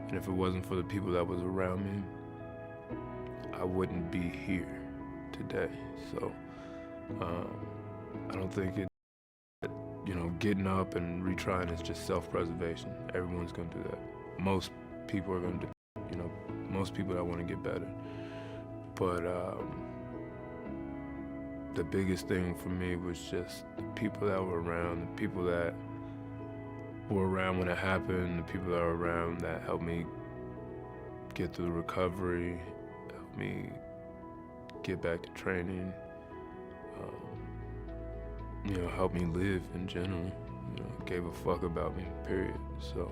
And if it wasn't for the people that was around me, I wouldn't be here today. So, I don't think it, you know, getting up and retrying is just self-preservation. Everyone's gonna do that. Most people are gonna do, you know, most people that want to get better. But the biggest thing for me was just the people that were around, the people that were around when it happened, the people that were around that helped me get through recovery, helped me get back to training, you know, helped me live in general, you know, gave a fuck about me, period. So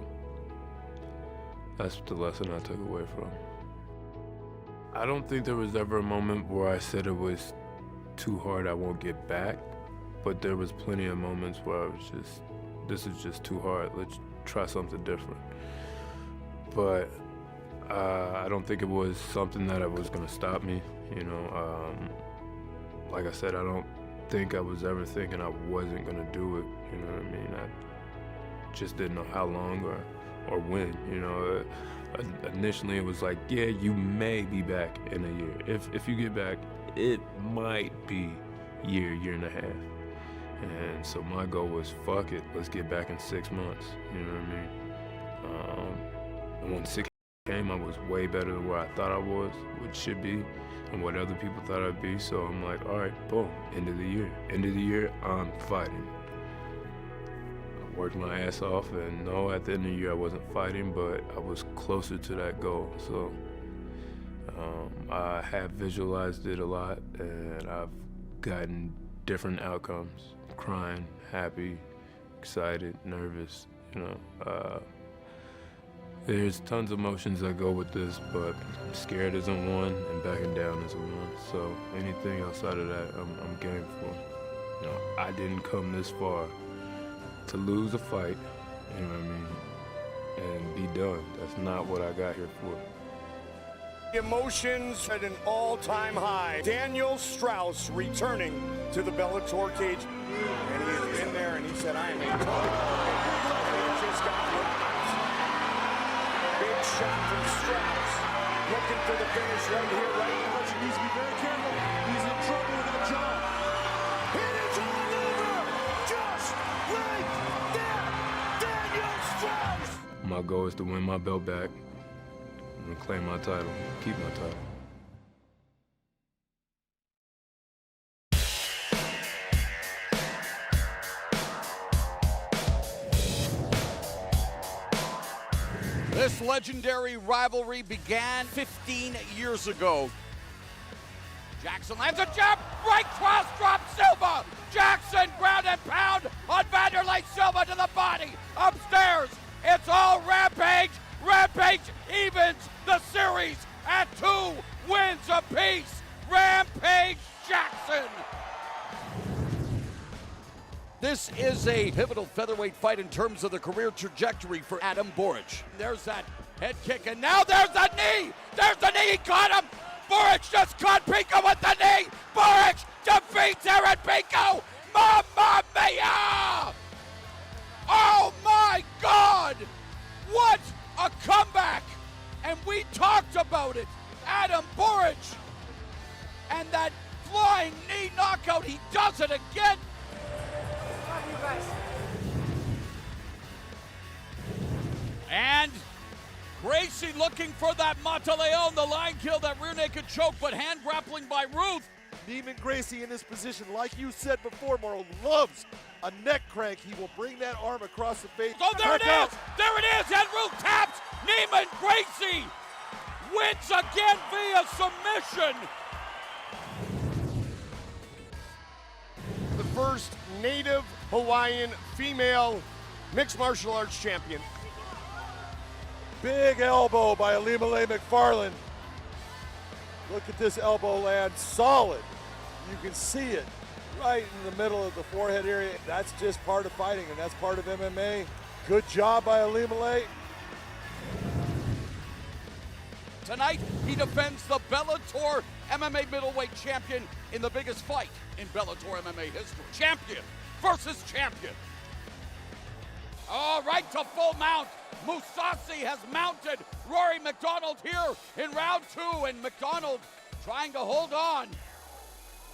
that's the lesson I took away from. I don't think there was ever a moment where I said it was too hard, I won't get back, but there was plenty of moments where I was just, this is just too hard, let's try something different. But I don't think it was something that was gonna stop me, you know. Like I said, I don't think I was ever thinking I wasn't gonna do it, you know what I mean? I just didn't know how long or when, you know. Initially it was like, yeah, you may be back in a year. If you get back, it might be year and a half. And so my goal was, fuck it, let's get back in 6 months, you know what I mean? And when 6 came, I was way better than where I thought I was, which should be, and what other people thought I'd be. So I'm like, all right, boom, end of the year. End of the year, I'm fighting. I worked my ass off, and no, at the end of the year I wasn't fighting, but I was closer to that goal. So I have visualized it a lot, and I've gotten different outcomes. Crying, happy, excited, nervous, you know. There's tons of emotions that go with this, but scared isn't one, and backing down isn't one. So anything outside of that, I'm game for. You know, I didn't come this far to lose a fight, you know what I mean, and be done. That's not what I got here for. Emotions at an all-time high. Daniel Straus returning to the Bellator cage. And he has been there, and he said, I am a total. He just got rocked. Big shot from Straus. Looking for the finish right here, right now. He needs to be very careful. He's in trouble with that jaw. It is all over! Just like that! Daniel Straus! My goal is to win my belt back and claim my title, keep my title. This legendary rivalry began 15 years ago. Jackson lands a jab, right cross drop, Silva! Jackson ground and pound on Vanderlei Silva to the body, upstairs. It's all Rampage. Rampage evens the series at 2 wins apiece. Rampage Jackson. This is a pivotal featherweight fight in terms of the career trajectory for Adam Boric. There's that head kick, and now there's the knee. There's the knee, he caught him. Boric just caught Pico with the knee. Boric defeats Aaron Pico. Mamma mia! Oh my God! What a comeback! And we talked about it. Adam Boric and that flying knee knockout, he does it again. And Gracie looking for that Mataleon, the line kill, that rear naked choke, but hand grappling by Ruth. Neiman Gracie in this position, like you said before, Morrow, loves a neck crank. He will bring that arm across the face. Oh, there it is! There it is! And Ruth taps! Neiman Gracie wins again via submission. The first native Hawaiian female mixed martial arts champion. Big elbow by Alimale McFarland. Look at this elbow land, solid. You can see it right in the middle of the forehead area. That's just part of fighting, and that's part of MMA. Good job by Alimale. Tonight, he defends the Bellator MMA middleweight champion in the biggest fight in Bellator MMA history. Champion versus champion. All right, to full mount. Mousasi has mounted Rory McDonald here in round 2, and McDonald trying to hold on.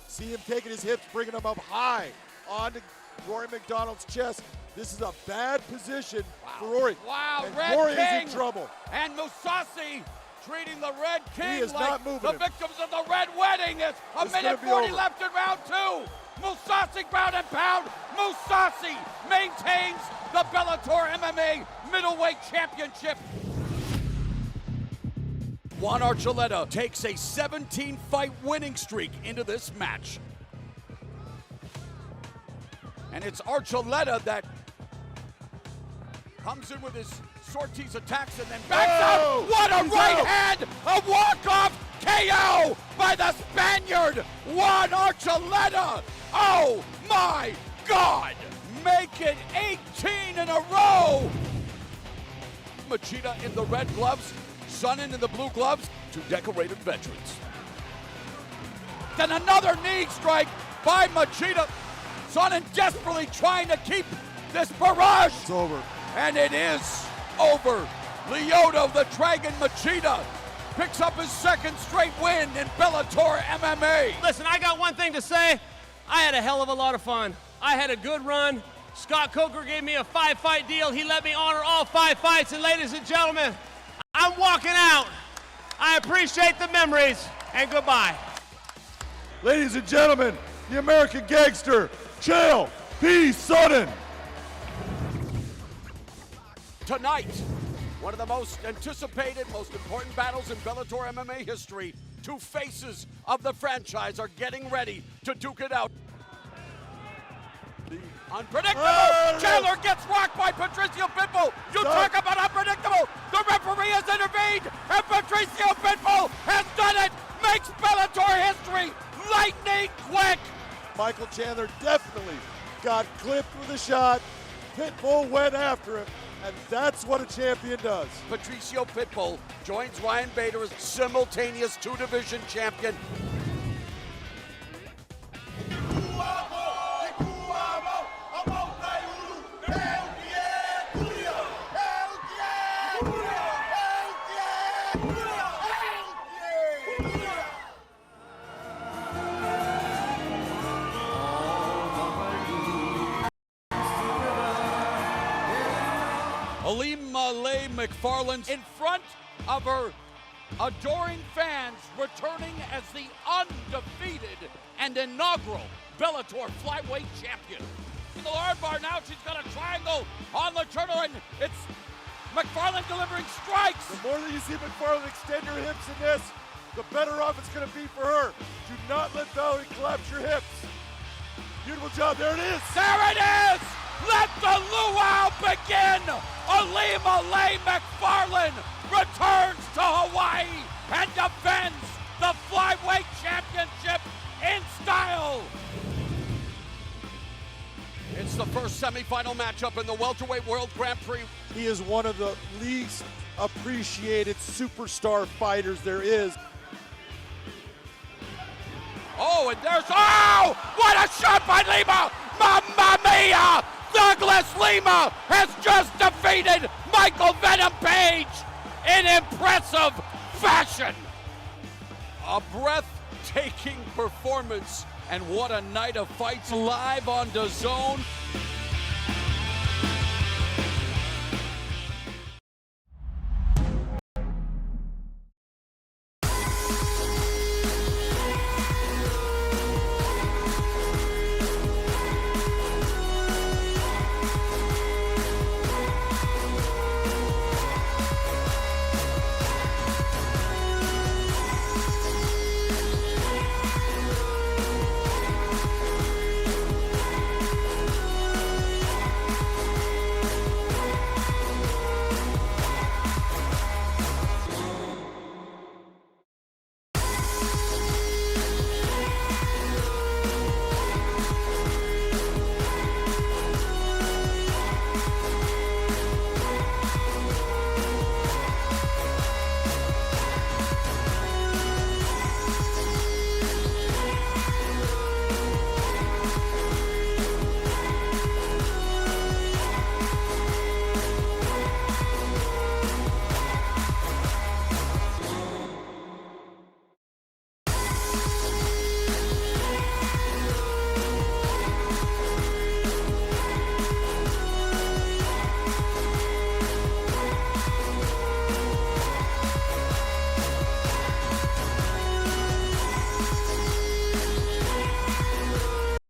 See him taking his hips, bringing them up high. onto Rory McDonald's chest. This is a bad position for Rory. Wow, and Red Rory King. is in trouble. And Musasi treating the Red King He is like not moving the him. victims of the Red Wedding. It's a This is minute gonna be 40 over. left in round 2. Musasi ground and pound. Musasi maintains the Bellator MMA middleweight championship. Juan Archuleta takes a 17-fight winning streak into this match. And it's Archuleta that comes in with his Ortiz attacks and then backs out. What a right hand! A walk-off KO by the Spaniard, Juan Archuleta. Oh my God! Make it 18 in a row. Machida in the red gloves, Sonnen in the blue gloves, two decorated veterans. Then another knee strike by Machida. Sonnen desperately trying to keep this barrage. It's over. And it is over. Lyoto the Dragon Machida picks up his second straight win in Bellator MMA. Listen, I got one thing to say. I had a hell of a lot of fun. I had a good run. Scott Coker gave me a 5-fight deal. He let me honor all 5 fights. And ladies and gentlemen, I'm walking out. I appreciate the memories, and goodbye. Ladies and gentlemen, the American Gangster, Chael P. Sonnen. Tonight, one of the most anticipated, most important battles in Bellator MMA history. Two faces of the franchise are getting ready to duke it out. Unpredictable! Chandler gets rocked by Patricio Pitbull! You talk about unpredictable! The referee has intervened, and Patricio Pitbull has done it! Makes Bellator history lightning quick! Michael Chandler definitely got clipped with a shot. Pitbull went after him, and that's what a champion does. Patricio Pitbull joins Ryan Bader as simultaneous two-division champion. Alima Lay McFarland in front of her adoring fans, returning as the undefeated and inaugural Bellator flyweight champion. In the hard bar now, she's got a triangle on the turtle, and it's McFarland delivering strikes. The more that you see McFarland extend her hips in this, the better off it's going to be for her. Do not let Valerie collapse your hips. Beautiful job. There it is. There it is. Let the luau begin. Alima Lay McFarland returns to Hawaii and defends the flyweight championship in style. It's the first semifinal matchup in the welterweight world Grand Prix. He is one of the least appreciated superstar fighters there is. Oh, and there's, oh, what a shot by Lima! Mamma mia! Douglas Lima has just defeated Michael Venom Page in impressive fashion. A breathtaking performance, and what a night of fights live on Dazn.